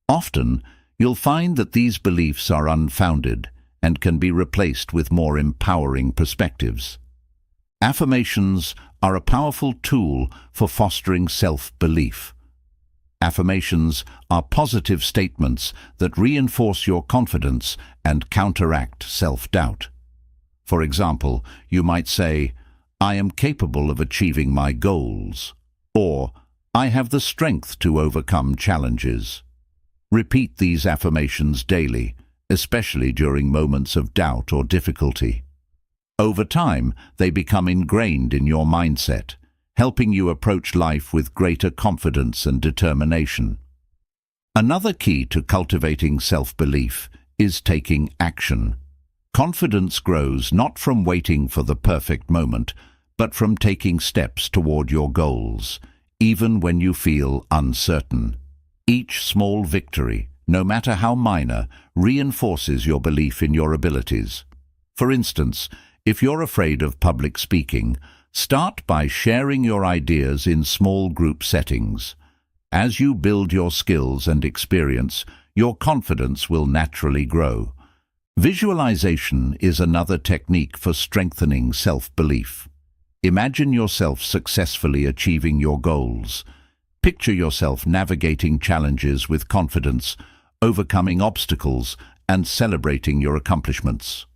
Often, you'll find that these beliefs are unfounded and can be replaced with more empowering perspectives. Affirmations are a powerful tool for fostering self-belief. Affirmations are positive statements that reinforce your confidence and counteract self-doubt. For example, you might say, "I am capable of achieving my goals," or "I have the strength to overcome challenges." Repeat these affirmations daily, especially during moments of doubt or difficulty. Over time, they become ingrained in your mindset, helping you approach life with greater confidence and determination. Another key to cultivating self-belief is taking action. Confidence grows not from waiting for the perfect moment, but from taking steps toward your goals, even when you feel uncertain. Each small victory, no matter how minor, reinforces your belief in your abilities. For instance, if you're afraid of public speaking, Start by sharing your ideas in small group settings. As you build your skills and experience, your confidence will naturally grow. Visualization is another technique for strengthening self-belief. Imagine yourself successfully achieving your goals. Picture yourself navigating challenges with confidence, overcoming obstacles, and celebrating your accomplishments.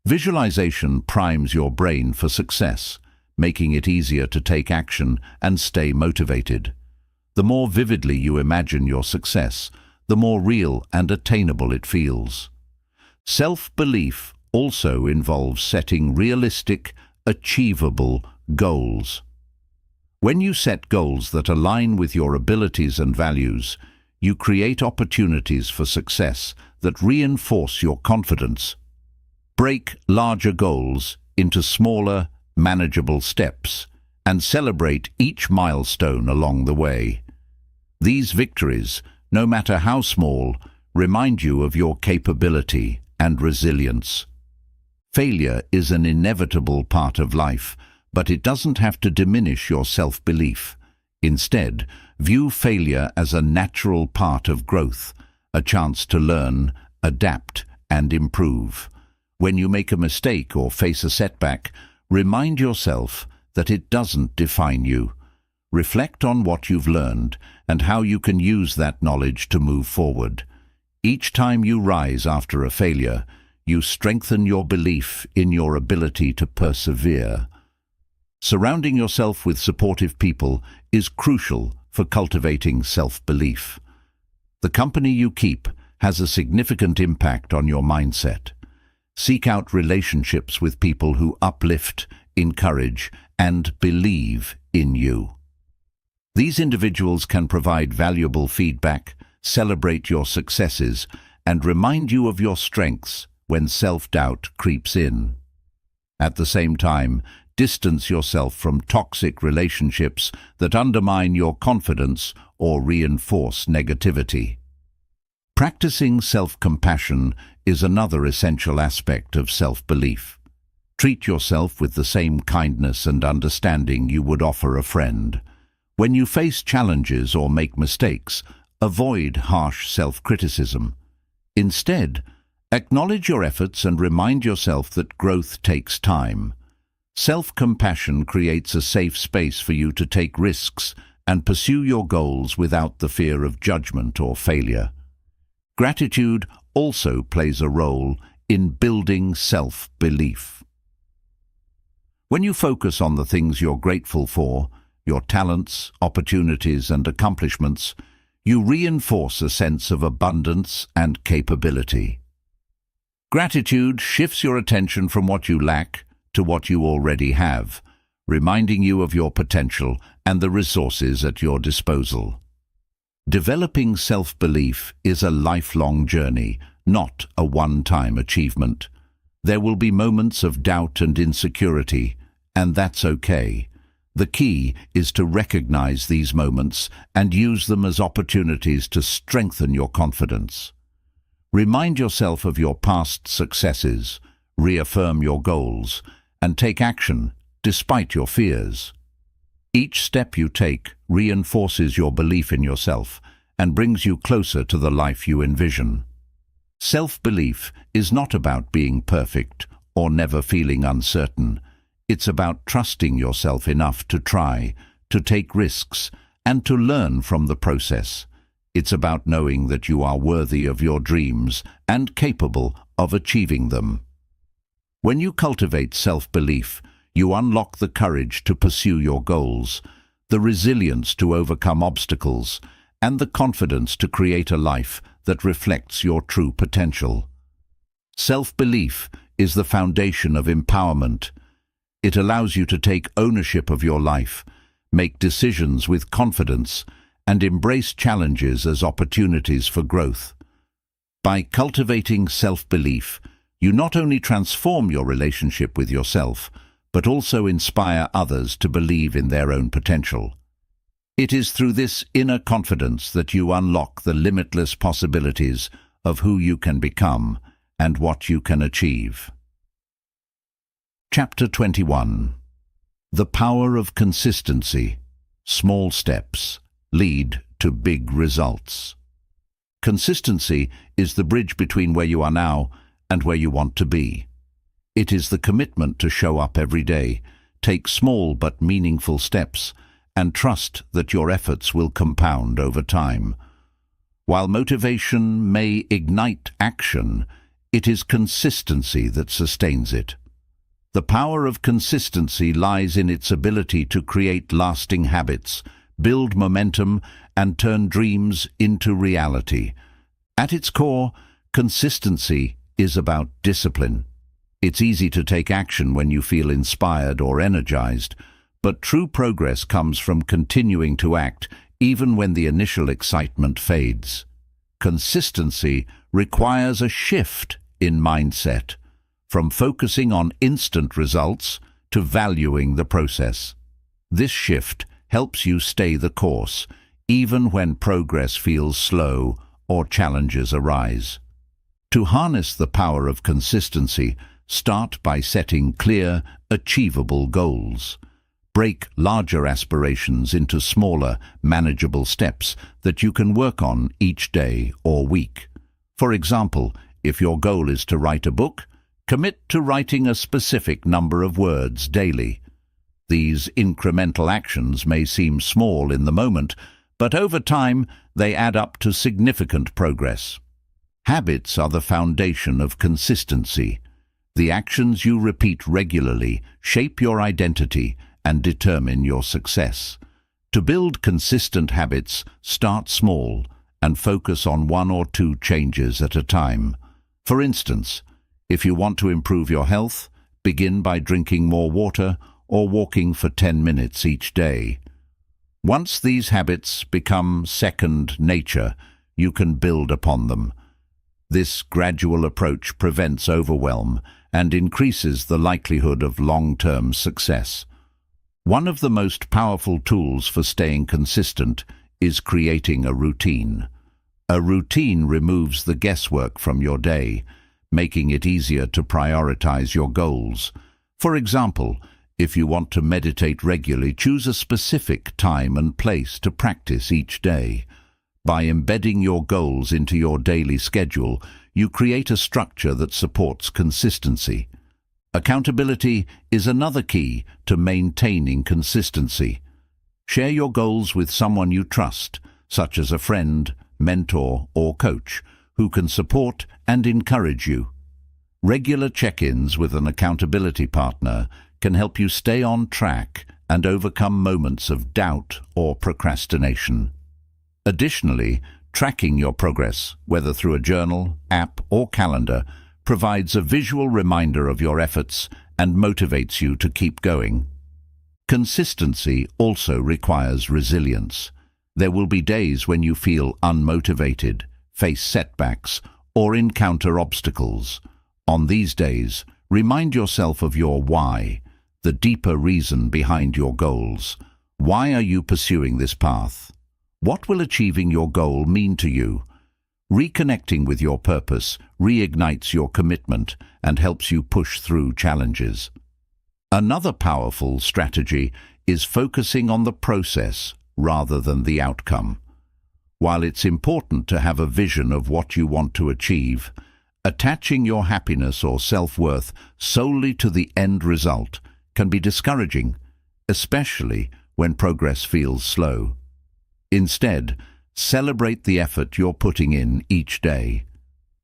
Visualization primes your brain for success, making it easier to take action and stay motivated. The more vividly you imagine your success, the more real and attainable it feels. Self-belief also involves setting realistic, achievable goals. When you set goals that align with your abilities and values, you create opportunities for success that reinforce your confidence. Break larger goals into smaller, manageable steps and celebrate each milestone along the way. These victories, no matter how small, remind you of your capability and resilience. Failure is an inevitable part of life, but it doesn't have to diminish your self-belief. Instead, view failure as a natural part of growth, a chance to learn, adapt, and improve. When you make a mistake or face a setback, remind yourself that it doesn't define you. Reflect on what you've learned and how you can use that knowledge to move forward. Each time you rise after a failure, you strengthen your belief in your ability to persevere. Surrounding yourself with supportive people is crucial for cultivating self-belief. The company you keep has a significant impact on your mindset. Seek out relationships with people who uplift, encourage, and believe in you. These individuals can provide valuable feedback, celebrate your successes, and remind you of your strengths when self-doubt creeps in. At the same time, distance yourself from toxic relationships that undermine your confidence or reinforce negativity. Practicing self-compassion is another essential aspect of self-belief. Treat yourself with the same kindness and understanding you would offer a friend. When you face challenges or make mistakes, avoid harsh self-criticism. Instead, acknowledge your efforts and remind yourself that growth takes time. Self-compassion creates a safe space for you to take risks and pursue your goals without the fear of judgment or failure. Gratitude also plays a role in building self-belief. When you focus on the things you're grateful for, your talents, opportunities, and accomplishments, you reinforce a sense of abundance and capability. Gratitude shifts your attention from what you lack to what you already have, reminding you of your potential and the resources at your disposal. Developing self-belief is a lifelong journey, not a one-time achievement. There will be moments of doubt and insecurity, and that's okay. The key is to recognize these moments and use them as opportunities to strengthen your confidence. Remind yourself of your past successes, reaffirm your goals, and take action despite your fears. Each step you take reinforces your belief in yourself and brings you closer to the life you envision. Self-belief is not about being perfect or never feeling uncertain. It's about trusting yourself enough to try, to take risks, and to learn from the process. It's about knowing that you are worthy of your dreams and capable of achieving them. When you cultivate self-belief, you unlock the courage to pursue your goals, the resilience to overcome obstacles, and the confidence to create a life that reflects your true potential. Self-belief is the foundation of empowerment. It allows you to take ownership of your life, make decisions with confidence, and embrace challenges as opportunities for growth. By cultivating self-belief, you not only transform your relationship with yourself, but also inspire others to believe in their own potential. It is through this inner confidence that you unlock the limitless possibilities of who you can become and what you can achieve. Chapter 21. The power of consistency. Small steps lead to big results. Consistency is the bridge between where you are now and where you want to be. It is the commitment to show up every day, take small but meaningful steps, and trust that your efforts will compound over time. While motivation may ignite action, it is consistency that sustains it. The power of consistency lies in its ability to create lasting habits, build momentum, and turn dreams into reality. At its core, consistency is about discipline. It's easy to take action when you feel inspired or energized, but true progress comes from continuing to act even when the initial excitement fades. Consistency requires a shift in mindset, from focusing on instant results to valuing the process. This shift helps you stay the course, even when progress feels slow or challenges arise. To harness the power of consistency, start by setting clear, achievable goals. Break larger aspirations into smaller, manageable steps that you can work on each day or week. For example, if your goal is to write a book, commit to writing a specific number of words daily. These incremental actions may seem small in the moment, but over time they add up to significant progress. Habits are the foundation of consistency. The actions you repeat regularly shape your identity and determine your success. To build consistent habits, start small and focus on 1 or 2 changes at a time. For instance, if you want to improve your health, begin by drinking more water or walking for 10 minutes each day. Once these habits become second nature, you can build upon them. This gradual approach prevents overwhelm and increases the likelihood of long-term success. One of the most powerful tools for staying consistent is creating a routine. A routine removes the guesswork from your day, making it easier to prioritize your goals. For example, if you want to meditate regularly, choose a specific time and place to practice each day. By embedding your goals into your daily schedule, you create a structure that supports consistency. Accountability is another key to maintaining consistency. Share your goals with someone you trust, such as a friend, mentor, or coach, who can support and encourage you. Regular check-ins with an accountability partner can help you stay on track and overcome moments of doubt or procrastination. Additionally, tracking your progress, whether through a journal, app, or calendar, provides a visual reminder of your efforts and motivates you to keep going. Consistency also requires resilience. There will be days when you feel unmotivated, face setbacks, or encounter obstacles. On these days, remind yourself of your why, the deeper reason behind your goals. Why are you pursuing this path? What will achieving your goal mean to you? Reconnecting with your purpose reignites your commitment and helps you push through challenges. Another powerful strategy is focusing on the process rather than the outcome. While it's important to have a vision of what you want to achieve, attaching your happiness or self-worth solely to the end result can be discouraging, especially when progress feels slow. Instead, celebrate the effort you're putting in each day.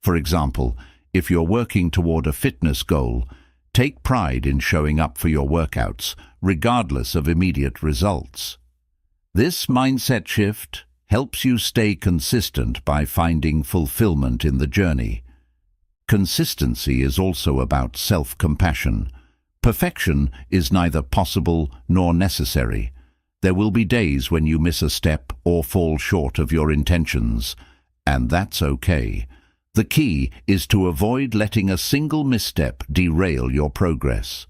For example, if you're working toward a fitness goal, take pride in showing up for your workouts, regardless of immediate results. This mindset shift helps you stay consistent by finding fulfillment in the journey. Consistency is also about self-compassion. Perfection is neither possible nor necessary. There will be days when you miss a step or fall short of your intentions, and that's okay. The key is to avoid letting a single misstep derail your progress.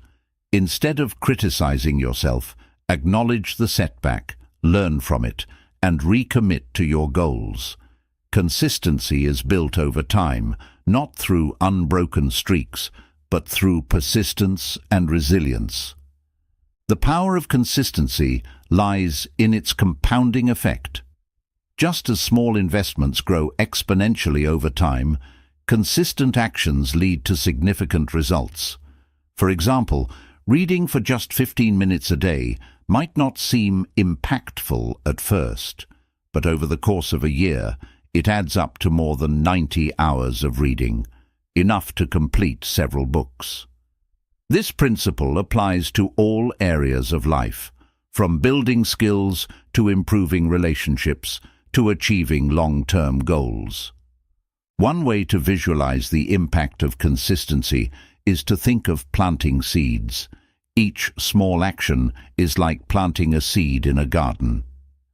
Instead of criticizing yourself, acknowledge the setback, learn from it, and recommit to your goals. Consistency is built over time, not through unbroken streaks, but through persistence and resilience. The power of consistency lies in its compounding effect. Just as small investments grow exponentially over time, consistent actions lead to significant results. For example, reading for just 15 minutes a day might not seem impactful at first, but over the course of a year, it adds up to more than 90 hours of reading, enough to complete several books. This principle applies to all areas of life, from building skills to improving relationships to achieving long-term goals. One way to visualize the impact of consistency is to think of planting seeds. Each small action is like planting a seed in a garden.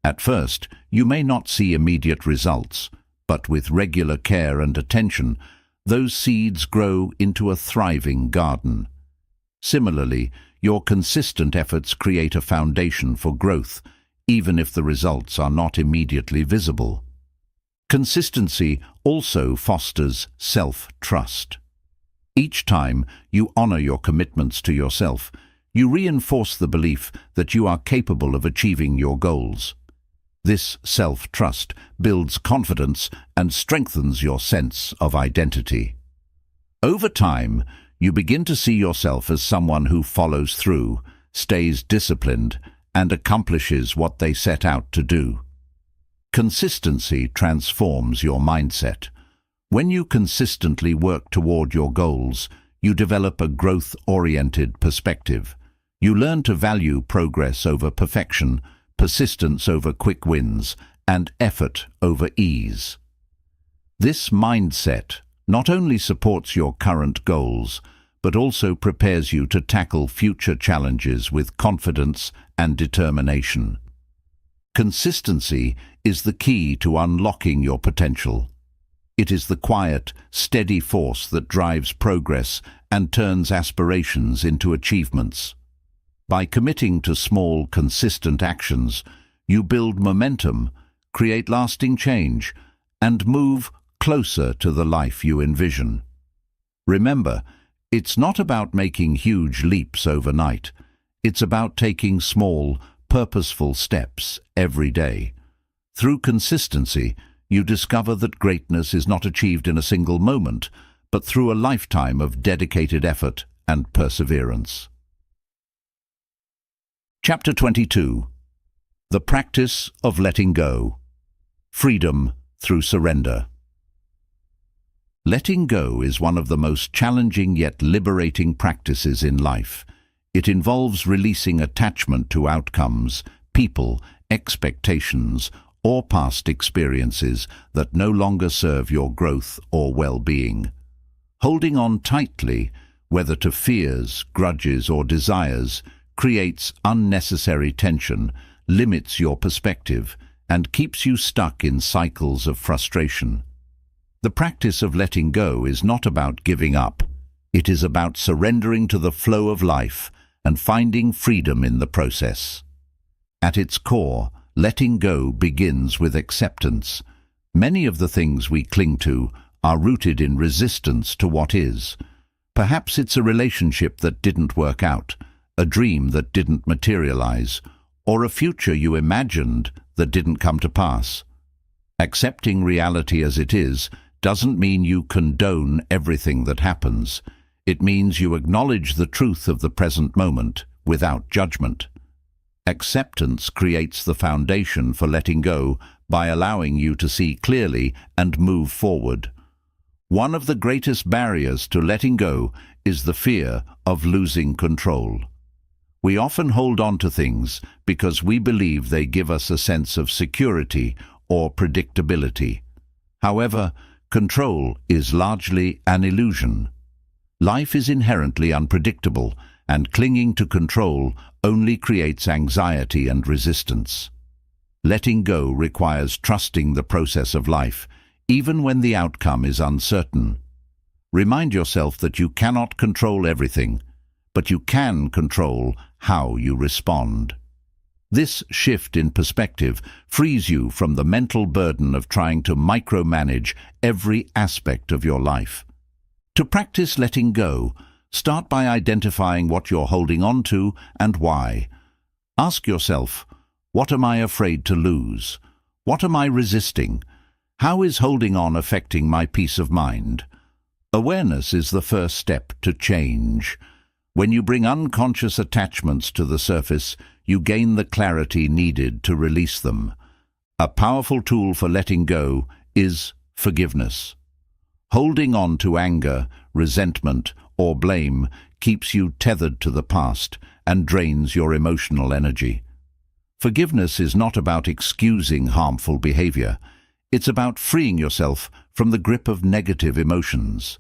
At first, you may not see immediate results, but with regular care and attention, those seeds grow into a thriving garden. Similarly, your consistent efforts create a foundation for growth, even if the results are not immediately visible. Consistency also fosters self-trust. Each time you honor your commitments to yourself, you reinforce the belief that you are capable of achieving your goals. This self-trust builds confidence and strengthens your sense of identity. Over time, you begin to see yourself as someone who follows through, stays disciplined, and accomplishes what they set out to do. Consistency transforms your mindset. When you consistently work toward your goals, you develop a growth-oriented perspective. You learn to value progress over perfection, persistence over quick wins, and effort over ease. This mindset not only supports your current goals, but also prepares you to tackle future challenges with confidence and determination. Consistency is the key to unlocking your potential. It is the quiet, steady force that drives progress and turns aspirations into achievements. By committing to small, consistent actions, you build momentum, create lasting change, and move closer to the life you envision. Remember, it's not about making huge leaps overnight. It's about taking small, purposeful steps every day. Through consistency, you discover that greatness is not achieved in a single moment, but through a lifetime of dedicated effort and perseverance. Chapter 22. The Practice of Letting Go. Freedom through Surrender. Letting go is one of the most challenging yet liberating practices in life. It involves releasing attachment to outcomes, people, expectations, or past experiences that no longer serve your growth or well-being. Holding on tightly, whether to fears, grudges, or desires, creates unnecessary tension, limits your perspective, and keeps you stuck in cycles of frustration. The practice of letting go is not about giving up. It is about surrendering to the flow of life and finding freedom in the process. At its core, letting go begins with acceptance. Many of the things we cling to are rooted in resistance to what is. Perhaps it's a relationship that didn't work out, a dream that didn't materialize, or a future you imagined that didn't come to pass. Accepting reality as it is doesn't mean you condone everything that happens. It means you acknowledge the truth of the present moment without judgment. Acceptance creates the foundation for letting go by allowing you to see clearly and move forward. One of the greatest barriers to letting go is the fear of losing control. We often hold on to things because we believe they give us a sense of security or predictability. However, control is largely an illusion. Life is inherently unpredictable, and clinging to control only creates anxiety and resistance. Letting go requires trusting the process of life, even when the outcome is uncertain. Remind yourself that you cannot control everything, but you can control how you respond. This shift in perspective frees you from the mental burden of trying to micromanage every aspect of your life. To practice letting go, Start by identifying what you're holding on to and why. Ask yourself, what am I afraid to lose? What am I resisting? How is holding on affecting my peace of mind? Awareness is the first step to change. When you bring unconscious attachments to the surface, you gain the clarity needed to release them. A powerful tool for letting go is forgiveness. Holding on to anger, resentment, or blame keeps you tethered to the past and drains your emotional energy. Forgiveness is not about excusing harmful behavior. It's about freeing yourself from the grip of negative emotions.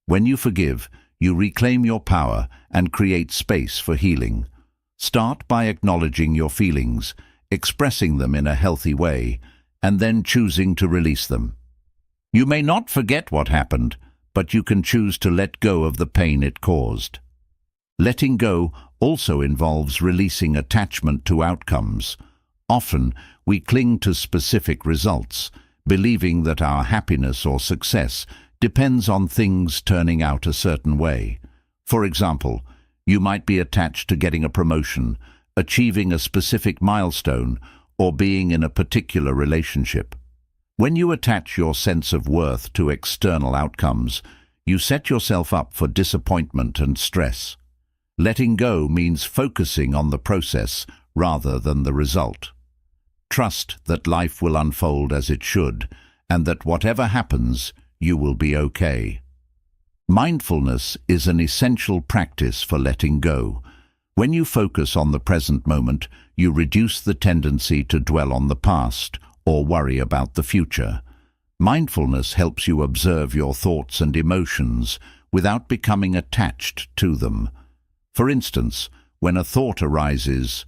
When you forgive, you reclaim your power and create space for healing. Start by acknowledging your feelings, expressing them in a healthy way, and then choosing to release them. You may not forget what happened, but you can choose to let go of the pain it caused. Letting go also involves releasing attachment to outcomes. Often, we cling to specific results, believing that our happiness or success depends on things turning out a certain way. For example, you might be attached to getting a promotion, achieving a specific milestone, or being in a particular relationship. When you attach your sense of worth to external outcomes, you set yourself up for disappointment and stress. Letting go means focusing on the process rather than the result. Trust that life will unfold as it should, and that whatever happens, you will be okay. Mindfulness is an essential practice for letting go. When you focus on the present moment, you reduce the tendency to dwell on the past or worry about the future. Mindfulness helps you observe your thoughts and emotions without becoming attached to them. For instance, when a thought arises,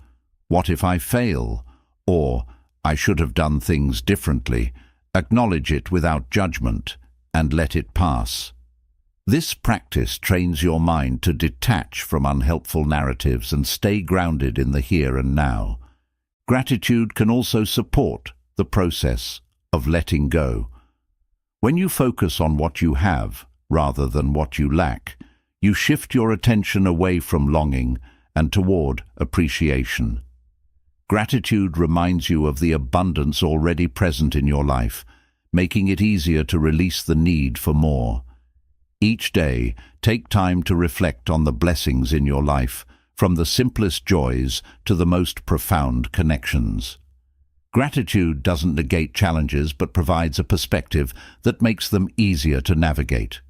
"What if I fail?" or "I should have done things differently," acknowledge it without judgment and let it pass. This practice trains your mind to detach from unhelpful narratives and stay grounded in the here and now. Gratitude can also support the process of letting go. When you focus on what you have rather than what you lack, you shift your attention away from longing and toward appreciation. Gratitude reminds you of the abundance already present in your life, making it easier to release the need for more. Each day, take time to reflect on the blessings in your life, from the simplest joys to the most profound connections. Gratitude doesn't negate challenges but provides a perspective that makes them easier to navigate.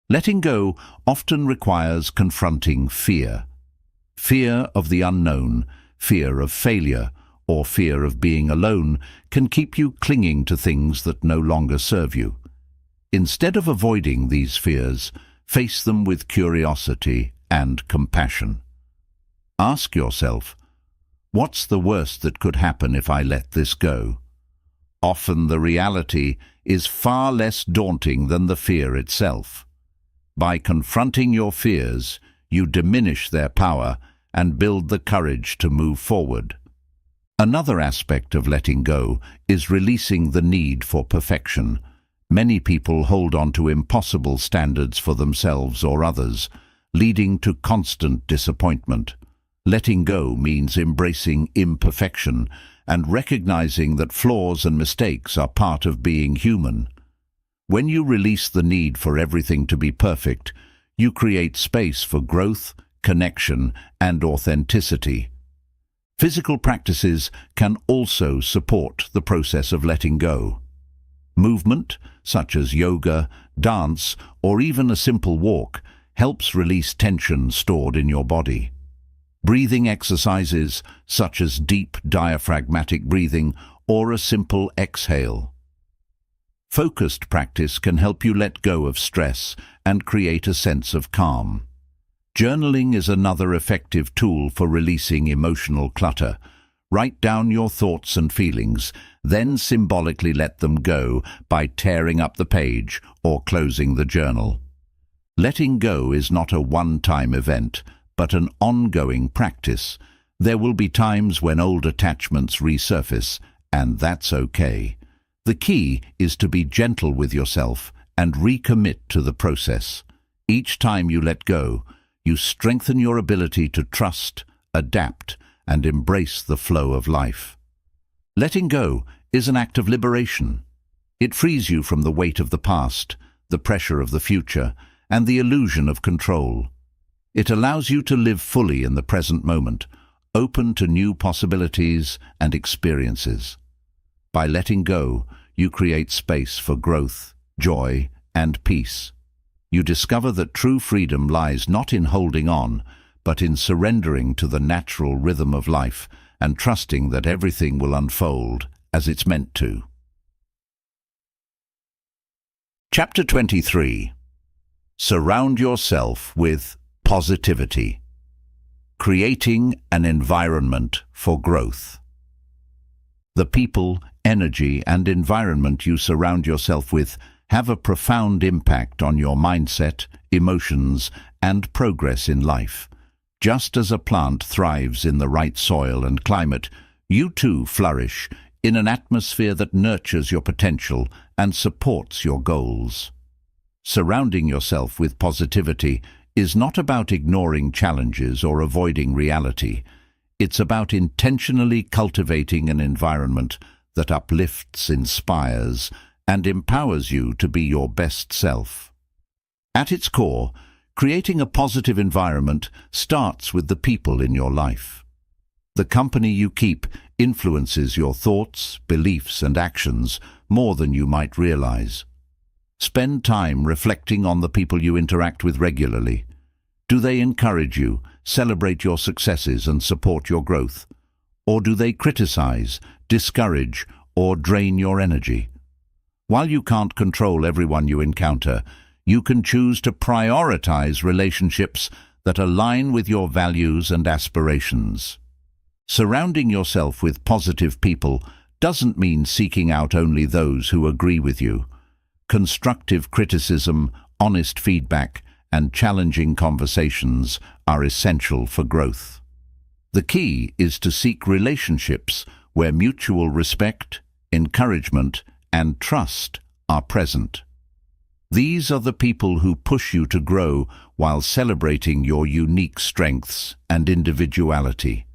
Letting go often requires confronting fear. Fear of the unknown, fear of failure, or fear of being alone can keep you clinging to things that no longer serve you. Instead of avoiding these fears, face them with curiosity and compassion. Ask yourself, what's the worst that could happen if I let this go? Often the reality is far less daunting than the fear itself. By confronting your fears, you diminish their power and build the courage to move forward. Another aspect of letting go is releasing the need for perfection. Many people hold on to impossible standards for themselves or others, leading to constant disappointment. Letting go means embracing imperfection and recognizing that flaws and mistakes are part of being human. When you release the need for everything to be perfect, you create space for growth, connection, and authenticity. Physical practices can also support the process of letting go. Movement, such as yoga, dance, or even a simple walk, helps release tension stored in your body. Breathing exercises, such as deep diaphragmatic breathing or a simple exhale. Focused practice can help you let go of stress and create a sense of calm. Journaling is another effective tool for releasing emotional clutter. Write down your thoughts and feelings, then symbolically let them go by tearing up the page or closing the journal. Letting go is not a one-time event, but an ongoing practice. There will be times when old attachments resurface, and that's okay. The key is to be gentle with yourself and recommit to the process. Each time you let go, you strengthen your ability to trust, adapt, and embrace the flow of life. Letting go is an act of liberation. It frees you from the weight of the past, the pressure of the future, and the illusion of control. It allows you to live fully in the present moment, open to new possibilities and experiences. By letting go, you create space for growth, joy, and peace. You discover that true freedom lies not in holding on, but in surrendering to the natural rhythm of life and trusting that everything will unfold as it's meant to. Chapter 23. Surround yourself with positivity. Creating an environment for growth. The people, energy, and environment you surround yourself with have a profound impact on your mindset, emotions, and progress in life. Just as a plant thrives in the right soil and climate, you too flourish in an atmosphere that nurtures your potential and supports your goals. Surrounding yourself with positivity is not about ignoring challenges or avoiding reality. It's about intentionally cultivating an environment that uplifts, inspires, and empowers you to be your best self. At its core, creating a positive environment starts with the people in your life. The company you keep influences your thoughts, beliefs, and actions more than you might realize. Spend time reflecting on the people you interact with regularly. Do they encourage you, celebrate your successes, and support your growth? Or do they criticize, discourage, or drain your energy? While you can't control everyone you encounter, you can choose to prioritize relationships that align with your values and aspirations. Surrounding yourself with positive people doesn't mean seeking out only those who agree with you. Constructive criticism, honest feedback, and challenging conversations are essential for growth. The key is to seek relationships where mutual respect, encouragement, and trust are present. These are the people who push you to grow while celebrating your unique strengths and individuality.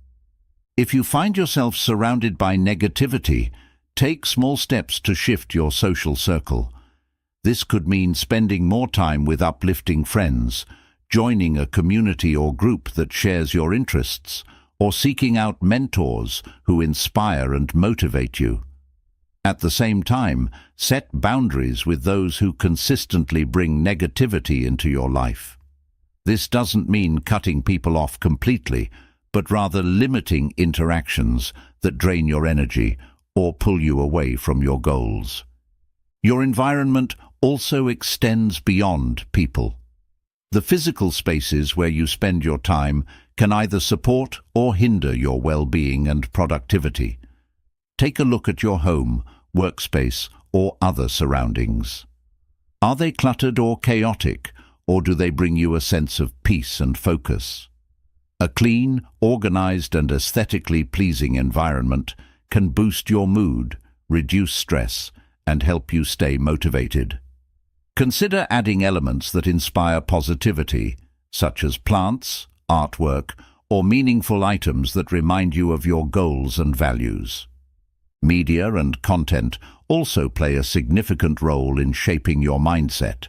If you find yourself surrounded by negativity, take small steps to shift your social circle. This could mean spending more time with uplifting friends, joining a community or group that shares your interests, or seeking out mentors who inspire and motivate you. At the same time, set boundaries with those who consistently bring negativity into your life. This doesn't mean cutting people off completely, but rather limiting interactions that drain your energy or pull you away from your goals. Your environment also extends beyond people. The physical spaces where you spend your time can either support or hinder your well-being and productivity. Take a look at your home, workspace, or other surroundings. Are they cluttered or chaotic, or do they bring you a sense of peace and focus? A clean, organized, and aesthetically pleasing environment can boost your mood, reduce stress, and help you stay motivated. Consider adding elements that inspire positivity, such as plants, artwork, or meaningful items that remind you of your goals and values. Media and content also play a significant role in shaping your mindset.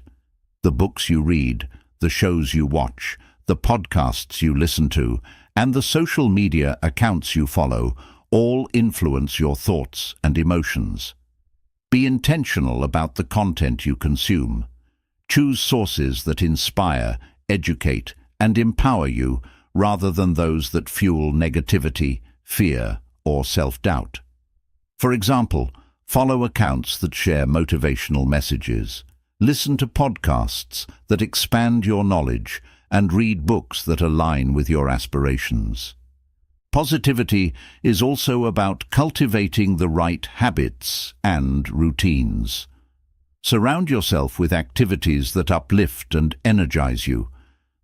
The books you read, the shows you watch, the podcasts you listen to, and the social media accounts you follow all influence your thoughts and emotions. Be intentional about the content you consume. Choose sources that inspire, educate, and empower you rather than those that fuel negativity, fear, or self-doubt. For example, follow accounts that share motivational messages, listen to podcasts that expand your knowledge, and read books that align with your aspirations. Positivity is also about cultivating the right habits and routines. Surround yourself with activities that uplift and energize you.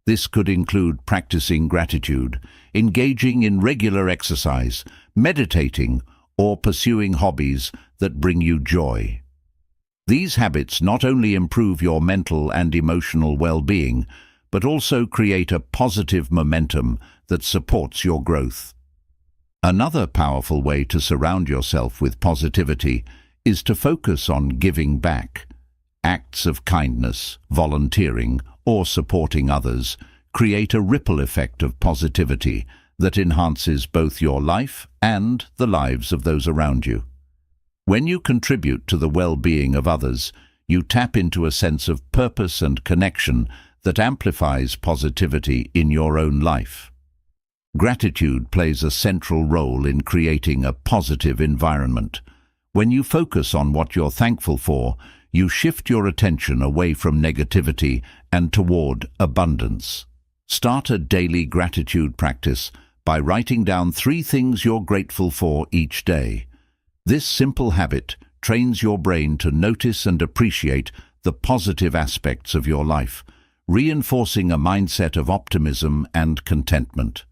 This could include practicing gratitude, engaging in regular exercise, meditating, or pursuing hobbies that bring you joy. These habits not only improve your mental and emotional well-being, but also create a positive momentum that supports your growth. Another powerful way to surround yourself with positivity is to focus on giving back. Acts of kindness, volunteering, or supporting others create a ripple effect of positivity that enhances both your life and the lives of those around you. When you contribute to the well-being of others, you tap into a sense of purpose and connection that amplifies positivity in your own life. Gratitude plays a central role in creating a positive environment. When you focus on what you're thankful for, you shift your attention away from negativity and toward abundance. Start a daily gratitude practice by writing down 3 things you're grateful for each day. This simple habit trains your brain to notice and appreciate the positive aspects of your life, reinforcing a mindset of optimism and contentment.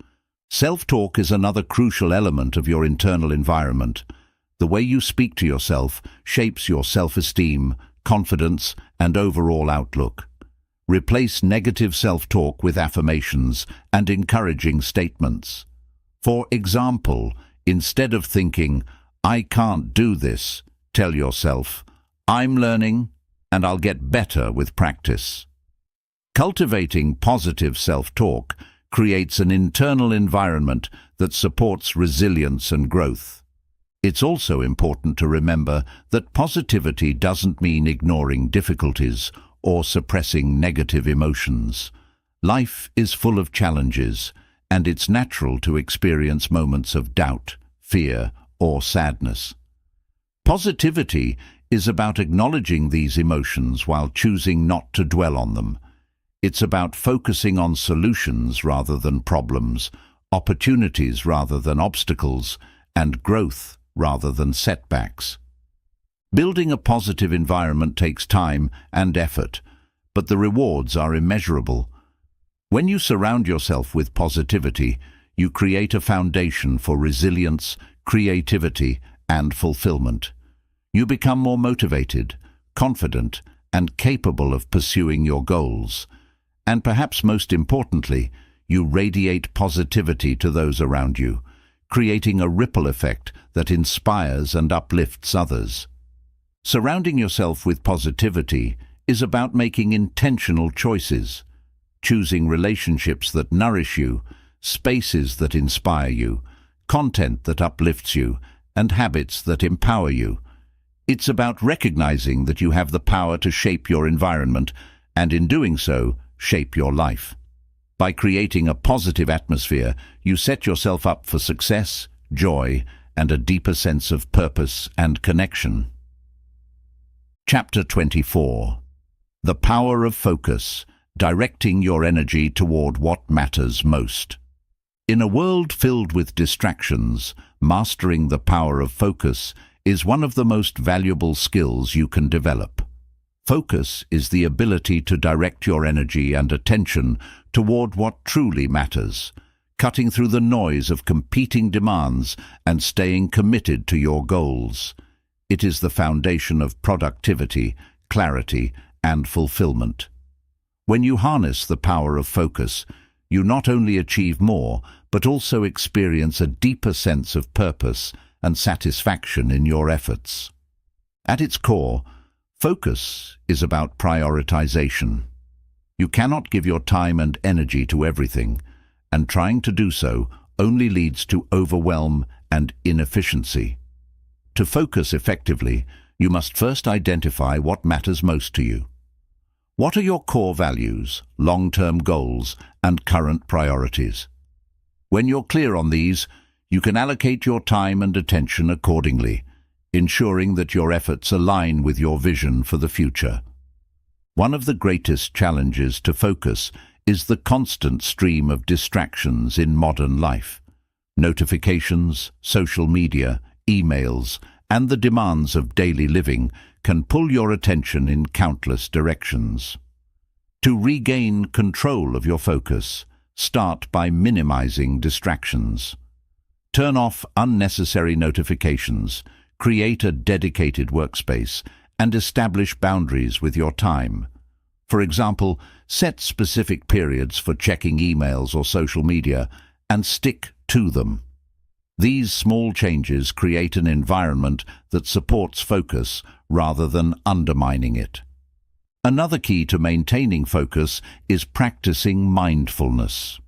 Self-talk is another crucial element of your internal environment. The way you speak to yourself shapes your self-esteem, confidence, and overall outlook. Replace negative self-talk with affirmations and encouraging statements. For example, instead of thinking, "I can't do this," tell yourself, "I'm learning and I'll get better with practice." Cultivating positive self-talk creates an internal environment that supports resilience and growth. It's also important to remember that positivity doesn't mean ignoring difficulties or suppressing negative emotions. Life is full of challenges, and it's natural to experience moments of doubt, fear, or sadness. Positivity is about acknowledging these emotions while choosing not to dwell on them. It's about focusing on solutions rather than problems, opportunities rather than obstacles, and growth rather than setbacks. Building a positive environment takes time and effort, but the rewards are immeasurable. When you surround yourself with positivity, you create a foundation for resilience, creativity, and fulfillment. You become more motivated, confident, and capable of pursuing your goals. And perhaps most importantly, you radiate positivity to those around you, creating a ripple effect that inspires and uplifts others. Surrounding yourself with positivity is about making intentional choices, choosing relationships that nourish you, spaces that inspire you, content that uplifts you, and habits that empower you. It's about recognizing that you have the power to shape your environment, and in doing so, shape your life. By creating a positive atmosphere, you set yourself up for success, joy, and a deeper sense of purpose and connection. Chapter 24. The Power of Focus, Directing Your Energy Toward What Matters Most. In a world filled with distractions, mastering the power of focus is one of the most valuable skills you can develop. Focus is the ability to direct your energy and attention toward what truly matters, cutting through the noise of competing demands and staying committed to your goals. It is the foundation of productivity, clarity, and fulfillment. When you harness the power of focus, you not only achieve more, but also experience a deeper sense of purpose and satisfaction in your efforts. At its core, focus is about prioritization. You cannot give your time and energy to everything, and trying to do so only leads to overwhelm and inefficiency. To focus effectively, you must first identify what matters most to you. What are your core values, long-term goals, and current priorities? When you're clear on these, you can allocate your time and attention accordingly, ensuring that your efforts align with your vision for the future. One of the greatest challenges to focus is the constant stream of distractions in modern life. Notifications, social media, emails, and the demands of daily living can pull your attention in countless directions. To regain control of your focus, start by minimizing distractions. Turn off unnecessary notifications, create a dedicated workspace, and establish boundaries with your time. For example, set specific periods for checking emails or social media and stick to them. These small changes create an environment that supports focus rather than undermining it. Another key to maintaining focus is practicing mindfulness.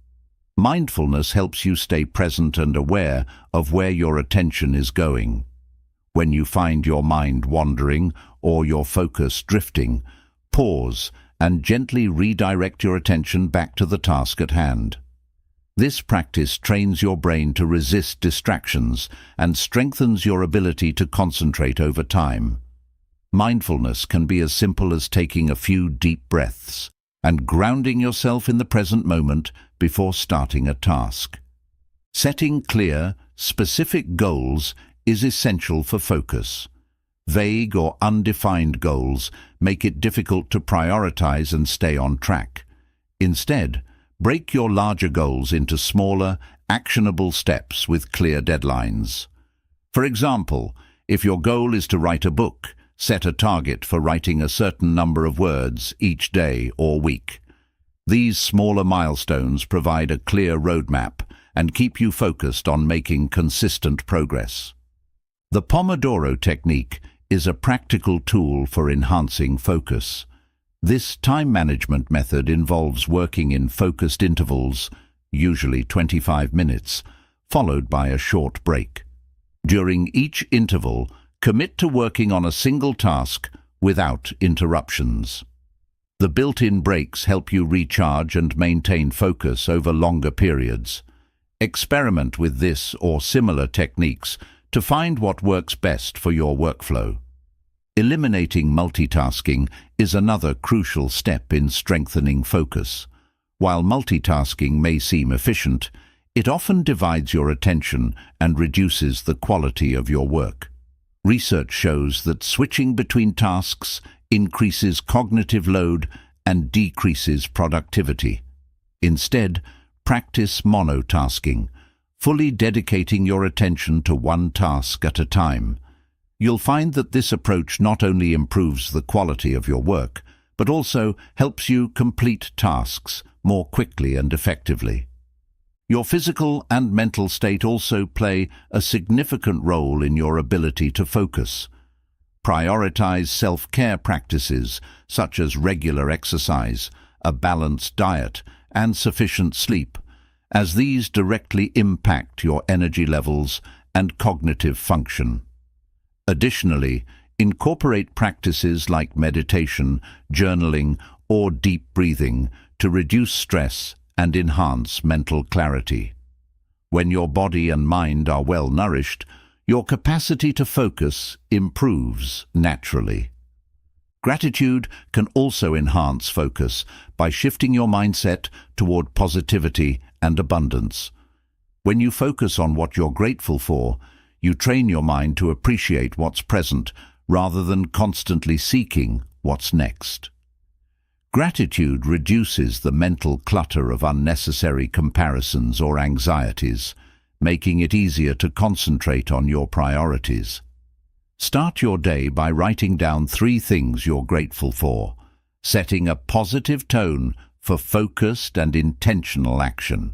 Mindfulness helps you stay present and aware of where your attention is going. When you find your mind wandering or your focus drifting, pause and gently redirect your attention back to the task at hand. This practice trains your brain to resist distractions and strengthens your ability to concentrate over time. Mindfulness can be as simple as taking a few deep breaths and grounding yourself in the present moment before starting a task. Setting clear, specific goals is essential for focus. Vague or undefined goals make it difficult to prioritize and stay on track. Instead, break your larger goals into smaller, actionable steps with clear deadlines. For example, if your goal is to write a book, set a target for writing a certain number of words each day or week. These smaller milestones provide a clear roadmap and keep you focused on making consistent progress. The Pomodoro technique is a practical tool for enhancing focus. This time management method involves working in focused intervals, usually 25 minutes, followed by a short break. During each interval, commit to working on a single task without interruptions. The built-in breaks help you recharge and maintain focus over longer periods. Experiment with this or similar techniques to find what works best for your workflow. Eliminating multitasking is another crucial step in strengthening focus. While multitasking may seem efficient, it often divides your attention and reduces the quality of your work. Research shows that switching between tasks increases cognitive load and decreases productivity. Instead, practice monotasking, fully dedicating your attention to one task at a time. You'll find that this approach not only improves the quality of your work, but also helps you complete tasks more quickly and effectively. Your physical and mental state also play a significant role in your ability to focus. Prioritize self-care practices such as regular exercise, a balanced diet, and sufficient sleep, as these directly impact your energy levels and cognitive function. Additionally, incorporate practices like meditation, journaling, or deep breathing to reduce stress and enhance mental clarity. When your body and mind are well nourished, your capacity to focus improves naturally. Gratitude can also enhance focus by shifting your mindset toward positivity and abundance. When you focus on what you're grateful for, you train your mind to appreciate what's present rather than constantly seeking what's next. Gratitude reduces the mental clutter of unnecessary comparisons or anxieties, making it easier to concentrate on your priorities. Start your day by writing down 3 things you're grateful for, setting a positive tone for focused and intentional action.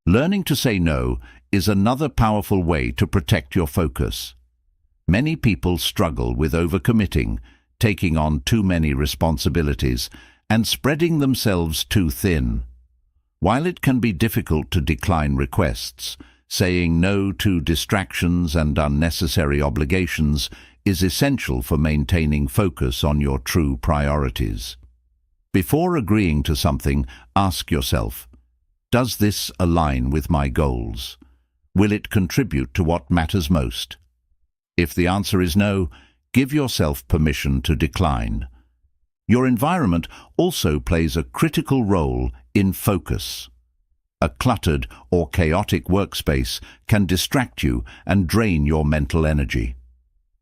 Learning to say no is another powerful way to protect your focus. Many people struggle with overcommitting, taking on too many responsibilities, and spreading themselves too thin. While it can be difficult to decline requests, saying no to distractions and unnecessary obligations is essential for maintaining focus on your true priorities. Before agreeing to something, ask yourself, does this align with my goals? Will it contribute to what matters most? If the answer is no, give yourself permission to decline. Your environment also plays a critical role in focus. A cluttered or chaotic workspace can distract you and drain your mental energy.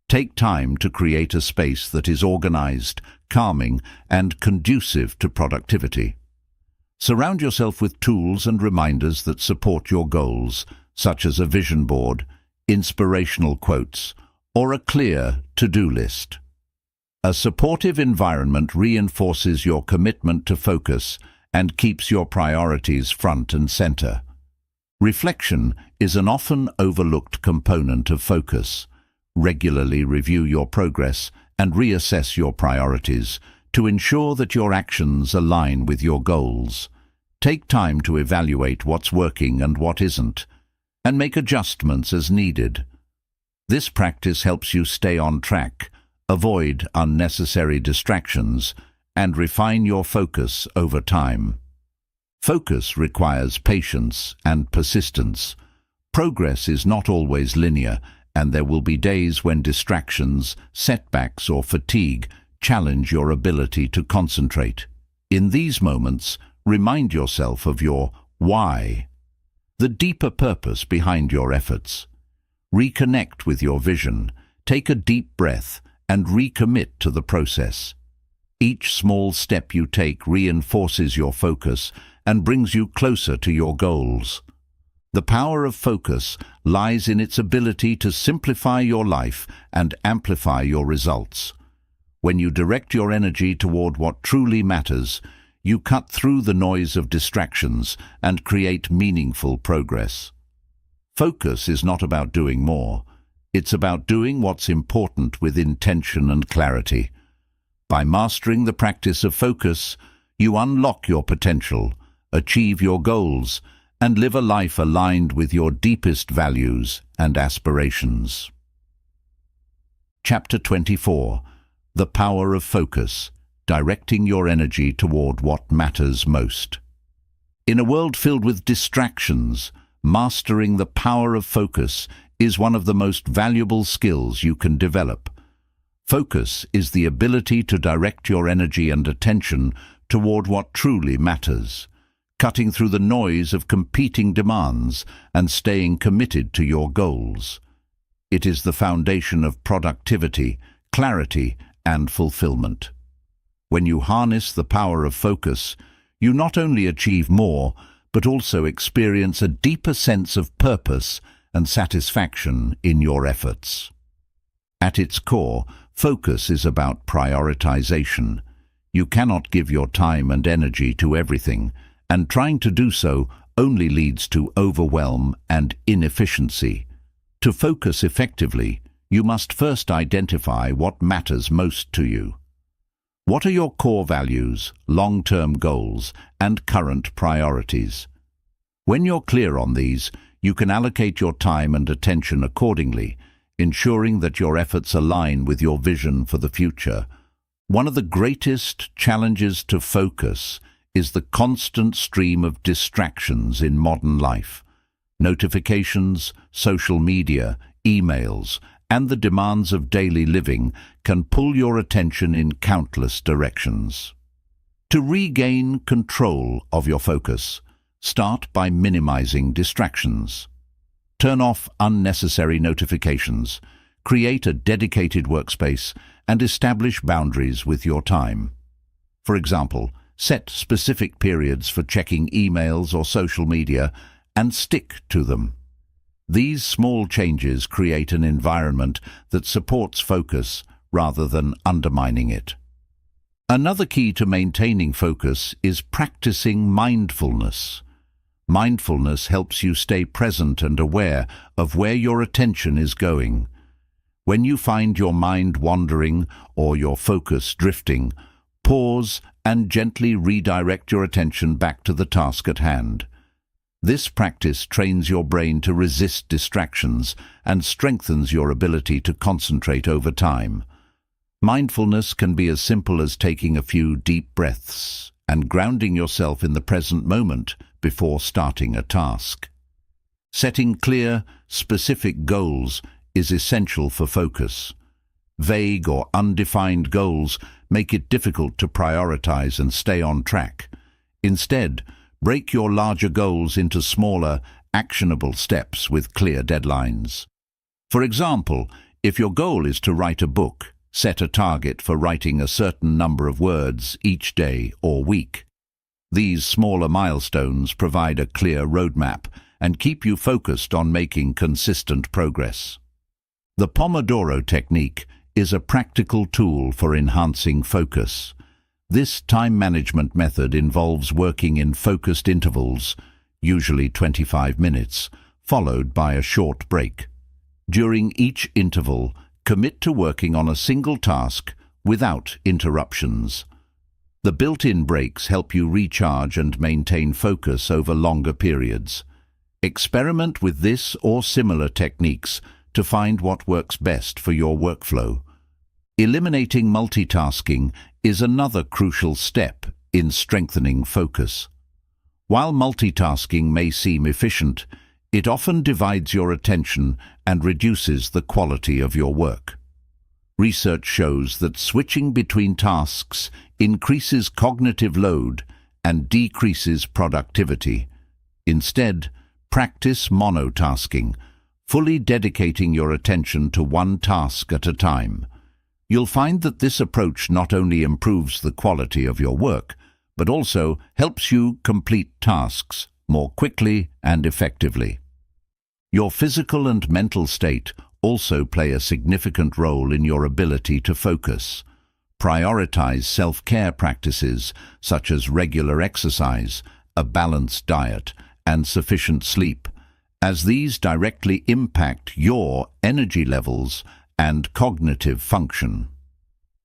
Take time to create a space that is organized, calming, and conducive to productivity. Surround yourself with tools and reminders that support your goals, such as a vision board, inspirational quotes, or a clear to-do list. A supportive environment reinforces your commitment to focus and keeps your priorities front and center. Reflection is an often overlooked component of focus. Regularly review your progress and reassess your priorities to ensure that your actions align with your goals. Take time to evaluate what's working and what isn't, and make adjustments as needed. This practice helps you stay on track, avoid unnecessary distractions, and refine your focus over time. Focus requires patience and persistence. Progress is not always linear, and there will be days when distractions, setbacks, or fatigue challenge your ability to concentrate. In these moments, remind yourself of your why, the deeper purpose behind your efforts. Reconnect with your vision, take a deep breath, and recommit to the process. Each small step you take reinforces your focus and brings you closer to your goals. The power of focus lies in its ability to simplify your life and amplify your results. When you direct your energy toward what truly matters, you cut through the noise of distractions and create meaningful progress. Focus is not about doing more. It's about doing what's important with intention and clarity. By mastering the practice of focus, you unlock your potential, achieve your goals, and live a life aligned with your deepest values and aspirations. Chapter 24. The Power of Focus, Directing Your Energy Toward What Matters Most. In a world filled with distractions, mastering the power of focus is one of the most valuable skills you can develop. Focus is the ability to direct your energy and attention toward what truly matters, cutting through the noise of competing demands and staying committed to your goals. It is the foundation of productivity, clarity, and fulfillment. When you harness the power of focus, you not only achieve more, but also experience a deeper sense of purpose and satisfaction in your efforts. At its core, focus is about prioritization. You cannot give your time and energy to everything, and trying to do so only leads to overwhelm and inefficiency. To focus effectively, you must first identify what matters most to you. What are your core values, long-term goals, and current priorities? When you're clear on these, you can allocate your time and attention accordingly, ensuring that your efforts align with your vision for the future. One of the greatest challenges to focus is the constant stream of distractions in modern life. Notifications, social media, emails, and the demands of daily living can pull your attention in countless directions. To regain control of your focus, start by minimizing distractions. Turn off unnecessary notifications, create a dedicated workspace, and establish boundaries with your time. For example, set specific periods for checking emails or social media and stick to them. These small changes create an environment that supports focus rather than undermining it. Another key to maintaining focus is practicing mindfulness. Mindfulness helps you stay present and aware of where your attention is going. When you find your mind wandering or your focus drifting, pause and gently redirect your attention back to the task at hand. This practice trains your brain to resist distractions and strengthens your ability to concentrate over time. Mindfulness can be as simple as taking a few deep breaths and grounding yourself in the present moment before starting a task. Setting clear, specific goals is essential for focus. Vague or undefined goals make it difficult to prioritize and stay on track. Instead, break your larger goals into smaller, actionable steps with clear deadlines. For example, if your goal is to write a book, set a target for writing a certain number of words each day or week. These smaller milestones provide a clear roadmap and keep you focused on making consistent progress. The Pomodoro technique is a practical tool for enhancing focus. This time management method involves working in focused intervals, usually 25 minutes, followed by a short break. During each interval, commit to working on a single task without interruptions. The built-in breaks help you recharge and maintain focus over longer periods. Experiment with this or similar techniques to find what works best for your workflow. Eliminating multitasking is another crucial step in strengthening focus. While multitasking may seem efficient, it often divides your attention and reduces the quality of your work. Research shows that switching between tasks increases cognitive load and decreases productivity. Instead, practice monotasking, fully dedicating your attention to one task at a time. You'll find that this approach not only improves the quality of your work, but also helps you complete tasks more quickly and effectively. Your physical and mental state also play a significant role in your ability to focus. Prioritize self-care practices such as regular exercise, a balanced diet, and sufficient sleep, as these directly impact your energy levels and cognitive function.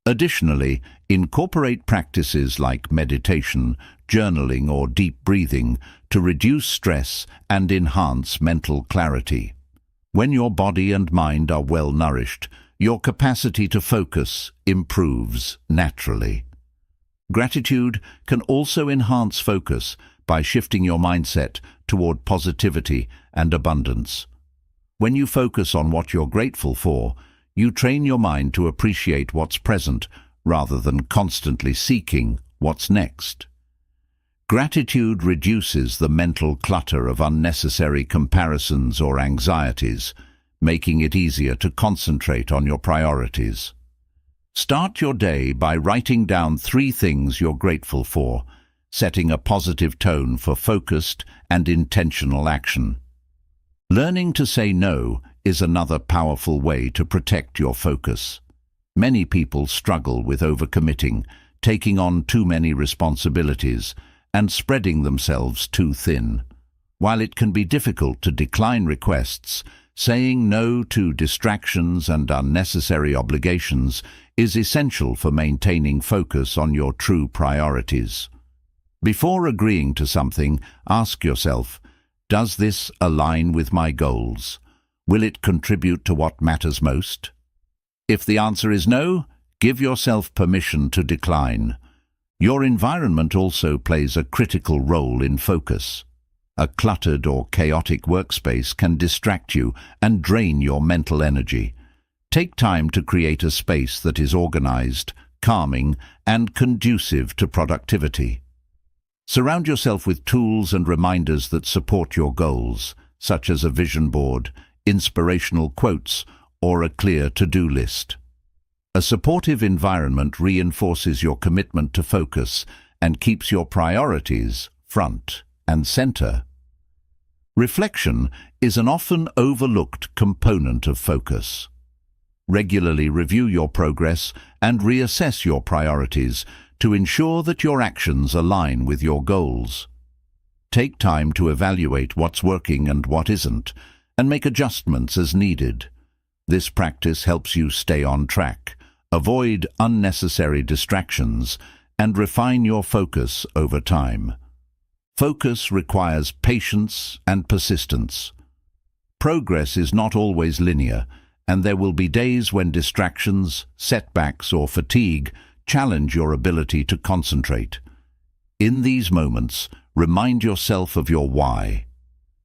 Additionally, incorporate practices like meditation, journaling, or deep breathing to reduce stress and enhance mental clarity. When your body and mind are well nourished, your capacity to focus improves naturally. Gratitude can also enhance focus by shifting your mindset toward positivity and abundance. When you focus on what you're grateful for, you train your mind to appreciate what's present rather than constantly seeking what's next. Gratitude reduces the mental clutter of unnecessary comparisons or anxieties, making it easier to concentrate on your priorities. Start your day by writing down 3 things you're grateful for, setting a positive tone for focused and intentional action. Learning to say no is another powerful way to protect your focus. Many people struggle with overcommitting, taking on too many responsibilities, and spreading themselves too thin. While it can be difficult to decline requests, saying no to distractions and unnecessary obligations is essential for maintaining focus on your true priorities. Before agreeing to something, ask yourself, does this align with my goals? Will it contribute to what matters most? If the answer is no, give yourself permission to decline. Your environment also plays a critical role in focus. A cluttered or chaotic workspace can distract you and drain your mental energy. Take time to create a space that is organized, calming, and conducive to productivity. Surround yourself with tools and reminders that support your goals, such as a vision board, inspirational quotes, or a clear to-do list. A supportive environment reinforces your commitment to focus and keeps your priorities front and center. Reflection is an often overlooked component of focus. Regularly review your progress and reassess your priorities to ensure that your actions align with your goals. Take time to evaluate what's working and what isn't, and make adjustments as needed. This practice helps you stay on track, avoid unnecessary distractions, and refine your focus over time. Focus requires patience and persistence. Progress is not always linear, and there will be days when distractions, setbacks, or fatigue challenge your ability to concentrate. In these moments, remind yourself of your why,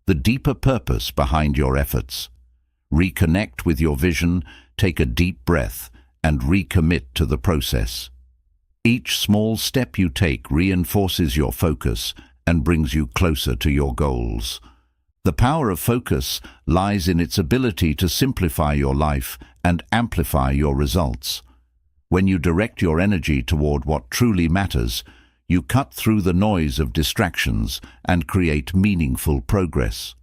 the deeper purpose behind your efforts. Reconnect with your vision, take a deep breath, and recommit to the process. Each small step you take reinforces your focus and brings you closer to your goals. The power of focus lies in its ability to simplify your life and amplify your results. When you direct your energy toward what truly matters, you cut through the noise of distractions and create meaningful progress.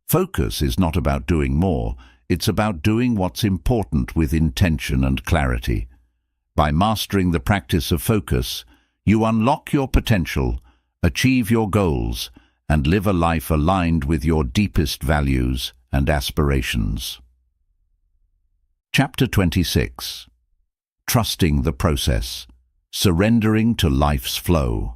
Focus is not about doing more, it's about doing what's important with intention and clarity. By mastering the practice of focus, you unlock your potential, achieve your goals, and live a life aligned with your deepest values and aspirations. Chapter 26. Trusting the process. Surrendering to life's flow.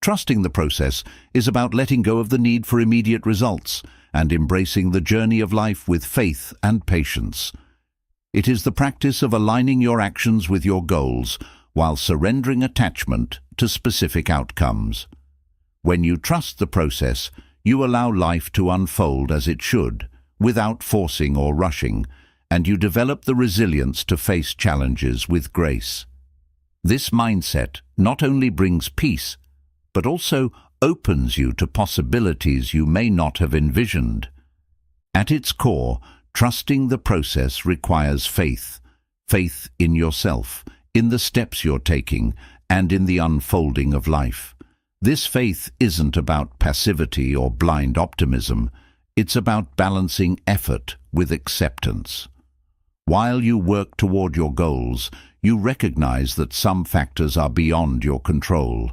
Trusting the process is about letting go of the need for immediate results and embracing the journey of life with faith and patience. It is the practice of aligning your actions with your goals while surrendering attachment to specific outcomes. When you trust the process, you allow life to unfold as it should, without forcing or rushing, and you develop the resilience to face challenges with grace. This mindset not only brings peace, but also opens you to possibilities you may not have envisioned. At its core, trusting the process requires faith. Faith in yourself, in the steps you're taking, and in the unfolding of life. This faith isn't about passivity or blind optimism. It's about balancing effort with acceptance. While you work toward your goals, you recognize that some factors are beyond your control.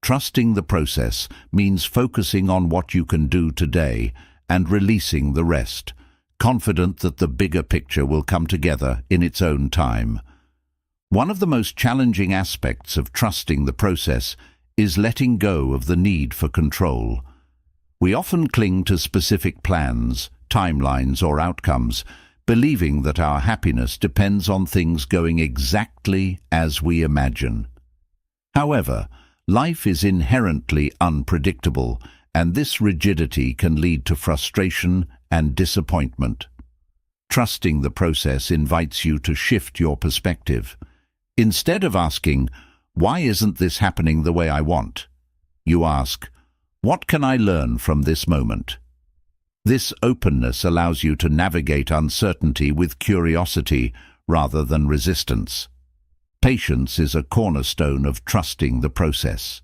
Trusting the process means focusing on what you can do today and releasing the rest, confident that the bigger picture will come together in its own time. One of the most challenging aspects of trusting the process is letting go of the need for control. We often cling to specific plans, timelines, or outcomes, believing that our happiness depends on things going exactly as we imagine. However, life is inherently unpredictable, and this rigidity can lead to frustration and disappointment. Trusting the process invites you to shift your perspective. Instead of asking, "Why isn't this happening the way I want?" you ask, "What can I learn from this moment?" This openness allows you to navigate uncertainty with curiosity rather than resistance. Patience is a cornerstone of trusting the process.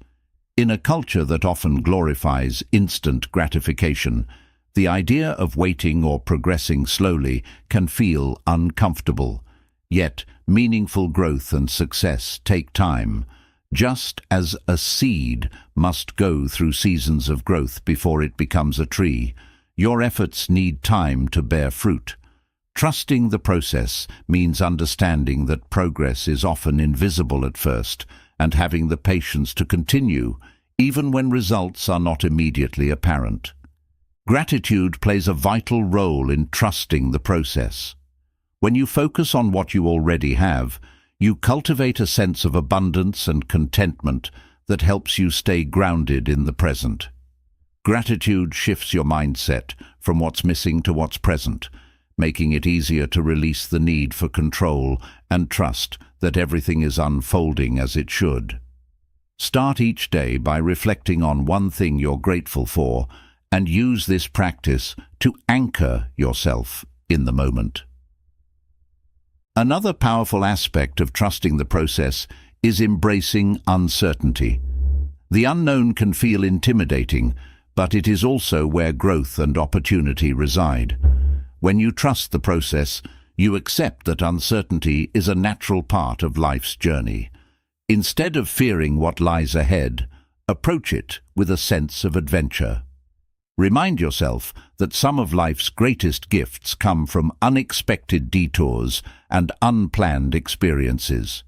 In a culture that often glorifies instant gratification, the idea of waiting or progressing slowly can feel uncomfortable. Yet, meaningful growth and success take time. Just as a seed must go through seasons of growth before it becomes a tree, your efforts need time to bear fruit. Trusting the process means understanding that progress is often invisible at first and having the patience to continue, even when results are not immediately apparent. Gratitude plays a vital role in trusting the process. When you focus on what you already have, you cultivate a sense of abundance and contentment that helps you stay grounded in the present. Gratitude shifts your mindset from what's missing to what's present, making it easier to release the need for control and trust that everything is unfolding as it should. Start each day by reflecting on one thing you're grateful for and use this practice to anchor yourself in the moment. Another powerful aspect of trusting the process is embracing uncertainty. The unknown can feel intimidating, but it is also where growth and opportunity reside. When you trust the process, you accept that uncertainty is a natural part of life's journey. Instead of fearing what lies ahead, approach it with a sense of adventure. Remind yourself that some of life's greatest gifts come from unexpected detours and unplanned experiences.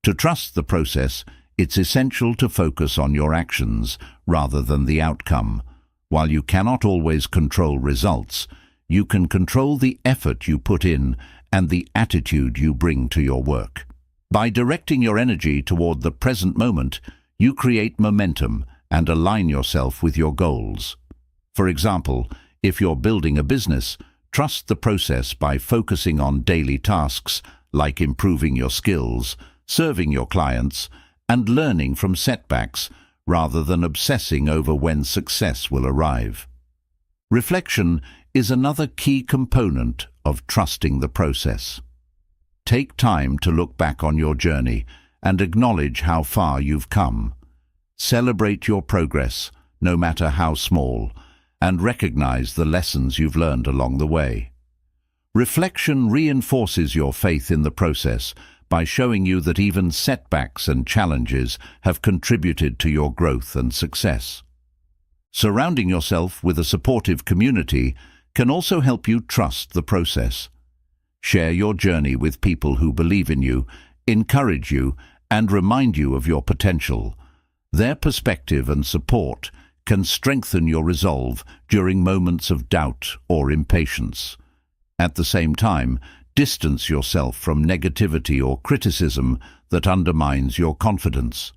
To trust the process, it's essential to focus on your actions rather than the outcome. While you cannot always control results, you can control the effort you put in and the attitude you bring to your work. By directing your energy toward the present moment, you create momentum and align yourself with your goals. For example, if you're building a business, trust the process by focusing on daily tasks like improving your skills, serving your clients, and learning from setbacks rather than obsessing over when success will arrive. Reflection is another key component of trusting the process. Take time to look back on your journey and acknowledge how far you've come. Celebrate your progress, no matter how small, and recognize the lessons you've learned along the way. Reflection reinforces your faith in the process by showing you that even setbacks and challenges have contributed to your growth and success. Surrounding yourself with a supportive community can also help you trust the process. Share your journey with people who believe in you, encourage you, and remind you of your potential. Their perspective and support can strengthen your resolve during moments of doubt or impatience. At the same time, distance yourself from negativity or criticism that undermines your confidence.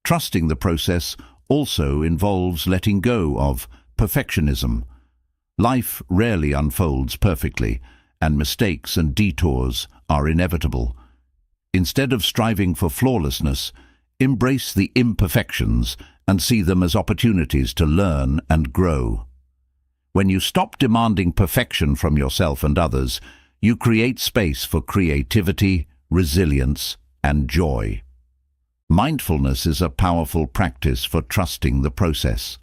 Trusting the process also involves letting go of perfectionism. Life rarely unfolds perfectly, and mistakes and detours are inevitable. Instead of striving for flawlessness, embrace the imperfections and see them as opportunities to learn and grow. When you stop demanding perfection from yourself and others, you create space for creativity, resilience, and joy. Mindfulness is a powerful practice for trusting the process.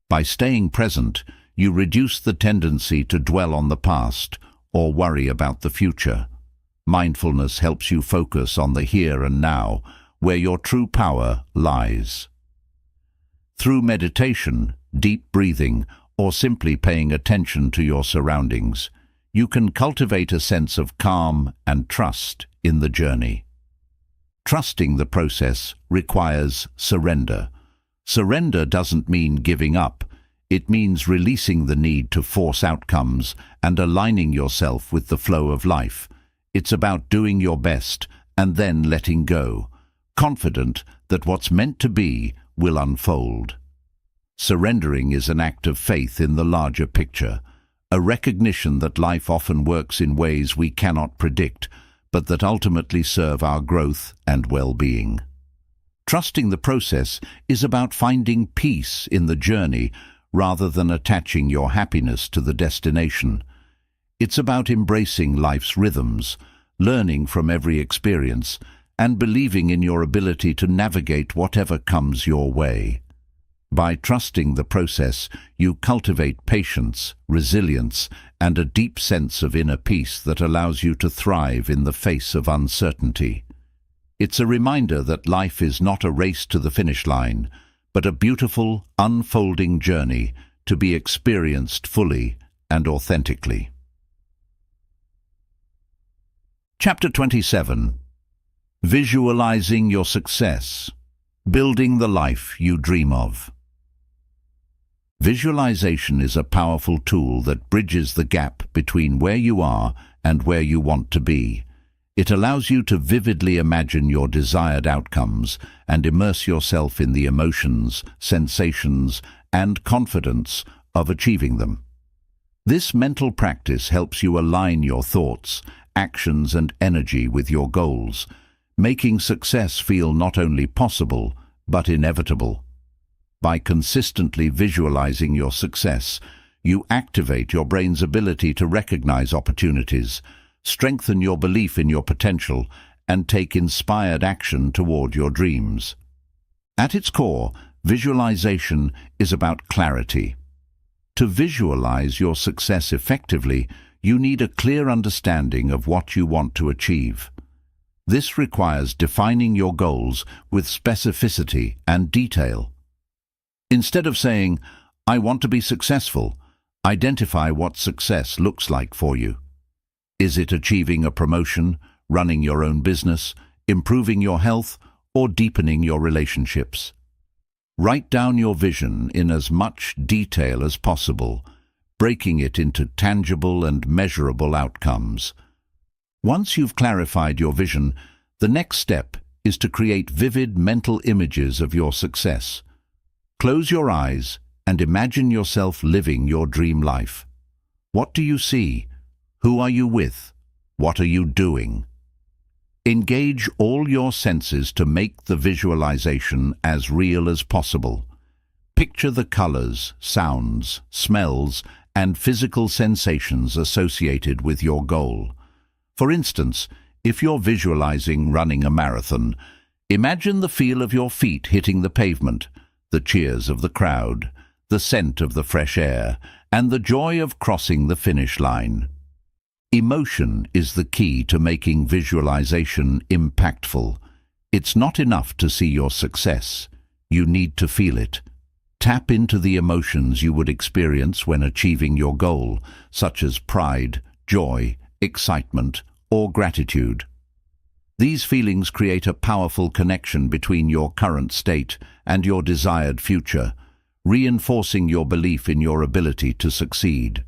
By staying present, you reduce the tendency to dwell on the past or worry about the future. Mindfulness helps you focus on the here and now, where your true power lies. Through meditation, deep breathing, or simply paying attention to your surroundings, you can cultivate a sense of calm and trust in the journey. Trusting the process requires surrender. Surrender doesn't mean giving up. It means releasing the need to force outcomes and aligning yourself with the flow of life. It's about doing your best and then letting go, confident that what's meant to be will unfold. Surrendering is an act of faith in the larger picture, a recognition that life often works in ways we cannot predict, but that ultimately serve our growth and well-being. Trusting the process is about finding peace in the journey rather than attaching your happiness to the destination. It's about embracing life's rhythms, learning from every experience, and believing in your ability to navigate whatever comes your way. By trusting the process, you cultivate patience, resilience, and a deep sense of inner peace that allows you to thrive in the face of uncertainty. It's a reminder that life is not a race to the finish line, but a beautiful, unfolding journey to be experienced fully and authentically. Chapter 27. Visualizing your success. Building the life you dream of. Visualization is a powerful tool that bridges the gap between where you are and where you want to be. It allows you to vividly imagine your desired outcomes and immerse yourself in the emotions, sensations, and confidence of achieving them. This mental practice helps you align your thoughts, actions, and energy with your goals, making success feel not only possible, but inevitable. By consistently visualizing your success, you activate your brain's ability to recognize opportunities, strengthen your belief in your potential, and take inspired action toward your dreams. At its core, visualization is about clarity. To visualize your success effectively, you need a clear understanding of what you want to achieve. This requires defining your goals with specificity and detail. Instead of saying, "I want to be successful," identify what success looks like for you. Is it achieving a promotion, running your own business, improving your health, or deepening your relationships? Write down your vision in as much detail as possible, breaking it into tangible and measurable outcomes. Once you've clarified your vision, the next step is to create vivid mental images of your success. Close your eyes and imagine yourself living your dream life. What do you see? Who are you with? What are you doing? Engage all your senses to make the visualization as real as possible. Picture the colors, sounds, smells, and physical sensations associated with your goal. For instance, if you're visualizing running a marathon, imagine the feel of your feet hitting the pavement, the cheers of the crowd, the scent of the fresh air, and the joy of crossing the finish line. Emotion is the key to making visualization impactful. It's not enough to see your success. You need to feel it. Tap into the emotions you would experience when achieving your goal, such as pride, joy, excitement, or gratitude. These feelings create a powerful connection between your current state and your desired future, reinforcing your belief in your ability to succeed.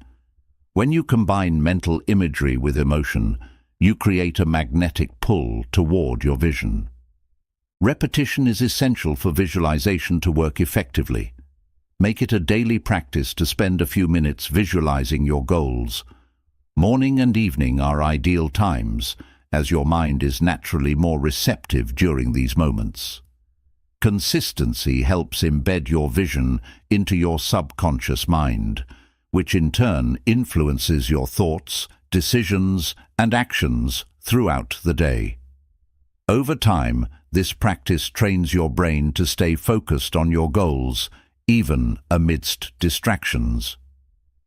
When you combine mental imagery with emotion, you create a magnetic pull toward your vision. Repetition is essential for visualization to work effectively. Make it a daily practice to spend a few minutes visualizing your goals. Morning and evening are ideal times, as your mind is naturally more receptive during these moments. Consistency helps embed your vision into your subconscious mind, which in turn influences your thoughts, decisions, and actions throughout the day. Over time, this practice trains your brain to stay focused on your goals, even amidst distractions.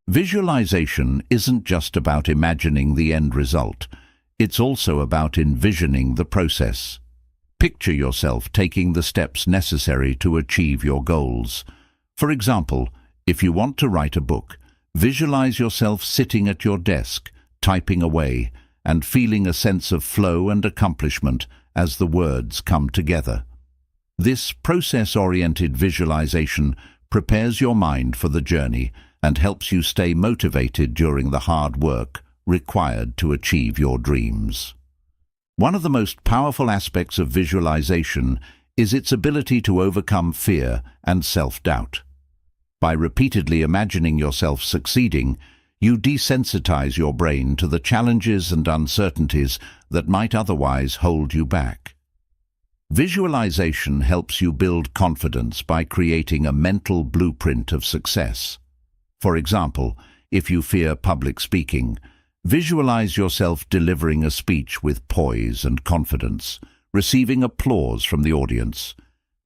Visualization isn't just about imagining the end result. It's also about envisioning the process. Picture yourself taking the steps necessary to achieve your goals. For example, if you want to write a book, visualize yourself sitting at your desk, typing away, and feeling a sense of flow and accomplishment as the words come together. This process-oriented visualization prepares your mind for the journey and helps you stay motivated during the hard work required to achieve your dreams. One of the most powerful aspects of visualization is its ability to overcome fear and self-doubt. By repeatedly imagining yourself succeeding, you desensitize your brain to the challenges and uncertainties that might otherwise hold you back. Visualization helps you build confidence by creating a mental blueprint of success. For example, if you fear public speaking, visualize yourself delivering a speech with poise and confidence, receiving applause from the audience.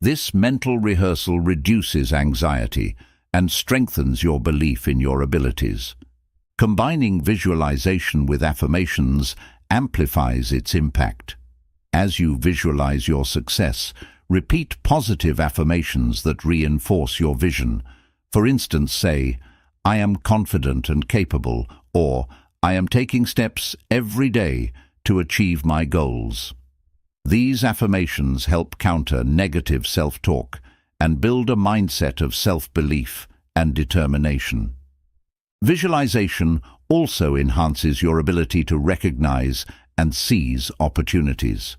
This mental rehearsal reduces anxiety and strengthens your belief in your abilities. Combining visualization with affirmations amplifies its impact. As you visualize your success, repeat positive affirmations that reinforce your vision. For instance, say, "I am confident and capable," or "I am taking steps every day to achieve my goals." These affirmations help counter negative self-talk and build a mindset of self-belief and determination. Visualization also enhances your ability to recognize and seize opportunities.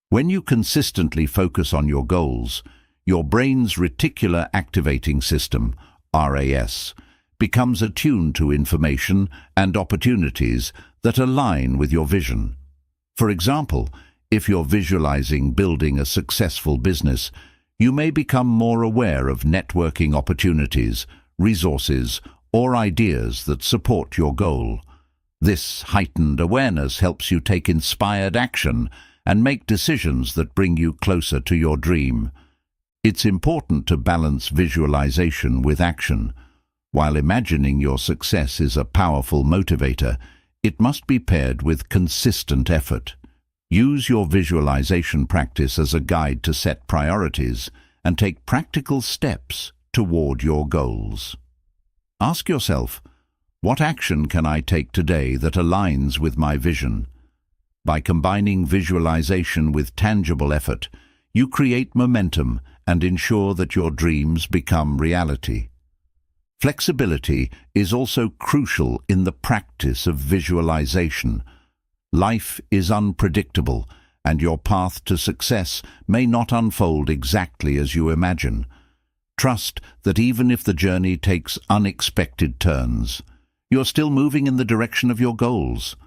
When you consistently focus on your goals, your brain's reticular activating system, RAS, becomes attuned to information and opportunities that align with your vision. For example, if you're visualizing building a successful business, you may become more aware of networking opportunities, resources, or ideas that support your goal. This heightened awareness helps you take inspired action and make decisions that bring you closer to your dream. It's important to balance visualization with action. While imagining your success is a powerful motivator, it must be paired with consistent effort. Use your visualization practice as a guide to set priorities and take practical steps toward your goals. Ask yourself, what action can I take today that aligns with my vision? By combining visualization with tangible effort, you create momentum and ensure that your dreams become reality. Flexibility is also crucial in the practice of visualization. Life is unpredictable, and your path to success may not unfold exactly as you imagine. Trust that even if the journey takes unexpected turns, you're still moving in the direction of your goals.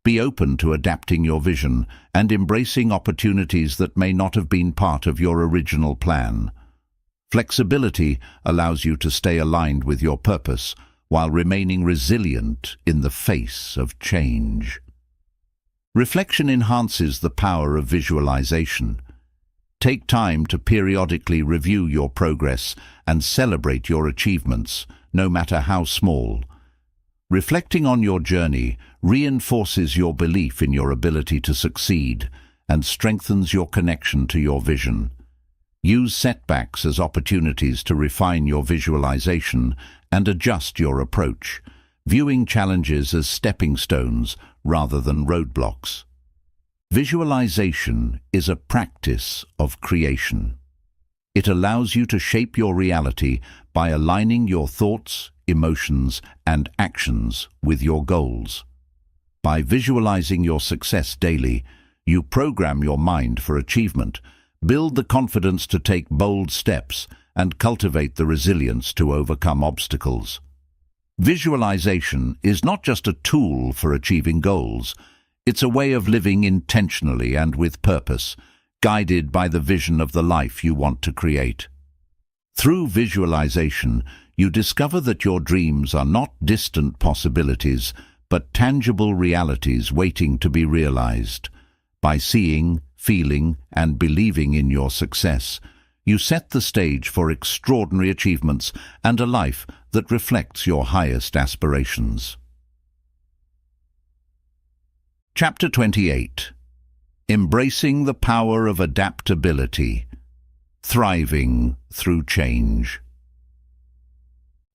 Be open to adapting your vision and embracing opportunities that may not have been part of your original plan. Flexibility allows you to stay aligned with your purpose while remaining resilient in the face of change. Reflection enhances the power of visualization. Take time to periodically review your progress and celebrate your achievements, no matter how small. Reflecting on your journey reinforces your belief in your ability to succeed and strengthens your connection to your vision. Use setbacks as opportunities to refine your visualization and adjust your approach, viewing challenges as stepping stones rather than roadblocks. Visualization is a practice of creation. It allows you to shape your reality by aligning your thoughts, emotions, and actions with your goals. By visualizing your success daily, you program your mind for achievement, build the confidence to take bold steps, and cultivate the resilience to overcome obstacles. Visualization is not just a tool for achieving goals. It's a way of living intentionally and with purpose, guided by the vision of the life you want to create. Through visualization, you discover that your dreams are not distant possibilities, but tangible realities waiting to be realized. By seeing, feeling, and believing in your success, you set the stage for extraordinary achievements and a life that reflects your highest aspirations. Chapter 28. Embracing the power of adaptability. Thriving through change.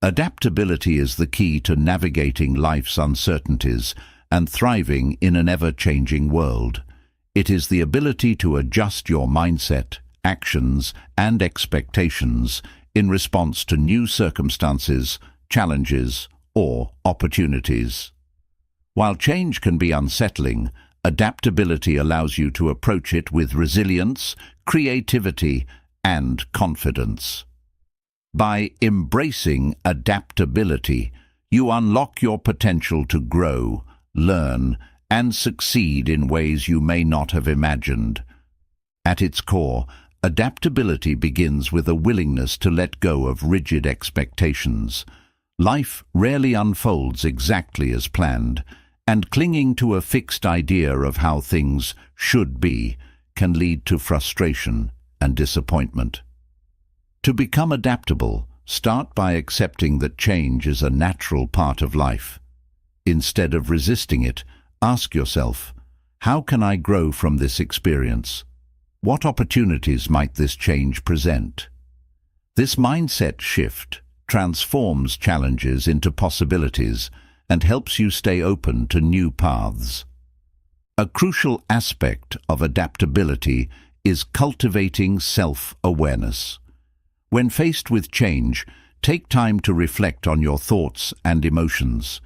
Adaptability is the key to navigating life's uncertainties and thriving in an ever-changing world. It is the ability to adjust your mindset, actions, and expectations in response to new circumstances, challenges, or opportunities. While change can be unsettling, adaptability allows you to approach it with resilience, creativity, and confidence. By embracing adaptability, you unlock your potential to grow, learn, and succeed in ways you may not have imagined. At its core, adaptability begins with a willingness to let go of rigid expectations. Life rarely unfolds exactly as planned, and clinging to a fixed idea of how things should be can lead to frustration and disappointment. To become adaptable, start by accepting that change is a natural part of life. Instead of resisting it, ask yourself, how can I grow from this experience? What opportunities might this change present? This mindset shift transforms challenges into possibilities and helps you stay open to new paths. A crucial aspect of adaptability is cultivating self-awareness. When faced with change, take time to reflect on your thoughts and emotions.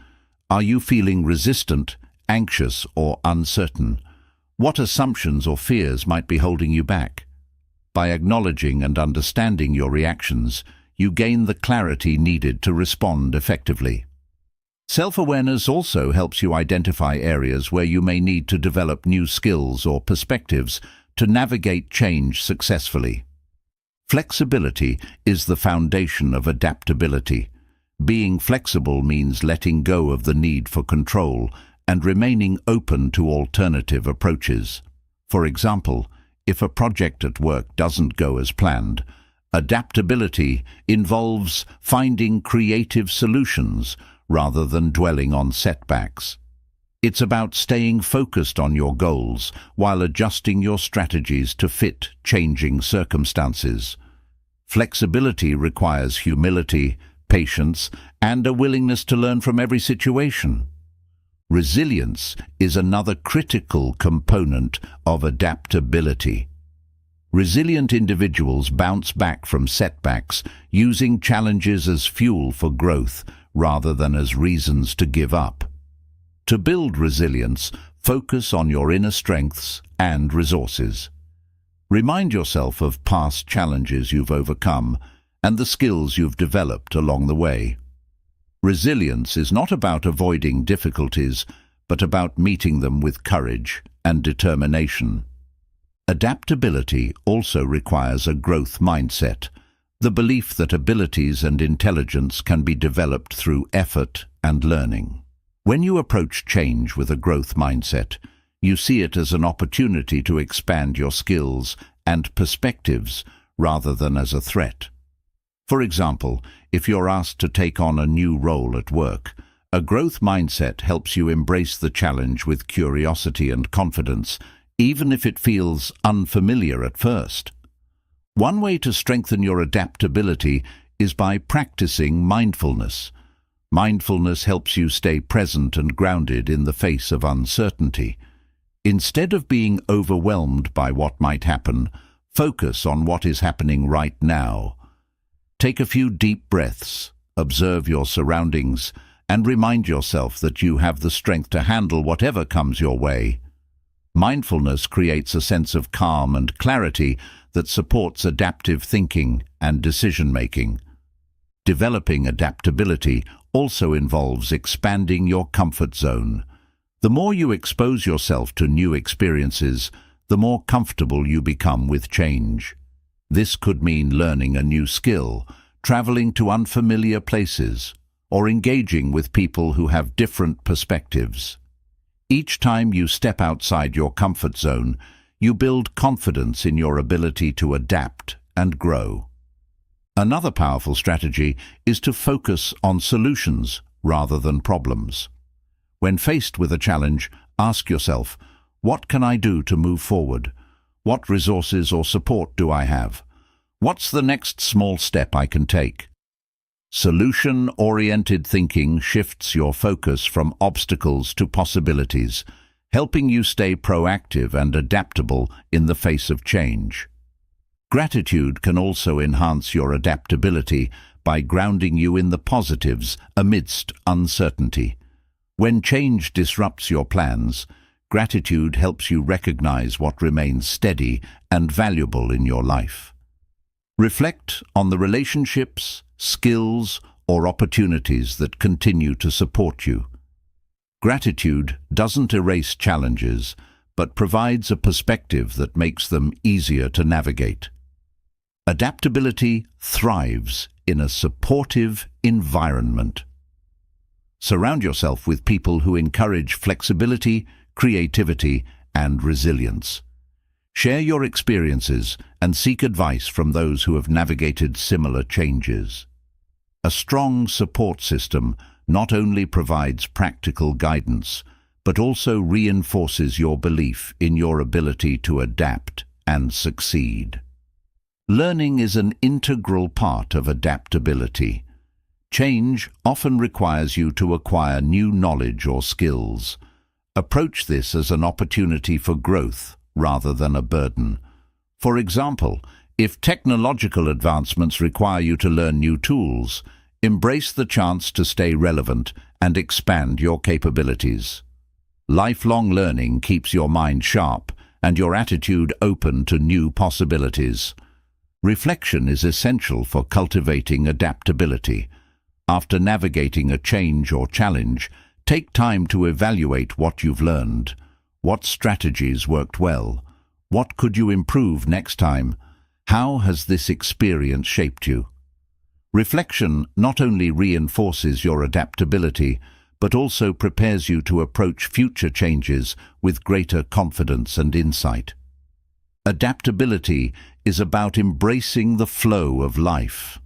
Are you feeling resistant, anxious, or uncertain? What assumptions or fears might be holding you back? By acknowledging and understanding your reactions, you gain the clarity needed to respond effectively. Self-awareness also helps you identify areas where you may need to develop new skills or perspectives to navigate change successfully. Flexibility is the foundation of adaptability. Being flexible means letting go of the need for control and remaining open to alternative approaches. For example, if a project at work doesn't go as planned, adaptability involves finding creative solutions rather than dwelling on setbacks. It's about staying focused on your goals while adjusting your strategies to fit changing circumstances. Flexibility requires humility, patience, and a willingness to learn from every situation. Resilience is another critical component of adaptability. Resilient individuals bounce back from setbacks, using challenges as fuel for growth rather than as reasons to give up. To build resilience, focus on your inner strengths and resources. Remind yourself of past challenges you've overcome and the skills you've developed along the way. Resilience is not about avoiding difficulties, but about meeting them with courage and determination. Adaptability also requires a growth mindset, the belief that abilities and intelligence can be developed through effort and learning. When you approach change with a growth mindset, you see it as an opportunity to expand your skills and perspectives rather than as a threat. For example, if you're asked to take on a new role at work, A growth mindset helps you embrace the challenge with curiosity and confidence, even if it feels unfamiliar at first. One way to strengthen your adaptability is by practicing mindfulness. Mindfulness helps you stay present and grounded in the face of uncertainty. Instead of being overwhelmed by what might happen, focus on what is happening right now. Take a few deep breaths, observe your surroundings, and remind yourself that you have the strength to handle whatever comes your way. Mindfulness creates a sense of calm and clarity that supports adaptive thinking and decision-making. Developing adaptability also involves expanding your comfort zone. The more you expose yourself to new experiences, the more comfortable you become with change. This could mean learning a new skill, traveling to unfamiliar places, or engaging with people who have different perspectives. Each time you step outside your comfort zone, you build confidence in your ability to adapt and grow. Another powerful strategy is to focus on solutions rather than problems. When faced with a challenge, ask yourself, what can I do to move forward? What resources or support do I have? What's the next small step I can take? Solution-oriented thinking shifts your focus from obstacles to possibilities, helping you stay proactive and adaptable in the face of change. Gratitude can also enhance your adaptability by grounding you in the positives amidst uncertainty. When change disrupts your plans, gratitude helps you recognize what remains steady and valuable in your life. Reflect on the relationships, skills, or opportunities that continue to support you. Gratitude doesn't erase challenges, but provides a perspective that makes them easier to navigate. Adaptability thrives in a supportive environment. Surround yourself with people who encourage flexibility, creativity, and resilience. Share your experiences and seek advice from those who have navigated similar changes. A strong support system not only provides practical guidance, but also reinforces your belief in your ability to adapt and succeed. Learning is an integral part of adaptability. Change often requires you to acquire new knowledge or skills. Approach this as an opportunity for growth rather than a burden. For example, if technological advancements require you to learn new tools, embrace the chance to stay relevant and expand your capabilities. Lifelong learning keeps your mind sharp and your attitude open to new possibilities. Reflection is essential for cultivating adaptability. After navigating a change or challenge, take time to evaluate what you've learned. What strategies worked well? What could you improve next time? How has this experience shaped you? Reflection not only reinforces your adaptability, but also prepares you to approach future changes with greater confidence and insight. Adaptability is about embracing the flow of life.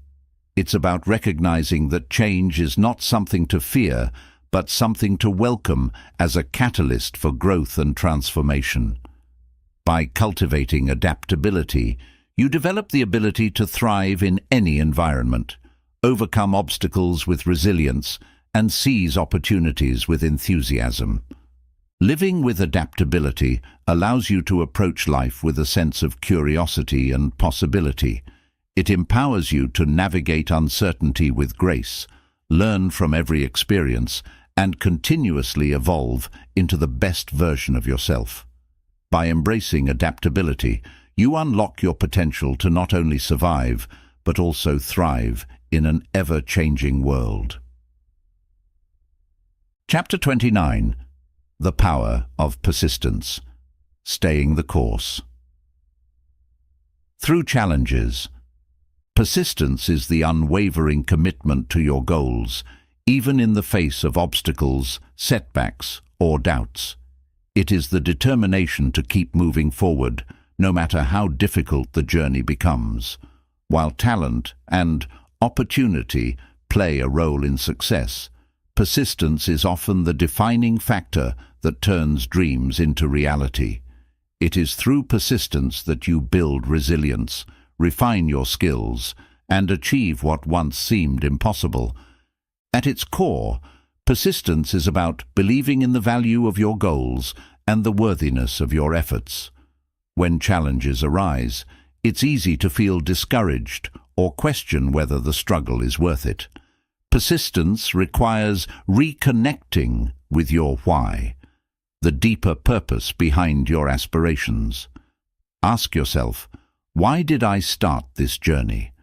It's about recognizing that change is not something to fear, but something to welcome as a catalyst for growth and transformation. By cultivating adaptability, you develop the ability to thrive in any environment, overcome obstacles with resilience, and seize opportunities with enthusiasm. Living with adaptability allows you to approach life with a sense of curiosity and possibility. It empowers you to navigate uncertainty with grace, learn from every experience, and continuously evolve into the best version of yourself. By embracing adaptability, you unlock your potential to not only survive, but also thrive in an ever-changing world. Chapter 29. The Power of Persistence. Staying the Course. Through challenges, persistence is the unwavering commitment to your goals, even in the face of obstacles, setbacks, or doubts. It is the determination to keep moving forward, no matter how difficult the journey becomes. While talent and opportunity play a role in success, persistence is often the defining factor that turns dreams into reality. It is through persistence that you build resilience, refine your skills, and achieve what once seemed impossible. At its core, persistence is about believing in the value of your goals and the worthiness of your efforts. When challenges arise, it's easy to feel discouraged or question whether the struggle is worth it. Persistence requires reconnecting with your why, the deeper purpose behind your aspirations. Ask yourself, why did I start this journey?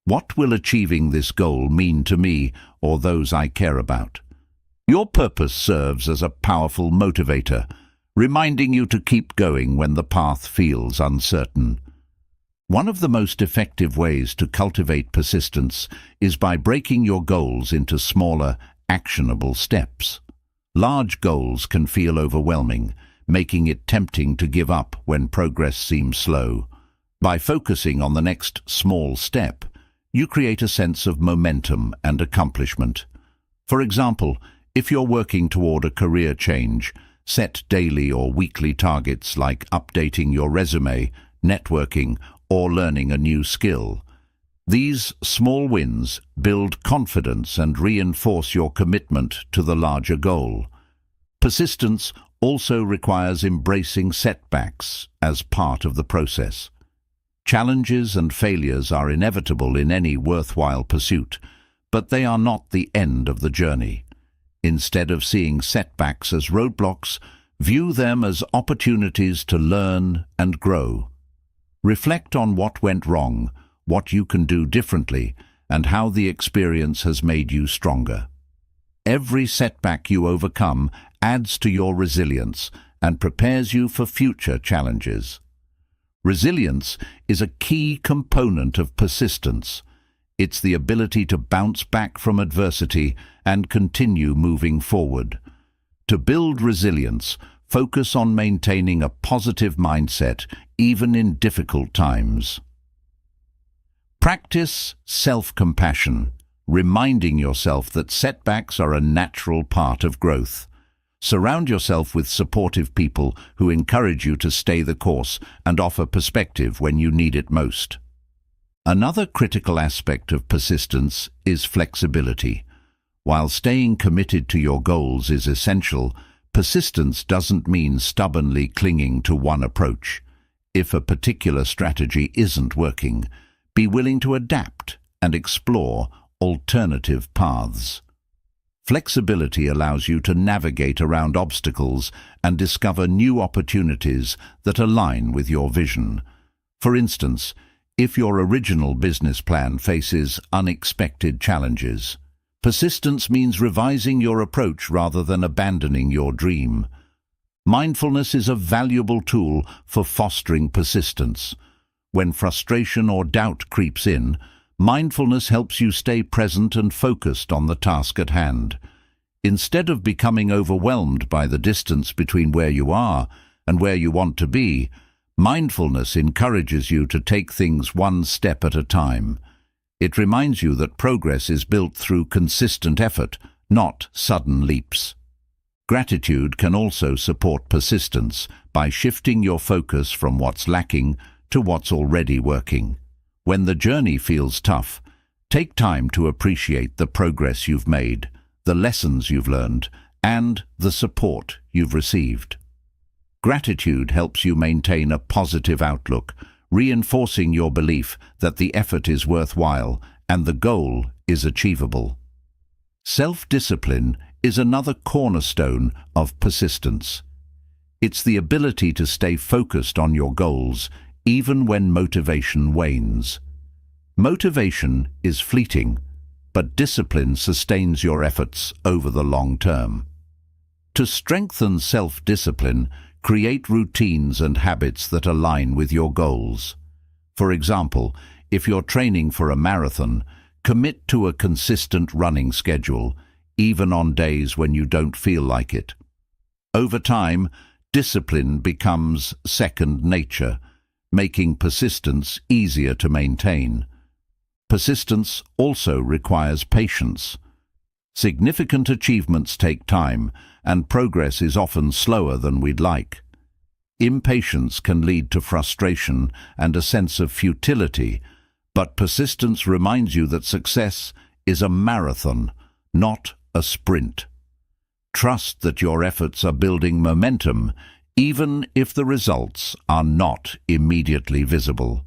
What will achieving this goal mean to me or those I care about? Your purpose serves as a powerful motivator, reminding you to keep going when the path feels uncertain. One of the most effective ways to cultivate persistence is by breaking your goals into smaller, actionable steps. Large goals can feel overwhelming, making it tempting to give up when progress seems slow. By focusing on the next small step, you create a sense of momentum and accomplishment. For example, if you're working toward a career change, set daily or weekly targets like updating your resume, networking, or learning a new skill. These small wins build confidence and reinforce your commitment to the larger goal. Persistence also requires embracing setbacks as part of the process. Challenges and failures are inevitable in any worthwhile pursuit, but they are not the end of the journey. Instead of seeing setbacks as roadblocks, view them as opportunities to learn and grow. Reflect on what went wrong, what you can do differently, and how the experience has made you stronger. Every setback you overcome adds to your resilience and prepares you for future challenges. Resilience is a key component of persistence. It's the ability to bounce back from adversity and continue moving forward. To build resilience, focus on maintaining a positive mindset even in difficult times. Practice self-compassion, reminding yourself that setbacks are a natural part of growth. Surround yourself with supportive people who encourage you to stay the course and offer perspective when you need it most. Another critical aspect of persistence is flexibility. While staying committed to your goals is essential, persistence doesn't mean stubbornly clinging to one approach. If a particular strategy isn't working, be willing to adapt and explore alternative paths. Flexibility allows you to navigate around obstacles and discover new opportunities that align with your vision. For instance, if your original business plan faces unexpected challenges, persistence means revising your approach rather than abandoning your dream. Mindfulness is a valuable tool for fostering persistence. When frustration or doubt creeps in, mindfulness helps you stay present and focused on the task at hand. Instead of becoming overwhelmed by the distance between where you are and where you want to be, mindfulness encourages you to take things one step at a time. It reminds you that progress is built through consistent effort, not sudden leaps. Gratitude can also support persistence by shifting your focus from what's lacking to what's already working. When the journey feels tough, take time to appreciate the progress you've made, the lessons you've learned, and the support you've received. Gratitude helps you maintain a positive outlook, reinforcing your belief that the effort is worthwhile and the goal is achievable. Self-discipline is another cornerstone of persistence. It's the ability to stay focused on your goals even when motivation wanes. Motivation is fleeting, but discipline sustains your efforts over the long term. To strengthen self-discipline, create routines and habits that align with your goals. For example, if you're training for a marathon, commit to a consistent running schedule, even on days when you don't feel like it. Over time, discipline becomes second nature, making persistence easier to maintain. Persistence also requires patience. Significant achievements take time, and progress is often slower than we'd like. Impatience can lead to frustration and a sense of futility, but persistence reminds you that success is a marathon, not a sprint. Trust that your efforts are building momentum, even if the results are not immediately visible.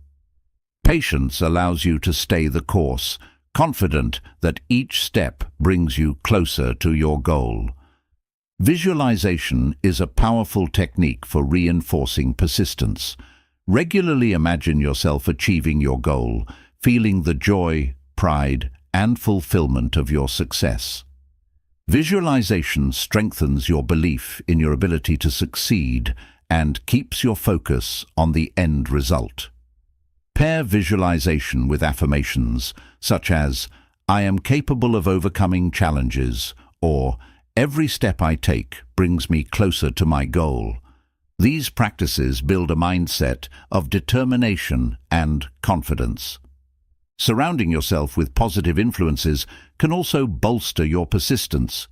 Patience allows you to stay the course, confident that each step brings you closer to your goal. Visualization is a powerful technique for reinforcing persistence. Regularly imagine yourself achieving your goal, feeling the joy, pride, and fulfillment of your success. Visualization strengthens your belief in your ability to succeed and keeps your focus on the end result. Pair visualization with affirmations such as, "I am capable of overcoming challenges," or "Every step I take brings me closer to my goal." These practices build a mindset of determination and confidence. Surrounding yourself with positive influences can also bolster your persistence.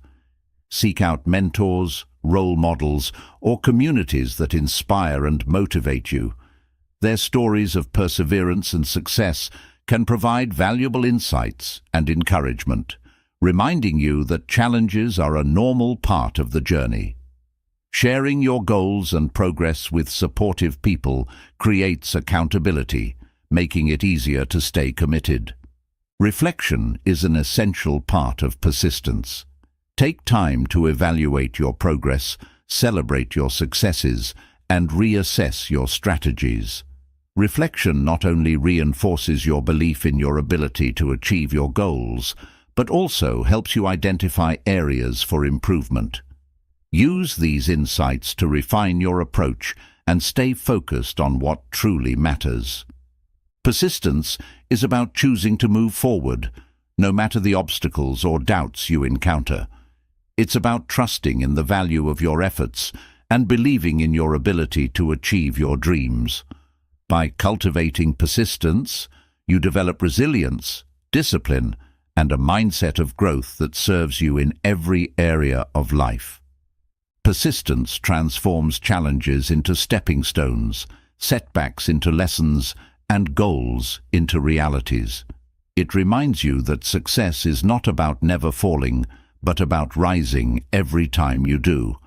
Seek out mentors, role models, or communities that inspire and motivate you. Their stories of perseverance and success can provide valuable insights and encouragement, reminding you that challenges are a normal part of the journey. Sharing your goals and progress with supportive people creates accountability, making it easier to stay committed. Reflection is an essential part of persistence. Take time to evaluate your progress, celebrate your successes, and reassess your strategies. Reflection not only reinforces your belief in your ability to achieve your goals, but also helps you identify areas for improvement. Use these insights to refine your approach and stay focused on what truly matters. Persistence is about choosing to move forward, no matter the obstacles or doubts you encounter. It's about trusting in the value of your efforts and believing in your ability to achieve your dreams. By cultivating persistence, you develop resilience, discipline, and a mindset of growth that serves you in every area of life. Persistence transforms challenges into stepping stones, setbacks into lessons, and goals into realities. It reminds you that success is not about never falling, but about rising every time you do.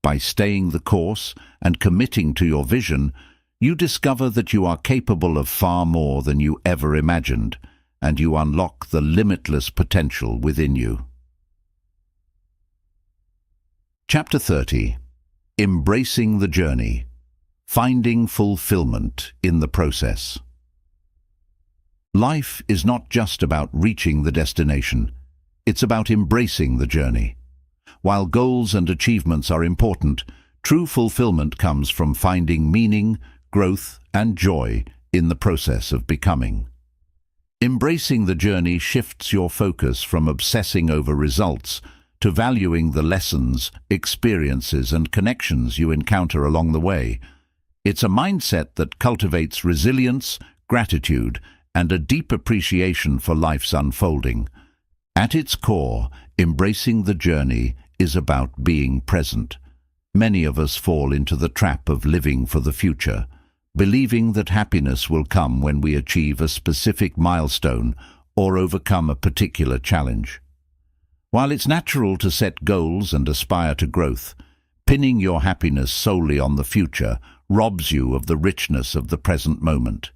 By staying the course and committing to your vision, you discover that you are capable of far more than you ever imagined, and you unlock the limitless potential within you. Chapter 30. Embracing the Journey. Finding fulfillment in the process. Life is not just about reaching the destination. It's about embracing the journey. While goals and achievements are important, true fulfillment comes from finding meaning, growth, and joy in the process of becoming. Embracing the journey shifts your focus from obsessing over results to valuing the lessons, experiences, and connections you encounter along the way. It's a mindset that cultivates resilience, gratitude, and a deep appreciation for life's unfolding. At its core, embracing the journey is about being present. Many of us fall into the trap of living for the future, believing that happiness will come when we achieve a specific milestone or overcome a particular challenge. While it's natural to set goals and aspire to growth, pinning your happiness solely on the future robs you of the richness of the present moment.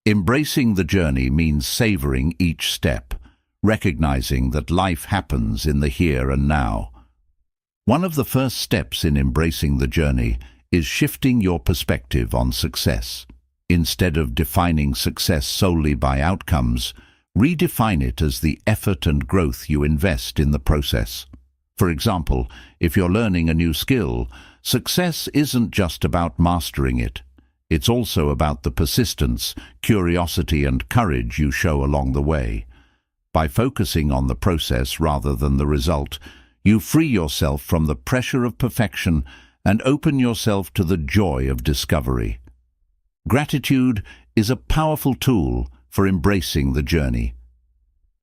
Embracing the journey means savoring each step, recognizing that life happens in the here and now. One of the first steps in embracing the journey is shifting your perspective on success. Instead of defining success solely by outcomes, redefine it as the effort and growth you invest in the process. For example, if you're learning a new skill, success isn't just about mastering it. It's also about the persistence, curiosity, and courage you show along the way. By focusing on the process rather than the result, you free yourself from the pressure of perfection and open yourself to the joy of discovery. Gratitude is a powerful tool for embracing the journey.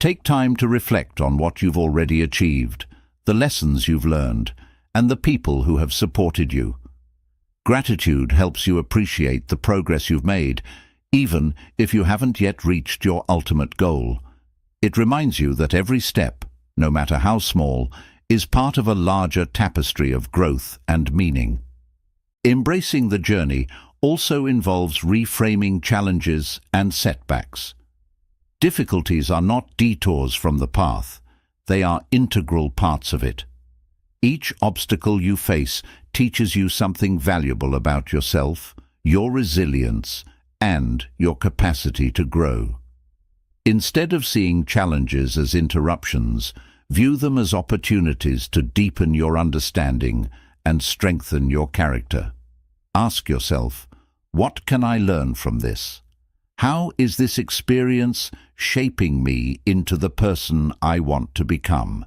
Take time to reflect on what you've already achieved, the lessons you've learned, and the people who have supported you. Gratitude helps you appreciate the progress you've made, even if you haven't yet reached your ultimate goal. It reminds you that every step, no matter how small, is part of a larger tapestry of growth and meaning. Embracing the journey also involves reframing challenges and setbacks. Difficulties are not detours from the path, they are integral parts of it. Each obstacle you face teaches you something valuable about yourself, your resilience, and your capacity to grow. Instead of seeing challenges as interruptions, view them as opportunities to deepen your understanding and strengthen your character. Ask yourself, what can I learn from this? How is this experience shaping me into the person I want to become?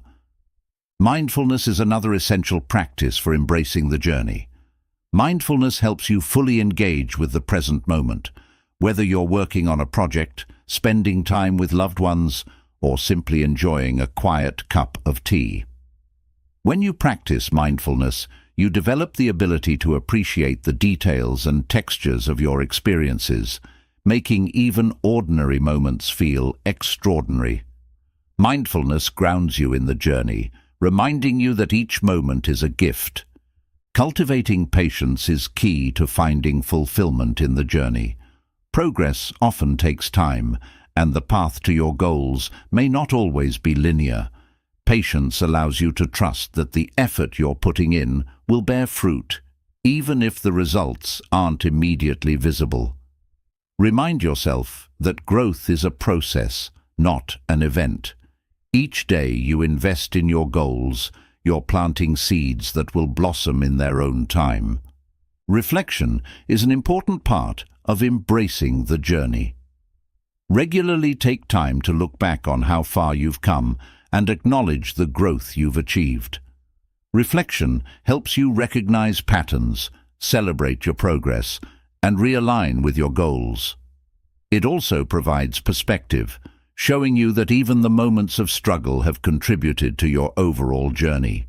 Mindfulness is another essential practice for embracing the journey. Mindfulness helps you fully engage with the present moment, whether you're working on a project, spending time with loved ones, or simply enjoying a quiet cup of tea. When you practice mindfulness, you develop the ability to appreciate the details and textures of your experiences, making even ordinary moments feel extraordinary. Mindfulness grounds you in the journey, reminding you that each moment is a gift. Cultivating patience is key to finding fulfillment in the journey. Progress often takes time, and the path to your goals may not always be linear. Patience allows you to trust that the effort you're putting in will bear fruit, even if the results aren't immediately visible. Remind yourself that growth is a process, not an event. Each day you invest in your goals, you're planting seeds that will blossom in their own time. Reflection is an important part of embracing the journey. Regularly take time to look back on how far you've come and acknowledge the growth you've achieved. Reflection helps you recognize patterns, celebrate your progress, and realign with your goals. It also provides perspective, showing you that even the moments of struggle have contributed to your overall journey.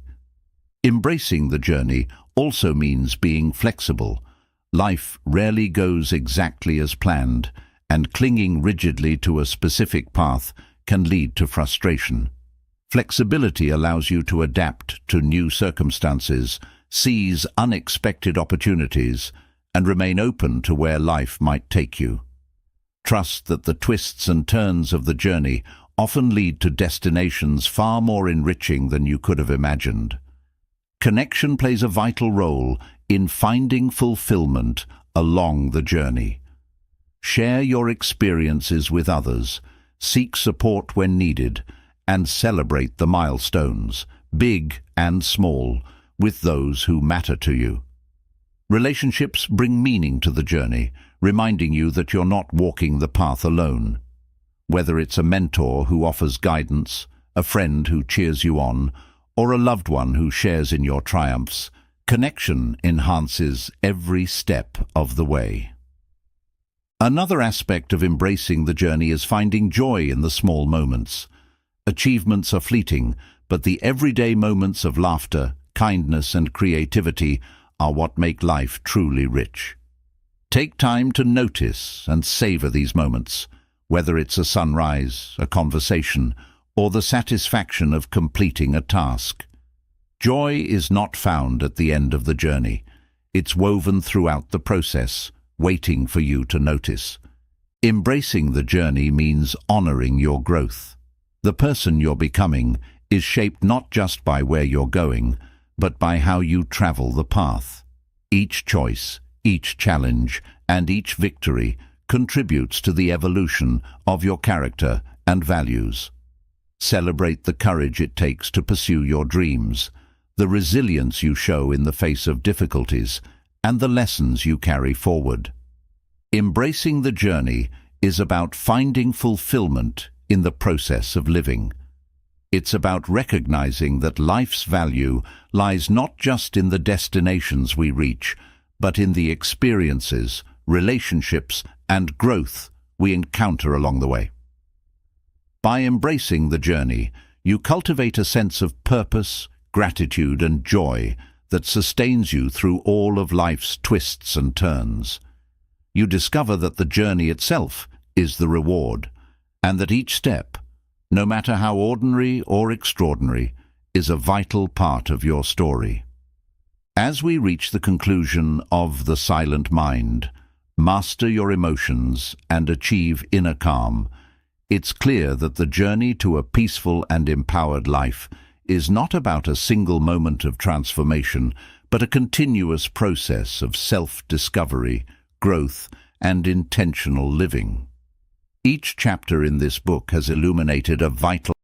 Embracing the journey also means being flexible. Life rarely goes exactly as planned, and clinging rigidly to a specific path can lead to frustration. Flexibility allows you to adapt to new circumstances, seize unexpected opportunities, and remain open to where life might take you. Trust that the twists and turns of the journey often lead to destinations far more enriching than you could have imagined. Connection plays a vital role in finding fulfillment along the journey. Share your experiences with others, seek support when needed, and celebrate the milestones, big and small, with those who matter to you. Relationships bring meaning to the journey, reminding you that you're not walking the path alone. Whether it's a mentor who offers guidance, a friend who cheers you on, or a loved one who shares in your triumphs, connection enhances every step of the way. Another aspect of embracing the journey is finding joy in the small moments. Achievements are fleeting, but the everyday moments of laughter, kindness, and creativity are what make life truly rich. Take time to notice and savor these moments, whether it's a sunrise, a conversation, or the satisfaction of completing a task. Joy is not found at the end of the journey. It's woven throughout the process, waiting for you to notice. Embracing the journey means honoring your growth. The person you're becoming is shaped not just by where you're going, but by how you travel the path. Each choice, each challenge, and each victory contributes to the evolution of your character and values. Celebrate the courage it takes to pursue your dreams, the resilience you show in the face of difficulties, and the lessons you carry forward. Embracing the journey is about finding fulfillment in the process of living. It's about recognizing that life's value lies not just in the destinations we reach, but in the experiences, relationships, and growth we encounter along the way. By embracing the journey, you cultivate a sense of purpose, gratitude, and joy that sustains you through all of life's twists and turns. You discover that the journey itself is the reward, and that each step, no matter how ordinary or extraordinary, is a vital part of your story. As we reach the conclusion of The Silent Mind, master your emotions and achieve inner calm, it's clear that the journey to a peaceful and empowered life is not about a single moment of transformation, but a continuous process of self-discovery, growth, and intentional living. Each chapter in this book has illuminated a vital